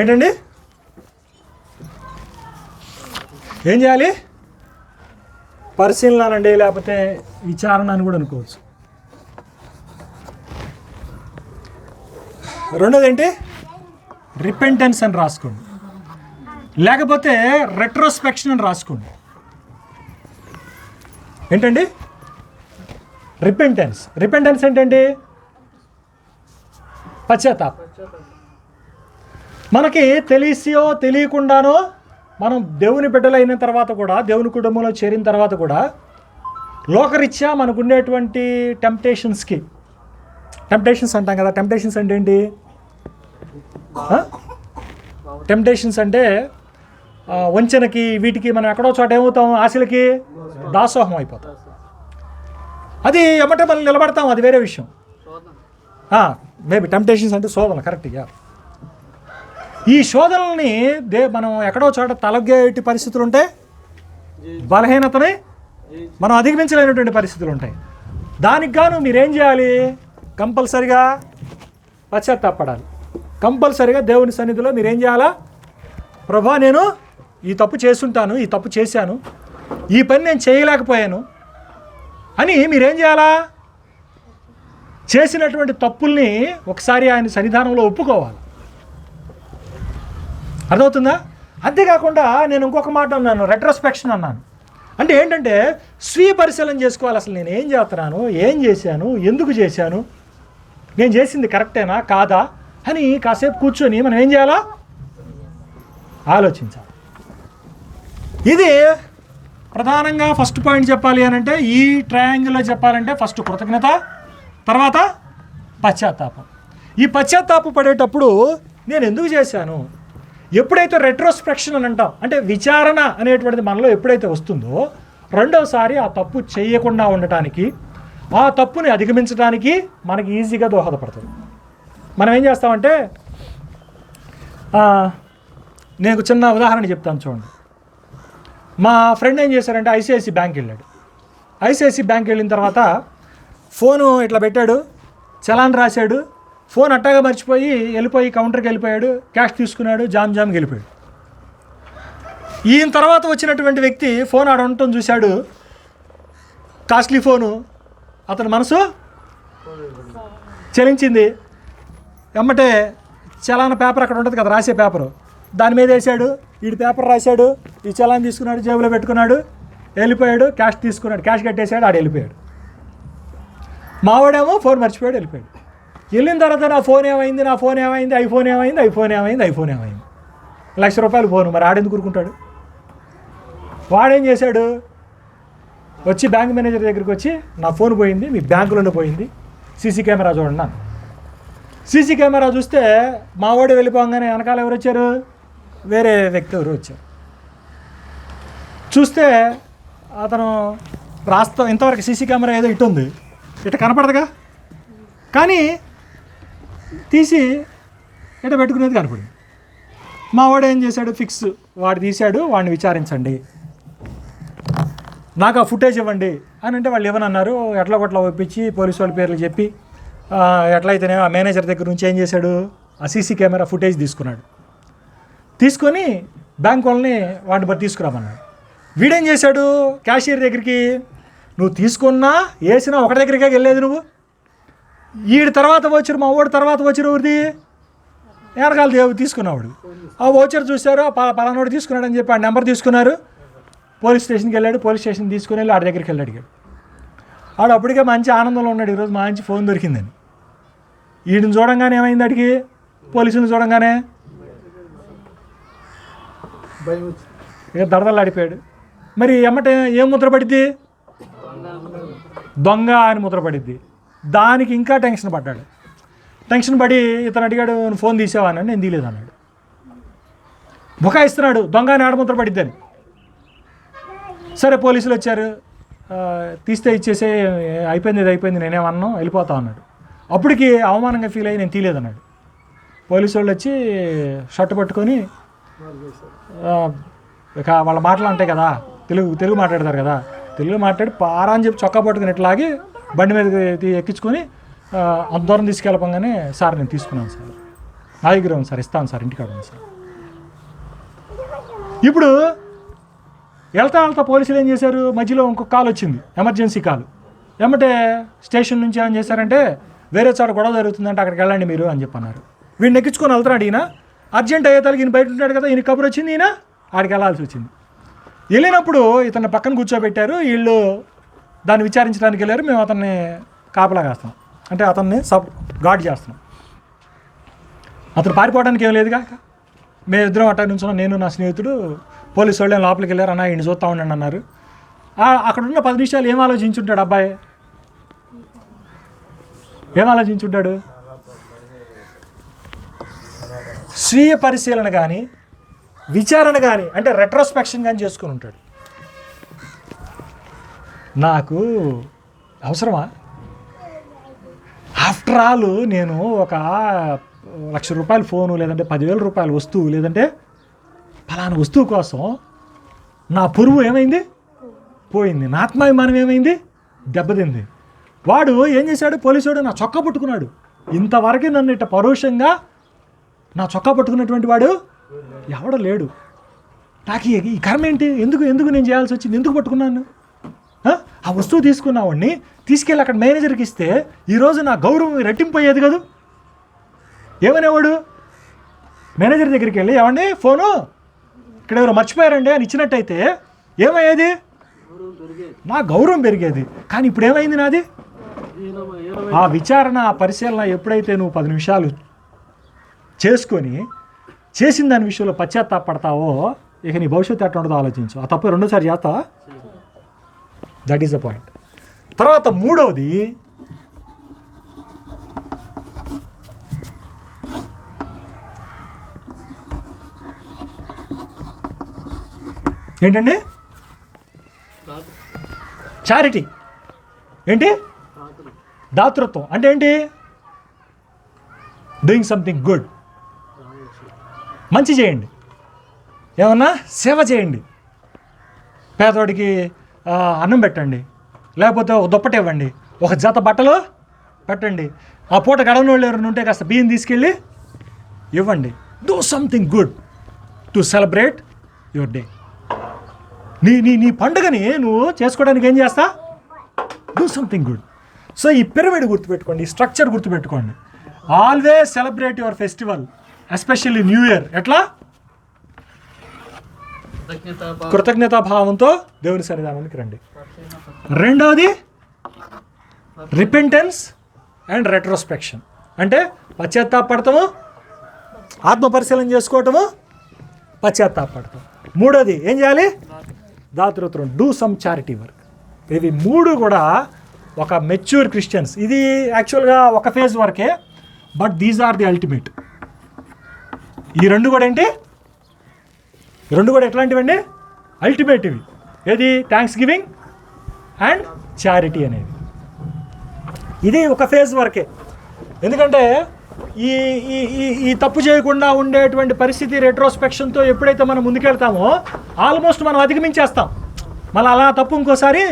ఏంటండి? ఏం చేయాలి? పరిశీలన అండి, లేకపోతే విచారణ అని కూడా అనుకోవచ్చు. రెండోది ఏంటి? రిపెంటెన్స్ అని రాసుకోండి, లేకపోతే రెట్రోస్పెక్షన్ అని రాసుకోండి. ఏంటండి? రిపెంటెన్స్. రిపెంటెన్స్ ఏంటండి? పశ్చాత్తాపం. మనకి తెలిసియో తెలియకుండానో మనం దేవుని బిడ్డలైన తర్వాత కూడా, దేవుని కుటుంబంలో చేరిన తర్వాత కూడా లోకరీత్యా మనకు ఉండేటువంటి టెంప్టేషన్స్ అంటాం కదా. టెంప్టేషన్స్ అంటే ఏంటి? టెంప్టేషన్స్ అంటే వంచనకి, వీటికి మనం ఎక్కడో చోట ఏమవుతాం? ఆశలకి దాసోహం అయిపోతాం. అది ఎమ్మటే మనం నిలబడతాం, అది వేరే విషయం. మేబీ టెంప్టేషన్స్ అంటే శోధన, కరెక్ట్గా. ఈ శోధనల్ని మనం ఎక్కడో చోట తలగేటి పరిస్థితులు ఉంటాయి, బలహీనతని మనం అధిగమించలేనటువంటి పరిస్థితులు ఉంటాయి. దానికి గాను మీరేం చేయాలి? కంపల్సరిగా పశ్చాత్తాపడాలి. కంపల్సరిగా దేవుని సన్నిధిలో మీరేం చేయాలా? ప్రభా, నేను ఈ తప్పు చేసుంటాను, ఈ తప్పు చేశాను, ఈ పని నేను చేయలేకపోయాను అని మీరేం చేయాలా? చేసినటువంటి తప్పుల్ని ఒకసారి ఆయన సన్నిధానంలో ఒప్పుకోవాలి. అర్థమవుతుందా? అంతేకాకుండా నేను ఇంకొక మాట అన్నాను, రెట్రోస్పెక్షన్ అన్నాను. అంటే ఏంటంటే స్వీయ పరిశీలన చేసుకోవాలి. అసలు నేను ఏం చేస్తున్నాను, ఏం చేశాను, ఎందుకు చేశాను, నేను చేసింది కరెక్టేనా కాదా అని కాసేపు కూర్చొని మనం ఏం చేయాలా? ఆలోచించాలి. ఇది ప్రధానంగా ఫస్ట్ పాయింట్ చెప్పాలి అని అంటే, ఈ ట్రయాంగిల్లో చెప్పాలంటే ఫస్ట్ కృతజ్ఞత, తర్వాత పశ్చాత్తాపం. ఈ పశ్చాత్తాపం పడేటప్పుడు నేను ఎందుకు చేశాను, ఎప్పుడైతే రెట్రోస్పెక్షన్ అని అంటాం, అంటే విచారణ అనేటువంటిది మనలో ఎప్పుడైతే వస్తుందో, రెండవసారి ఆ తప్పు చేయకుండా ఉండటానికి, ఆ తప్పుని అధిగమించడానికి మనకి ఈజీగా దోహదపడుతుంది. మనం ఏం చేస్తామంటే, నేను చిన్న ఉదాహరణ చెప్తాను చూడండి. మా ఫ్రెండ్ ఏం చేశారంటే ఐసిఐసి బ్యాంక్ వెళ్ళాడు. ఐసిఐసి బ్యాంక్ వెళ్ళిన తర్వాత ఫోను ఇట్లా పెట్టాడు, చలాన్ రాశాడు, ఫోన్ అట్టాగా మర్చిపోయి వెళ్ళిపోయి కౌంటర్కి వెళ్ళిపోయాడు, క్యాష్ తీసుకున్నాడు, జామ్కి వెళ్ళిపోయాడు. ఈయన తర్వాత వచ్చినటువంటి వ్యక్తి ఫోన్ ఆడ ఉండటం చూశాడు, కాస్ట్లీ ఫోను, అతని మనసు చలించింది. ఎమ్మటే చలాన్ పేపర్ అక్కడ ఉంటుంది కదా, రాసే పేపరు, దాని మీద వేసాడు, వీడి పేపర్ రాశాడు, ఈ చలాన్ తీసుకున్నాడు, జేబులో పెట్టుకున్నాడు, వెళ్ళిపోయాడు, క్యాష్ తీసుకున్నాడు, క్యాష్ కట్టేశాడు, ఆడ వెళ్ళిపోయాడు. మావాడేమో ఫోన్ మర్చిపోయాడు, వెళ్ళిపోయాడు. వెళ్ళిన తర్వాత నా ఫోన్ ఏమైంది, ఐఫోన్ ఏమైంది, ₹1,00,000 ఫోను. మరి ఆడెందుకు ఊరుకుంటాడు? వాడేం చేశాడు? వచ్చి బ్యాంక్ మేనేజర్ దగ్గరికి వచ్చి, నా ఫోన్ పోయింది, మీ బ్యాంకులోనే పోయింది, సీసీ కెమెరా చూడండి అన్న. సీసీ కెమెరా చూస్తే మావాడు వెళ్ళిపోగానే వెనకాల ఎవరు వచ్చారు? వేరే వ్యక్తి ఎవరు వచ్చారు. చూస్తే అతను రాస్తాం ఇంతవరకు సీసీ కెమెరా ఏదో ఇటు ఉంది, ఇటు కనపడదుగా, కానీ తీసి ఇట పెట్టుకునేది కనపడింది. మా వాడు ఏం చేశాడు, ఫిక్స్ వాడు తీశాడు, వాడిని విచారించండి, నాకు ఆ ఫుటేజ్ ఇవ్వండి అని అంటే వాళ్ళు ఇవ్వనన్నారు. ఎట్లా కొట్లా ఒప్పించి పోలీసు వాళ్ళ పేర్లు చెప్పి ఎట్లయితేనే ఆ మేనేజర్ దగ్గర నుంచి ఏం చేశాడు, ఆ సీసీ కెమెరా ఫుటేజ్ తీసుకున్నాడు. తీసుకొని బ్యాంక్ వాళ్ళని వాటిని బట్టి తీసుకురామన్నాడు. వీడేం చేశాడు, క్యాషియర్ దగ్గరికి నువ్వు తీసుకున్నా వేసినా ఒకటి దగ్గరికే వెళ్ళేది నువ్వు, వీడి తర్వాత వచ్చారు మా వాడు తర్వాత వచ్చారు ఊరిది వెనకాల దేవు తీసుకున్నవాడు. ఆ ఓచర్ చూశారు, పలానాడు తీసుకున్నాడని చెప్పి ఆ నెంబర్ తీసుకున్నారు. పోలీస్ స్టేషన్కి వెళ్ళాడు, పోలీస్ స్టేషన్ తీసుకుని వెళ్ళి ఆడి దగ్గరికి వెళ్ళి అడిగాడు. ఆడు అప్పటికే మంచి ఆనందంలో ఉన్నాడు, ఈరోజు మంచి ఫోన్ దొరికిందని. వీడిని చూడంగానే ఏమైంది, అడిగి పోలీసుని చూడంగానే ఇక దడదలాడిపోయాడు. మరి ఎమ్మటే ఏం ముద్ర పడిద్ది, దొంగ అని ముద్ర పడిద్ది. దానికి ఇంకా టెన్షన్ పడ్డాడు. టెన్షన్ పడి ఇతను అడిగాడు, ఫోన్ తీసావాని, నేను తీయలేదు అన్నాడు. బుకాయిస్తున్నాడు, దొంగ అని ఆడముద్ర పడిద్దని. సరే పోలీసులు వచ్చారు, తీస్తే ఇచ్చేసే, అయిపోయింది ఇది అయిపోయింది, నేనేమన్నాను వెళ్ళిపోతా అన్నాడు. అప్పటికి అవమానంగా ఫీల్ అయ్యి నేను తీయలేదన్నాడు. పోలీసు వాళ్ళు వచ్చి షర్ట్ పట్టుకొని ఇక వాళ్ళ మాటలు ఉంటాయి కదా, తెలుగు మాట్లాడతారు కదా, తెలుగు మాట్లాడి పారా అని చెప్పి చొక్కా పట్టుకుని ఇట్లాగి బండి మీద ఎక్కించుకొని అంత దూరం తీసుకెళ్ళపంగానే, సార్ నేను తీసుకున్నాను సార్, నా దగ్గర ఉంది సార్, ఇస్తాను సార్, ఇంటికాడ ఉంది సార్. ఇప్పుడు వెళ్తా పోలీసులు ఏం చేశారు, మధ్యలో ఇంకొక కాల్ వచ్చింది, ఎమర్జెన్సీ కాల్. ఏమంటే స్టేషన్ నుంచి ఏం చేశారంటే, వేరే చోట గొడవ జరుగుతుందంటే అక్కడికి వెళ్ళండి మీరు అని చెప్పన్నారు. వీడిని ఎక్కించుకొని వెళ్తున్నాడు. ఈయన అర్జెంట్ అయ్యేతానికి ఈయన బయట ఉంటాడు కదా, ఈయన కబురు వచ్చింది, ఈయన ఆడికి వెళ్ళాల్సి వచ్చింది. వెళ్ళినప్పుడు ఇతన్ని పక్కన కూర్చోబెట్టారు, వీళ్ళు దాన్ని విచారించడానికి వెళ్ళారు. మేము అతన్ని కాపలా కాస్తాం, అంటే అతన్ని గార్డ్ చేస్తున్నాం. అతను పారిపోవడానికి ఏం లేదుగా, మేము ఇద్దరం అట్టా నుంచున్నాం, నేను నా స్నేహితుడు. పోలీసు వాళ్ళు లోపలికి వెళ్ళారు, అన్న ఈయన చూస్తూ ఉండండి అన్నారు. అక్కడ ఉన్న 10 నిమిషాలు ఏం ఆలోచించుంటాడు అబ్బాయి, ఏం ఆలోచించుంటాడు, స్వీయ పరిశీలన కానీ విచారణ కానీ, అంటే రెట్రోస్పెక్షన్ కానీ చేసుకుని ఉంటాడు. నాకు అవసరమా, ఆఫ్టర్ ఆల్ నేను ఒక ₹1,00,000 ఫోను, లేదంటే 10,000 రూపాయల వస్తువు, లేదంటే ఫలానా వస్తువు కోసం నా పొరుగు ఏమైంది, పోయింది, నా ఆత్మాభిమానం ఏమైంది, దెబ్బతింది. వాడు ఏం చేశాడు, పోలీసుడు నా చొక్కా పట్టుకున్నాడు. ఇంతవరకు నన్ను ఇట్ట పరోక్షంగా నా చొక్కా పట్టుకున్నటువంటి వాడు ఎవడో లేడు. నాకు ఈ కర్మ ఏంటి, ఎందుకు నేను చేయాల్సి వచ్చింది, ఎందుకు పట్టుకున్నాను? ఆ వస్తువు తీసుకున్నవాడిని తీసుకెళ్ళి అక్కడ మేనేజర్కి ఇస్తే ఈరోజు నా గౌరవం రెట్టింపోయేది కదా. ఏమనేవాడు, మేనేజర్ దగ్గరికి వెళ్ళి ఏమండి ఫోను ఇక్కడ ఎవరో మర్చిపోయారండి అని ఇచ్చినట్టయితే ఏమయ్యేది, నా గౌరవం పెరిగేది. కానీ ఇప్పుడు ఏమైంది నాది, ఆ విచారణ, ఆ పరిశీలన ఎప్పుడైతే నువ్వు 10 నిమిషాలు చేసుకొని చేసిన దాని విషయంలో పశ్చాత్తాపడతావో, ఇక నీ భవిష్యత్తు ఎట్లా ఉండదో ఆలోచించు. ఆ తప్పు రెండోసారి చేస్తావా, దట్ ఈస్ ద పాయింట్. తర్వాత మూడవది, ఏంటండి, చారిటీ. ఏంటి, దాతృత్వం అంటే ఏంటి, డూయింగ్ సంథింగ్ గుడ్, మంచి చేయండి, ఏమన్నా సేవ చేయండి, పేదవాడికి అన్నం పెట్టండి, లేకపోతే ఒక దుప్పటి ఇవ్వండి, ఒక జత బట్టలు పెట్టండి, ఆ పూట గడవని వాళ్ళు ఎవరైనా ఉంటే కాస్త బియ్యం తీసుకెళ్ళి ఇవ్వండి. Do something good to celebrate your day. నీ పండుగని నువ్వు చేసుకోవడానికి ఏం చేస్తా, డూ సంథింగ్ గుడ్. సో ఈ పిరమిడ్ గుర్తుపెట్టుకోండి, ఈ స్ట్రక్చర్ గుర్తుపెట్టుకోండి. Always celebrate your festival, especially new year. ఎట్లా, కృతజ్ఞతాభావంతో దేవుని సన్నిధానానికి రండి. రెండవది రిపెంటెన్స్ అండ్ రెట్రోస్పెక్షన్, అంటే పశ్చాత్తాపడతాము, ఆత్మపరిశీలన చేసుకోవటము, పశ్చాత్తాపడతాం. మూడోది ఏం చేయాలి, దాతృత్వం, డూ సమ్ చారిటీ వర్క్. ఇవి మూడు కూడా ఒక మెచ్యూర్ క్రిస్టియన్స్, ఇది యాక్చువల్గా ఒక ఫేజ్ వరకే, but these are the ultimate. ఈ రెండు కూడా ఏంటి, రెండు కూడా ఎట్లాంటివండి, అల్టిమేట్. ఇవి ఏది థ్యాంక్స్ గివింగ్ అండ్ చారిటీ అనేది. ఇది ఒక ఫేజ్ వరకే. ఎందుకంటే ఈ ఈ ఈ ఈ తప్పు చేయకుండా ఉండేటువంటి పరిస్థితి రెట్రోస్పెక్షన్తో ఎప్పుడైతే మనం ముందుకెళ్తామో ఆల్మోస్ట్ మనం అధిగమించేస్తాం. మళ్ళీ అలా తప్పు ఇంకోసారి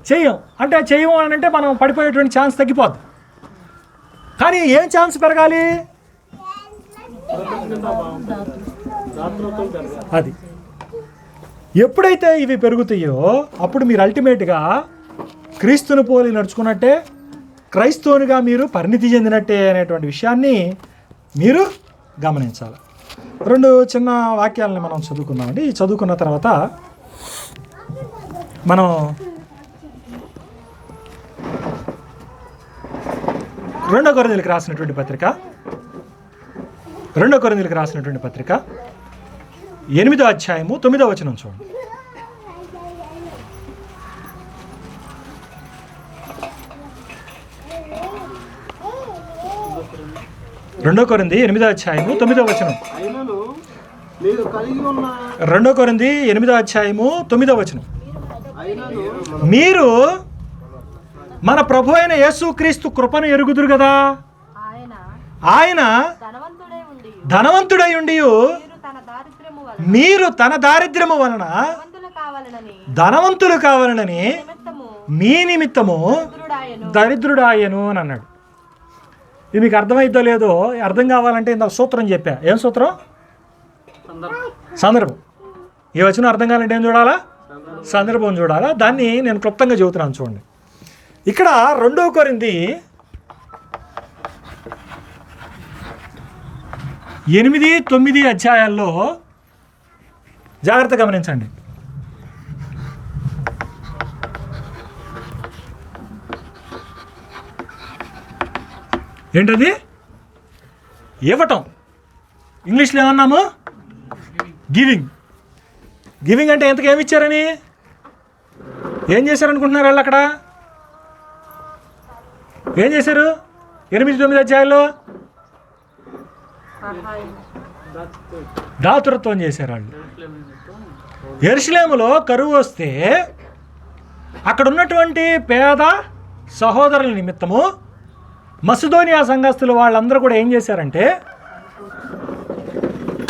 చెయ్యం. అంటే చెయ్యం అని అంటే మనం పడిపోయేటువంటి ఛాన్స్ తగ్గిపోద్ది. కానీ ఏం ఛాన్స్ పెరగాలి? అది ఎప్పుడైతే ఇవి పెరుగుతాయో అప్పుడు మీరు అల్టిమేట్గా క్రీస్తుని పోలి నడుచుకున్నట్టే, క్రైస్తవునిగా మీరు పరిణితి చెందినట్టే అనేటువంటి విషయాన్ని మీరు గమనించాలి. 2 చిన్న వాక్యాలని మనం చదువుకుందామండి. ఈ చదువుకున్న తర్వాత మనం 2 కొరింథీయులకు రాసినటువంటి పత్రిక 2 కొరింథీయులకు రాసినటువంటి పత్రిక 8వ అధ్యాయము 9వ వచనం చూడండి. 2 కొరింథీ 8వ అధ్యాయము 9వ వచనం. 2 కొరింథీ 8వ అధ్యాయము 9వ వచనం. మీరు మన ప్రభు అయిన యేసుక్రీస్తు కృపను ఎరుగుదురు కదా, ఆయన ధనవంతుడై ఉండి మీరు తన దారిద్ర్యము వలన ధనవంతులు కావాలనని మీ నిమిత్తము దరిద్రుడాయను అని అన్నాడు. ఇది మీకు అర్థమైద్దో లేదో, అర్థం కావాలంటే ఇంత సూత్రం చెప్పా. ఏం సూత్రం? సందర్భం. ఈ వచనం అర్థం కావాలంటే ఏం చూడాలా? సందర్భం చూడాలా. దాన్ని నేను క్లుప్తంగా చెబుతున్నాను చూడండి. ఇక్కడ 2 కొరింథీ 8, 9 అధ్యాయాల్లో జాగ్రత్త గమనించండి. ఏంటది? ఇవ్వటం. ఇంగ్లీష్లో ఏమన్నాము? గివింగ్. గివింగ్ అంటే ఎంతకు ఏమి ఇచ్చారని, ఏం చేశారనుకుంటున్నారు వాళ్ళు? అక్కడ ఏం చేశారు? 8, 9 అధ్యాయాల్లో దాతృత్వం చేశారు వాళ్ళు. యెరూషలేములో కరువు వస్తే అక్కడ ఉన్నటువంటి పేద సహోదరుల నిమిత్తము మసిదోనియా సంఘస్థులు వాళ్ళందరూ కూడా ఏం చేశారంటే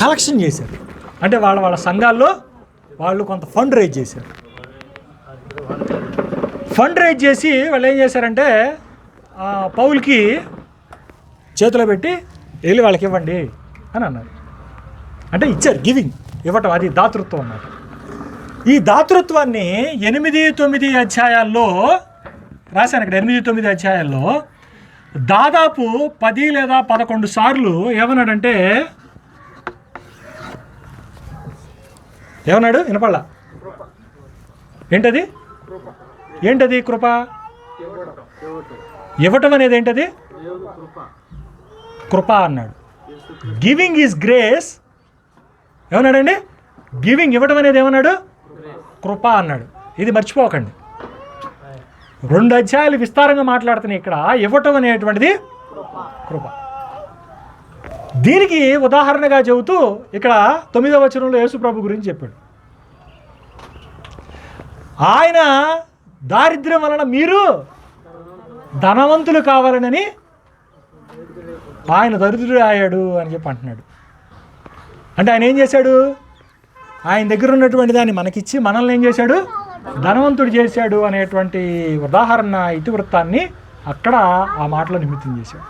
కలెక్షన్ చేశారు. అంటే వాళ్ళ సంఘాల్లో వాళ్ళు కొంత ఫండ్ రైజ్ చేశారు. ఫండ్ రైజ్ చేసి వాళ్ళు ఏం చేశారంటే పౌల్కి చేతిలో పెట్టి వెళ్ళి వాళ్ళకి ఇవ్వండి అని అన్నారు. అంటే ఇచ్చారు. గివింగ్, ఇవ్వటం, అది దాతృత్వం అన్నమాట. ఈ దాతృత్వాన్ని 8, 9 అధ్యాయాల్లో రాశాను. ఇక్కడ 8, 9 అధ్యాయాల్లో దాదాపు 10 లేదా 11 సార్లు ఏమన్నాడంటే, ఏమన్నాడు? వినపడలా. ఏంటది? ఏంటది కృప? ఇవ్వటం అనేది ఏంటది? కృప అన్నాడు. Giving is grace. ఏమన్నాడండి? గివింగ్, ఇవ్వటం అనేది ఏమన్నాడు? కృప అన్నాడు. ఇది మర్చిపోకండి. 2 అధ్యాయాలు విస్తారంగా మాట్లాడుతున్నాయి. ఇక్కడ ఇవ్వటం అనేటువంటిది కృప. దీనికి ఉదాహరణగా చెబుతూ ఇక్కడ 9వ వచనంలో యేసు ప్రభు గురించి చెప్పాడు. ఆయన దారిద్ర్యం వలన మీరు ధనవంతులు కావాలనని ఆయన దరిద్రుడు అయ్యాడు అని చెప్పి అంటున్నాడు. అంటే ఆయన ఏం చేశాడు? ఆయన దగ్గర ఉన్నటువంటి దాన్ని మనకిచ్చి మనల్ని ఏం చేశాడు? ధనవంతుడు చేశాడు అనేటువంటి ఉదాహరణ ఇతివృత్తాన్ని అక్కడ ఆ మాటలో నిమిత్తం చేశాడు.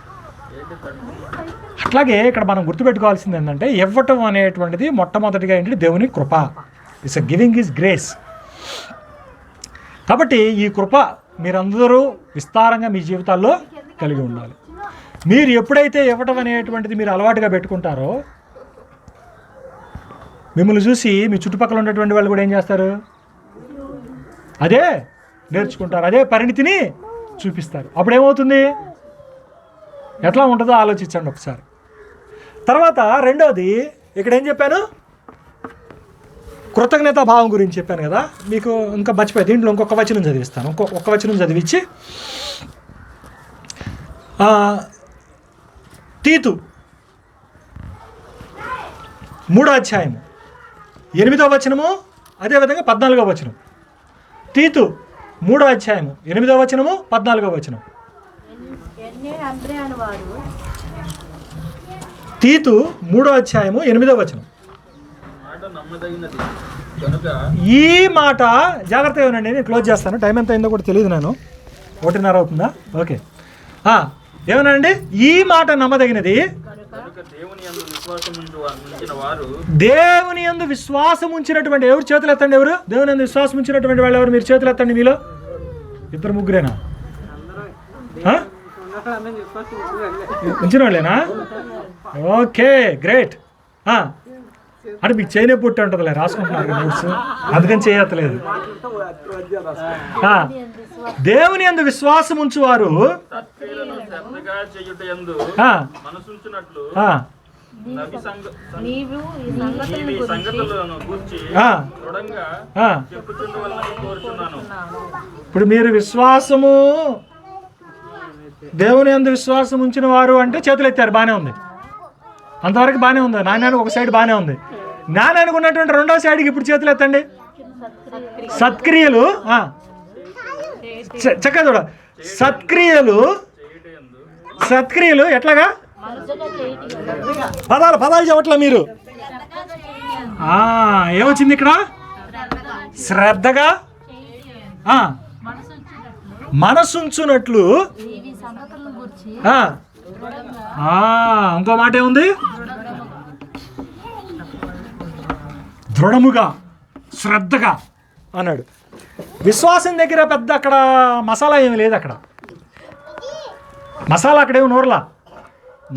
అట్లాగే ఇక్కడ మనం గుర్తుపెట్టుకోవాల్సింది ఏంటంటే, ఇవ్వటం అనేటువంటిది మొట్టమొదటిగా ఏంటి? దేవుని కృప. It's a giving is grace. కాబట్టి ఈ కృప మీరందరూ విస్తారంగా మీ జీవితాల్లో కలిగి ఉండాలి. మీరు ఎప్పుడైతే ఇవ్వటం అనేటువంటిది మీరు అలవాటుగా పెట్టుకుంటారో, మిమ్మల్ని చూసి మీ చుట్టుపక్కల ఉన్నటువంటి వాళ్ళు కూడా ఏం చేస్తారు? అదే నేర్చుకుంటారు, అదే పరిణితిని చూపిస్తారు. అప్పుడు ఏమవుతుంది? ఎట్లా ఉంటుందో ఆలోచించండి ఒకసారి. తర్వాత రెండోది, ఇక్కడ ఏం చెప్పాను? కృతజ్ఞతా భావం గురించి చెప్పాను కదా. మీకు ఇంకా మర్చిపోయి దీంట్లో ఇంకొక వచనం చదివిస్తాను. ఒక్క వచనం చదివించి, తీతు 3వ అధ్యాయము 8వ వచనము అదేవిధంగా 14వ వచనం, తీతు 3వ అధ్యాయము 8వ వచనము 14వ వచనం. తీతు 3వ అధ్యాయము 8వ వచనం. ఈ మాట జాగ్రత్తగా వినండి, నేను క్లోజ్ చేస్తాను. టైం ఎంత అయిందో కూడా తెలియదు, నేను 1:30 అవుతుందా? ఓకే, ఏమనండి? ఈ మాట నమ్మదగినది, దేవుని యందు విశ్వాసం ఉంచినటువంటి. ఎవరు చేతులు ఎత్తండి? ఎవరు దేవుని యందు విశ్వాసం ఉంచినటువంటి వాళ్ళు ఎవరు? మీరు చేతులు ఎత్తండి. మీలో 2-3 ఉంచిన వాళ్ళేనా? Okay, great. అంటే మీకు చేయనే పుట్టి ఉంటుందిలే, రాసుకుంటున్నారు నోట్స్, అందుకని చేయట్లేదు. దేవుని యందు విశ్వాసం ఉంచువారు ఇప్పుడు మీరు విశ్వాసము, దేవుని యందు విశ్వాసం ఉంచిన వారు అంటే చేతులు ఎత్తారు, బాగానే ఉంది, అంతవరకు బాగానే ఉంది. నాణ్యానికి ఒక సైడ్ బాగానే ఉంది. నాణ్యానికి ఉన్నటువంటి రెండవ సైడ్కి ఇప్పుడు చేతులు ఎత్తండి. సత్క్రియలు, చక్కగా చూడ, సత్క్రియలు ఎట్లాగా? పదాలు చెప్పట్లా మీరు. ఏమొచ్చింది ఇక్కడ? శ్రద్ధగా మనసుంచునట్లు. ఇంకో మాట ఏముంది? దృఢముగా, శ్రద్ధగా అన్నాడు. విశ్వాసం దగ్గర పెద్ద అక్కడ మసాలా ఏమి లేదు. అక్కడ మసాలా అక్కడేమి నూరలా.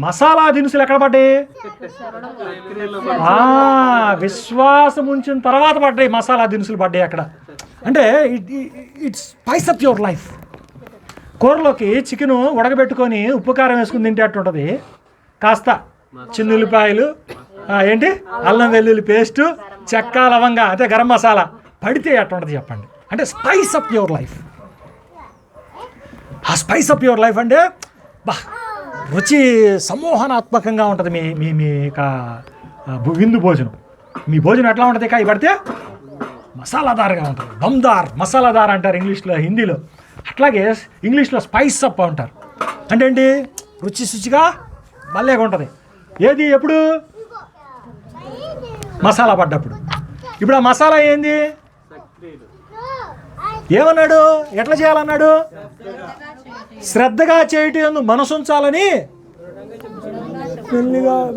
మసాలా దినుసులు ఎక్కడ పడ్డాయి? విశ్వాసం ఉంచిన తర్వాత పడ్డాయి మసాలా దినుసులు పడ్డాయి అక్కడ. అంటే it's spice up your life. కూరలోకి చికెను ఉడకబెట్టుకొని ఉప్పు కారం వేసుకుని తింటే అట్టుంటుంది. కాస్త చిన్నుల్లిపాయలు, ఏంటి, అల్లం వెల్లుల్లి పేస్టు, చెక్క లవంగా, అంటే గరం మసాలా పడితే అట్టుంటుంది చెప్పండి. అంటే స్పైస్ అప్ యువర్ లైఫ్. ఆ స్పైస్ అప్ యువర్ లైఫ్ అంటే రుచి సమ్మోహనాత్మకంగా ఉంటుంది మీ విందు భోజనం. మీ భోజనం ఎట్లా ఉంటుంది? కాయ పడితే మసాలాదారుగా ఉంటుంది. దమ్దార్, మసాలాదార్ అంటారు ఇంగ్లీష్లో, హిందీలో. అట్లాగే ఇంగ్లీష్లో స్పైస్ అప్ అంటారు. అంటే ఏంటి? రుచిగా భలేగా ఉంటుంది. ఏది? ఎప్పుడు? మసాలా పడ్డప్పుడు. ఇప్పుడు ఆ మసాలా ఏంది? ఏమన్నాడు? ఎట్లా చేయాలన్నాడు? శ్రద్ధగా చేయటం మనసుంచాలని.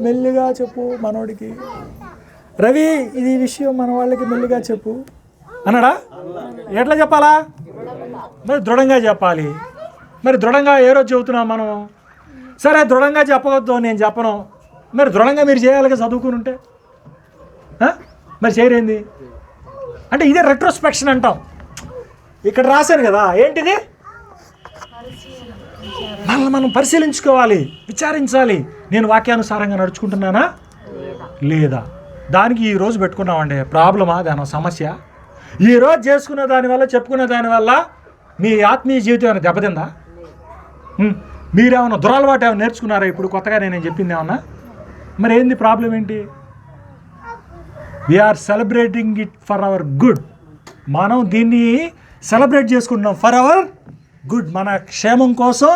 మెల్లిగా చెప్పు మనోడికి. రవి, ఇది విషయం మన వాళ్ళకి మెల్లిగా చెప్పు అన్నాడా? ఎట్లా చెప్పాలా? మరి దృఢంగా చెప్పాలి. మరి దృఢంగా ఏ రోజు చెబుతున్నాం మనం? సరే, దృఢంగా చెప్పవద్దు, నేను చెప్పను. మరి దృఢంగా మీరు చేయాలిగా చదువుకుని ఉంటే. మరి చేయరేంది? అంటే ఇదే రెట్రోస్పెక్షన్ అంటాం. ఇక్కడ రాశాను కదా, ఏంటిది? మనం పరిశీలించుకోవాలి, విచారించాలి. నేను వాక్యానుసారంగా నడుచుకుంటున్నానా లేదా? దానికి ఈరోజు పెట్టుకున్నామండి ప్రాబ్లమా? దాని సమస్య. ఈరోజు చేసుకున్న దానివల్ల, చెప్పుకున్న దానివల్ల మీ ఆత్మీయ జీవితం ఏమైనా దెబ్బతిందా? మీరేమన్నా దురలవాటు ఏమైనా నేర్చుకున్నారా ఇప్పుడు కొత్తగా నేను చెప్పింది ఏమన్నా? మరి ఏంది ప్రాబ్లం ఏంటి? We are celebrating it for our good. మనం దీన్ని సెలబ్రేట్ చేసుకుంటున్నాం ఫర్ అవర్ గుడ్. మన క్షేమం కోసం,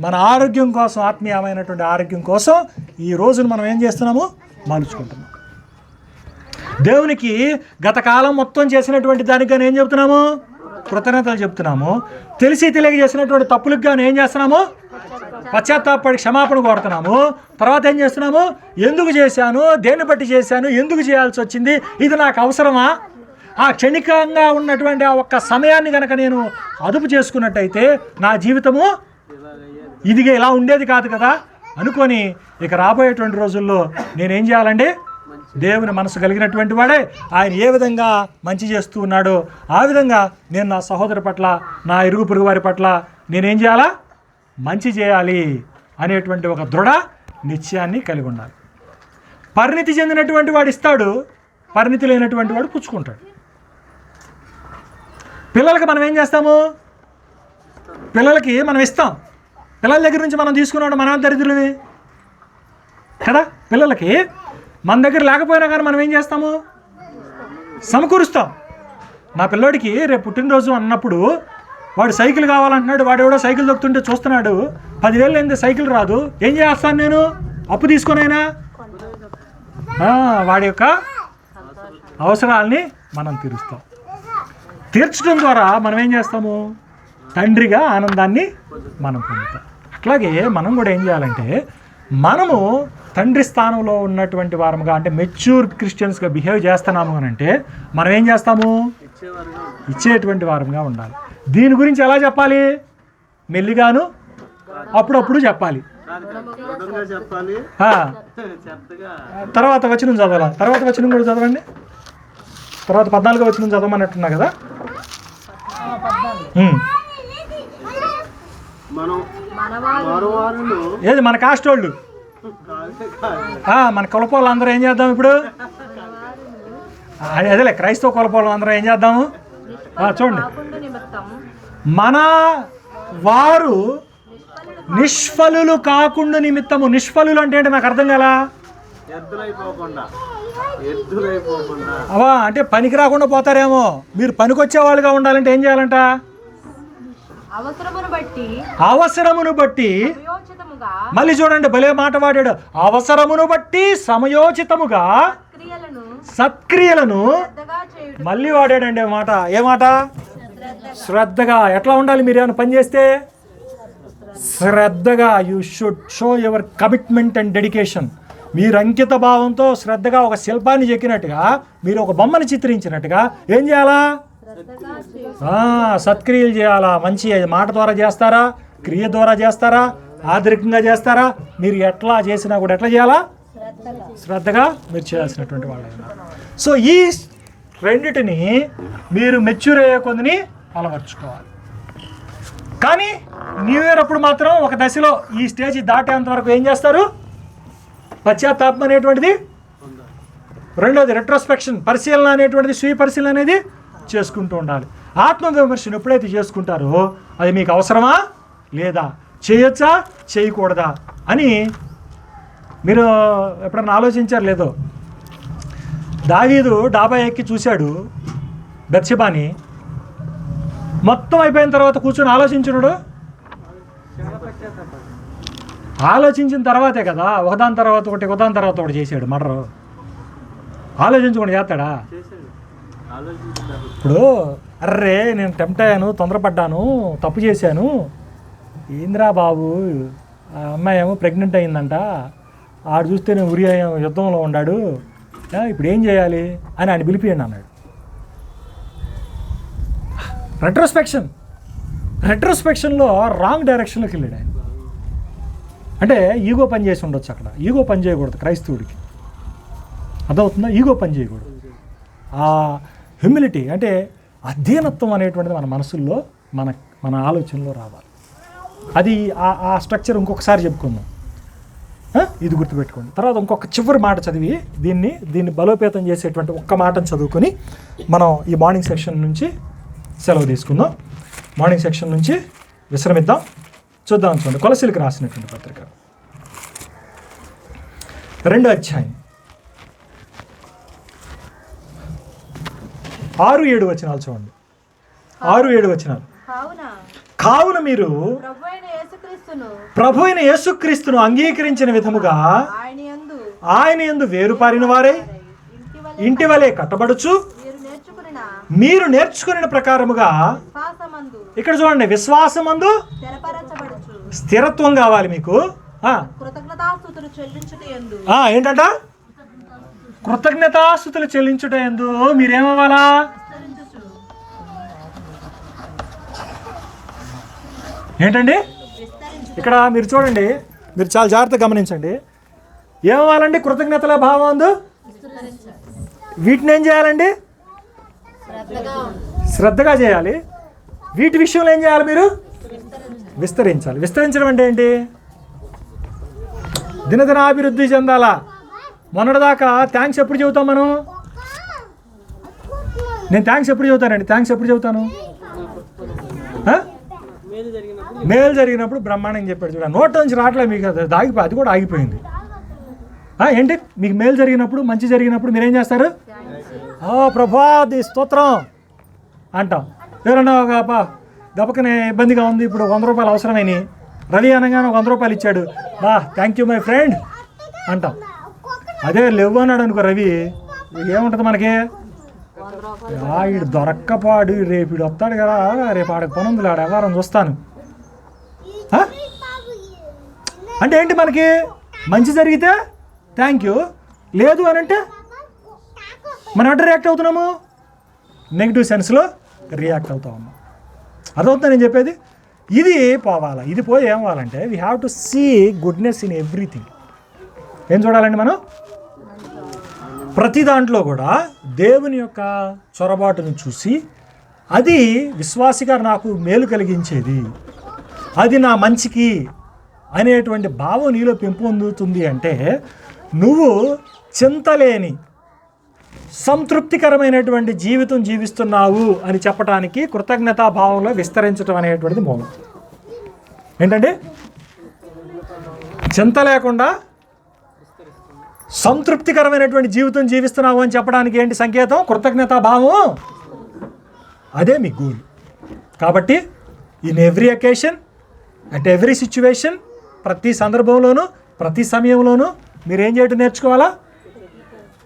మన ఆరోగ్యం కోసం, ఆత్మీయమైనటువంటి ఆరోగ్యం కోసం ఈ రోజును మనం ఏం చేస్తున్నాము? మలుచుకుంటున్నాం. దేవునికి గత కాలం మొత్తం చేసినటువంటి దానికి కానీ ఏం చెప్తున్నాము? కృతజ్ఞతలు చెప్తున్నాము. తెలిసి తెలియక చేసినటువంటి తప్పులకు కానీ ఏం చేస్తున్నాము? పశ్చాత్తాపడి క్షమాపణ కోరుతున్నాము. తర్వాత ఏం చేస్తున్నాము? ఎందుకు చేశాను, దేన్ని బట్టి చేశాను, ఎందుకు చేయాల్సి వచ్చింది, ఇది నాకు అవసరమా? ఆ క్షణికంగా ఉన్నటువంటి ఆ ఒక్క సమయాన్ని కనుక నేను అదుపు చేసుకున్నట్టయితే నా జీవితము ఇదిగా ఇలా ఉండేది కాదు కదా అనుకొని ఇక రాబోయేటువంటి రోజుల్లో నేనేం చేయాలండి? దేవుని మనసు కలిగినటువంటి వాడే ఆయన ఏ విధంగా మంచి చేస్తూ ఉన్నాడో ఆ విధంగా నేను నా సహోదరు పట్ల, నా ఇరుగు పొరుగు వారి పట్ల నేనేం చేయాలా? మంచి చేయాలి అనేటువంటి ఒక దృఢ నిశ్చయాన్ని కలిగి ఉండాలి. పరిణితి చెందినటువంటి వాడు ఇస్తాడు, పరిణితి లేనటువంటి వాడు పుచ్చుకుంటాడు. పిల్లలకి మనం ఏం చేస్తాము? పిల్లలకి మనం ఇస్తాం. పిల్లల దగ్గర నుంచి మనం తీసుకున్నాడు మన దరిద్రులవి కదా. పిల్లలకి మన దగ్గర లేకపోయినా కానీ మనం ఏం చేస్తాము? సమకూరుస్తాం. నా పిల్లోడికి రేపు పుట్టినరోజు అన్నప్పుడు వాడు సైకిల్ కావాలంటున్నాడు, వాడు ఎవడో సైకిల్ దొక్కుతుంటే చూస్తున్నాడు, 10,000 అయింది సైకిల్ రాదు, ఏం చేస్తాను నేను? అప్పు తీసుకొనైనా వాడి యొక్క అవసరాల్ని మనం తీరుస్తాం. తీర్చడం ద్వారా మనం ఏం చేస్తాము? తండ్రిగా ఆనందాన్ని మనం పొందుతాం. అట్లాగే మనం కూడా ఏం చేయాలంటే, మనము తండ్రి స్థానంలో ఉన్నటువంటి వారముగా, అంటే మెచ్యూర్ క్రిస్టియన్స్గా బిహేవ్ చేస్తున్నాము అని అంటే మనం ఏం చేస్తాము? ఇచ్చేటువంటి వారంగా ఉండాలి. దీని గురించి ఎలా చెప్పాలి? మెల్లిగాను అప్పుడప్పుడు చెప్పాలి. తర్వాత వచనం చదవాలా? తర్వాత వచనం కూడా చదవండి. తర్వాత 14వ వచనం చదవమన్నట్టున్నా కదా. ఏది మన కాస్ట్ వాళ్ళు, మన కులపోళ్ళు అందరూ ఏం చేద్దాం ఇప్పుడు? అదేలే, క్రైస్తవ కులపోళ్ళు అందరూ ఏం చేద్దాము? చూడండి, మన వారు నిష్ఫలులు కాకుండా నిమిత్తము. నిష్ఫలులు అంటే ఏంటి? నాకు అర్థం కదా. అవా అంటే పనికి రాకుండా పోతారేమో. మీరు పనికొచ్చే వాళ్ళుగా ఉండాలంటే ఏం చేయాలంట? అవసరమును బట్టి. మళ్ళీ చూడండి, భలే మాట వాడాడు. అవసరమును బట్టి సమయోచితముగా సత్క్రియలను మళ్ళీ వాడాడండి మాట. ఏ మాట? శ్రద్ధగా. ఎట్లా ఉండాలి? మీరు ఏమైనా పని చేస్తే శ్రద్ధగా. You should show your commitment and dedication. మీరు అంకిత భావంతో శ్రద్ధగా ఒక శిల్పాన్ని చెక్కినట్టుగా, మీరు ఒక బొమ్మని చిత్రించినట్టుగా ఏం చేయాలా? సత్క్రియలు చేయాలా. మంచి మాట ద్వారా చేస్తారా, క్రియ ద్వారా చేస్తారా, ఆధునికంగా చేస్తారా? మీరు ఎట్లా చేసినా కూడా ఎట్లా చేయాలా? శ్రద్ధగా మీరు చేయాల్సినటువంటి వాళ్ళు. సో ఈ రెండిటిని మీరు మెచ్యూర్ అయ్యే కొందిని అలవర్చుకోవాలి. కానీ న్యూ ఇయర్ అప్పుడు మాత్రం ఒక దశలో ఈ స్టేజ్ దాటేంత వరకు ఏం చేస్తారు? పశ్చాత్తాపం అనేటువంటిది. రెండోది రెట్రోస్పెక్షన్, పరిశీలన అనేటువంటిది, స్వీయ పరిశీలన అనేది చేసుకుంటూ ఉండాలి. ఆత్మవిమర్శను ఎప్పుడైతే చేసుకుంటారో అది మీకు అవసరమా లేదా, చేయొచ్చా చేయకూడదా అని మీరు ఎప్పుడన్నా ఆలోచించారు లేదో? దావీదు డాబా ఎక్కి చూశాడు బత్షెబాని. మొత్తం అయిపోయిన తర్వాత కూర్చొని ఆలోచించున్నాడు. ఆలోచించిన తర్వాతే కదా ఒకదాని తర్వాత ఒకటి చేశాడు మర్డరు. ఆలోచించుకొని చేస్తాడా? ఇప్పుడు అర్రే నేను టెంప్ట్ అయ్యాను, తొందరపడ్డాను, తప్పు చేశాను, ఏంద్రా బాబు, ఆ అమ్మాయి ఏమో ప్రెగ్నెంట్ అయిందంట, ఆడు చూస్తే నేను ఉరి యుద్ధంలో ఉన్నాడు, ఇప్పుడు ఏం చేయాలి అని ఆయన పిలిపియండి అన్నాడు. రెట్రోస్పెక్షన్లో రాంగ్ డైరెక్షన్లోకి వెళ్ళాడు ఆయన. అంటే ఈగో పని చేసి ఉండొచ్చు అక్కడ. ఈగో పని చేయకూడదు క్రైస్తవుడికి, అర్థమవుతుందా? ఈగో పని చేయకూడదు. ఆ హ్యూమిలిటీ అంటే అధీనత్వం అనేటువంటిది మన మనసుల్లో, మన ఆలోచనలో రావాలి. అది ఆ స్ట్రక్చర్ ఇంకొకసారి చెప్పుకుందాం. ఇది గుర్తుపెట్టుకోండి. తర్వాత ఇంకొక చివరి మాట చదివి దీన్ని బలోపేతం చేసేటువంటి ఒక్క మాటను చదువుకొని మనం ఈ మార్నింగ్ సెక్షన్ నుంచి సెలవు తీసుకుందాం. మార్నింగ్ సెక్షన్ నుంచి విశ్రమిద్దాం. చూద్దాం. చూడండి, కొలసీలకు రాసినటువంటి పత్రిక 2వ అధ్యాయం 6-7 వచనాలు చూడండి. 6-7 వచనాలు. కావున మీరు ప్రభు అయిన యేసుక్రీస్తును అంగీకరించిన విధముగా ఆయన యందు వేరుపారిన వారై ఇంటి వలె కట్టబడుచు మీరు నేర్చుకున్న ప్రకారముగా, ఇక్కడ చూడండి, విశ్వాసమందు స్థిరత్వం కావాలి మీకు. ఏంటంట? కృతజ్ఞతాస్తుతులు చెల్లించుట యందు మీరేమవ్వాలా? ఏంటండి ఇక్కడ మీరు చూడండి, మీరు చాలా జాగ్రత్తగా గమనించండి. ఏమవ్వాలండి? కృతజ్ఞతల భావం అందు. వీటిని ఏం చేయాలండి? శ్రద్ధగా చేయాలి. వీటి విషయంలో ఏం చేయాలి? మీరు విస్తరించాలి. విస్తరించడం అంటే ఏంటి? దినదినాభివృద్ధి చెందాలా. మొన్నటిదాకా థ్యాంక్స్ ఎప్పుడు చెబుతాం మనం? నేను థ్యాంక్స్ ఎప్పుడు చెబుతానండి? థ్యాంక్స్ ఎప్పుడు చెబుతాను? మేలు జరిగినప్పుడు బ్రహ్మాండంగా చెప్పాడు. చూడండి, నోట్ నుంచి రావట్లేదు మీకు, అది కూడా ఆగిపోయింది. ఏంటి? మీకు మేలు జరిగినప్పుడు, మంచి జరిగినప్పుడు మీరేం చేస్తారు? ప్రభా ది స్తోత్రం, అంటాం. ఎవరన్నా ఒక దెబ్బకనే ఇబ్బందిగా ఉంది, ఇప్పుడు 100 రూపాయలు అవసరమైనవి, రవి అనగానే 100 రూపాయలు ఇచ్చాడు, థ్యాంక్ యూ మై ఫ్రెండ్ అంటాం. అదే లేవు అన్నాడు అనుకో రవి, ఏముంటుంది మనకి, ఈడు దొరక్కపోడు, రేపు ఈడు వస్తాడు కదా, రేపు ఆడకు పని ఉంది, ఆడ వ్యవహారం చూస్తాను అంటే ఏంటి, మనకి మంచి జరిగితే థ్యాంక్ యూ, లేదు అని అంటే మనం అంటే రియాక్ట్ అవుతున్నాము, నెగిటివ్ సెన్స్లో రియాక్ట్ అవుతా ఉన్నాం. అదవుతుందా నేను చెప్పేది? ఇది పోవాలా, ఇది పోయి ఏం అవ్వాలంటే we have to see goodness in everything. ఏం చూడాలండి మనం? ప్రతి దాంట్లో కూడా దేవుని యొక్క చొరబాటును చూసి, అది విశ్వాసిగా నాకు మేలు కలిగించేది, అది నా మంచికి అనేటువంటి భావం నీలో పెంపొందుతుంది అంటే నువ్వు చింతలేని సంతృప్తికరమైనటువంటి జీవితం జీవిస్తున్నావు అని చెప్పడానికి కృతజ్ఞతాభావంలో విస్తరించడం అనేటువంటిది మూలం. ఏంటంటే చింత లేకుండా సంతృప్తికరమైనటువంటి జీవితం జీవిస్తున్నావు అని చెప్పడానికి ఏంటి సంకేతం? కృతజ్ఞతాభావం. అదే మీ గోల్. కాబట్టి in every occasion, at every situation, ప్రతి సందర్భంలోనూ ప్రతి సమయంలోనూ మీరు ఏం చేయటం నేర్చుకోవాలా?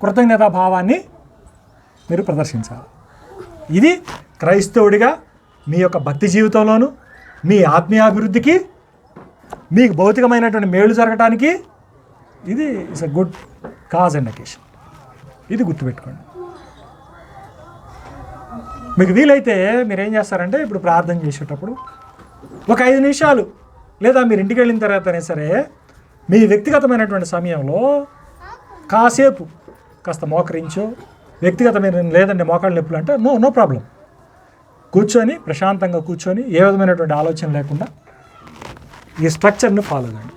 కృతజ్ఞతాభావాన్ని మీరు ప్రదర్శించాలి. ఇది క్రైస్తవుడిగా మీ యొక్క భక్తి జీవితంలోనూ, మీ ఆత్మీయాభివృద్ధికి, మీకు భౌతికమైనటువంటి మేలు జరగటానికి ఇది it's a good cause and occasion. ఇది గుర్తుపెట్టుకోండి. మీకు వీలైతే మీరు ఏం చేస్తారంటే, ఇప్పుడు ప్రార్థన చేసేటప్పుడు ఒక 5 నిమిషాలు లేదా మీరు ఇంటికి వెళ్ళిన తర్వాతనే సరే మీ వ్యక్తిగతమైనటువంటి సమయంలో కాసేపు కాస్త మోకరించో, వ్యక్తిగతమైన లేదండి మోకాళ్ళ నొప్పులు అంటే నో ప్రాబ్లం, కూర్చొని ప్రశాంతంగా కూర్చొని ఏ విధమైనటువంటి ఆలోచన లేకుండా ఈ స్ట్రక్చర్ని ఫాలో కండి.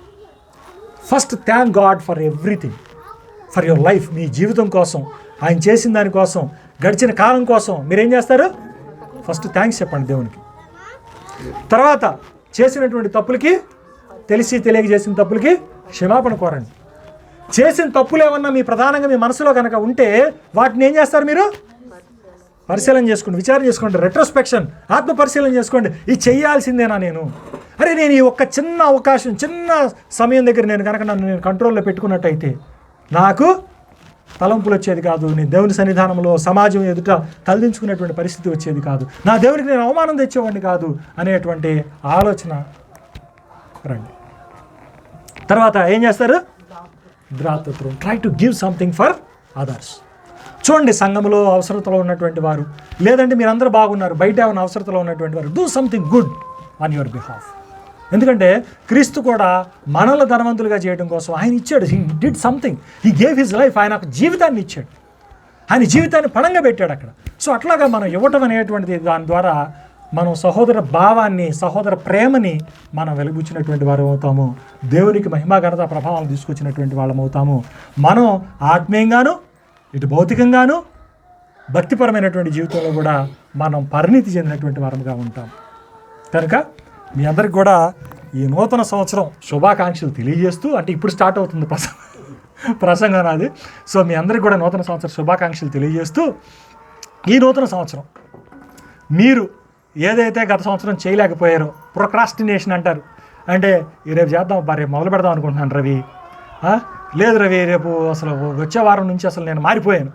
First thank God for everything, for your life. మీ జీవితం కోసం, ఆయన చేసిన దానికోసం, గడిచిన కాలం కోసం మీరేం చేస్తారు? ఫస్ట్ థ్యాంక్స్ చెప్పండి దేవునికి. తర్వాత చేసినటువంటి తప్పులకి, తెలిసి తెలియక చేసిన తప్పులకి క్షమాపణ కోరండి. చేసిన తప్పులు ఏమన్నా మీ ప్రధానంగా మీ మనసులో కనుక ఉంటే వాటిని ఏం చేస్తారు? మీరు పరిశీలన చేసుకోండి, విచారణ చేసుకోండి, రెట్రోస్పెక్షన్, ఆత్మ పరిశీలన చేసుకోండి. ఇది చెయ్యాల్సిందేనా నేను? అరే నేను ఈ ఒక్క చిన్న అవకాశం, చిన్న సమయం దగ్గర నేను కనుక నేను కంట్రోల్లో పెట్టుకున్నట్టయితే నాకు తలంపులు వచ్చేది కాదు, నేను దేవుని సన్నిధానంలో సమాజం ఎదుట తలదించుకునేటువంటి పరిస్థితి వచ్చేది కాదు, నా దేవునికి నేను అవమానం తెచ్చేవాడిని కాదు అనేటువంటి ఆలోచన రండి. తర్వాత ఏం చేస్తారు? ద్రాతృత్వం. Try to give something for others. చూడండి, సంఘంలో అవసరతలో ఉన్నటువంటి వారు, లేదంటే మీరందరూ బాగున్నారు, బయట ఏమైనా అవసరతలో ఉన్నటువంటి వారు, do something good on your behalf. ఎందుకంటే క్రీస్తు కూడా మనల్ని ధనవంతులుగా చేయడం కోసం ఆయన ఇచ్చాడు. He did something, he gave his life. ఆయన ఒక జీవితాన్ని ఇచ్చాడు, ఆయన జీవితాన్ని పణంగా పెట్టాడు అక్కడ. సో అట్లాగా మనం ఇవ్వటం అనేటువంటిది, దాని ద్వారా మనం సహోదర భావాన్ని, సహోదర ప్రేమని మనం వెలిబుచ్చినటువంటి వారు అవుతాము. దేవునికి మహిమా ఘనత ప్రభావం తీసుకొచ్చినటువంటి వాళ్ళం అవుతాము. మనం ఆత్మీయంగాను, ఇటు భౌతికంగాను, భక్తిపరమైనటువంటి జీవితంలో కూడా మనం పరిణితి చెందినటువంటి వారముగా ఉంటాం. కనుక మీ అందరికి కూడా ఈ నూతన సంవత్సరం శుభాకాంక్షలు తెలియజేస్తూ, అంటే ఇప్పుడు స్టార్ట్ అవుతుంది ప్రసంగం నాది. సో మీ అందరికి కూడా నూతన సంవత్సరం శుభాకాంక్షలు తెలియజేస్తూ, ఈ నూతన సంవత్సరం మీరు ఏదైతే గత సంవత్సరం చేయలేకపోయారో, ప్రొక్రాస్టినేషన్ అంటారు, అంటే రేపు చేద్దాం, రేపు మొదలు పెడదాం అనుకుంటున్నాను రవి, లేదు రవి రేపు అసలు వచ్చే వారం నుంచి అసలు నేను మారిపోయాను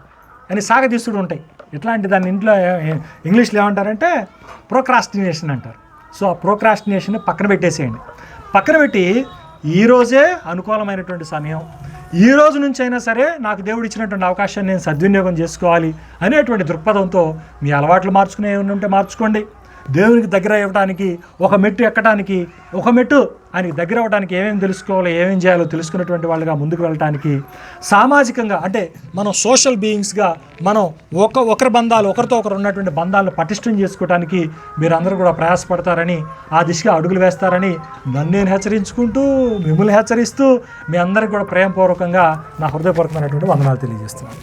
అని సాగతీస్తుడు ఉంటాయి. ఇట్లాంటి దాన్ని ఇంట్లో ఇంగ్లీష్లో ఏమంటారంటే ప్రొక్రాస్టినేషన్ అంటారు. సో ఆ ప్రొక్రాస్టినేషన్ పక్కన పెట్టేసేయండి. పక్కన పెట్టి ఈరోజే అనుకూలమైనటువంటి సమయం, ఈ రోజు నుంచి అయినా సరే నాకు దేవుడు ఇచ్చినటువంటి అవకాశాన్ని నేను సద్వినియోగం చేసుకోవాలి అనేటువంటి దృక్పథంతో మీ అలవాట్లు మార్చుకునే ఉంటే మార్చుకోండి. దేవునికి దగ్గర అవ్వడానికి, ఒక మెట్టు ఎక్కడానికి, ఒక మెట్టు ఆయనకి దగ్గర అవ్వడానికి ఏమేమి తెలుసుకోవాలో, ఏమేం చేయాలో తెలుసుకున్నటువంటి వాళ్ళుగా ముందుకు వెళ్ళటానికి, సామాజికంగా అంటే మనం సోషల్ బీయింగ్స్గా మనం ఒకరి బంధాలు, ఒకరితో ఒకరు ఉన్నటువంటి బంధాలను పటిష్టం చేసుకోవడానికి మీరందరూ కూడా ప్రయాసపడతారని, ఆ దిశగా అడుగులు వేస్తారని నన్ను నేను హెచ్చరించుకుంటూ, మిమ్మల్ని హెచ్చరిస్తూ, మీ అందరికీ కూడా ప్రేమపూర్వకంగా నా హృదయపూర్వకమైనటువంటి వందనాలు తెలియజేస్తున్నాను.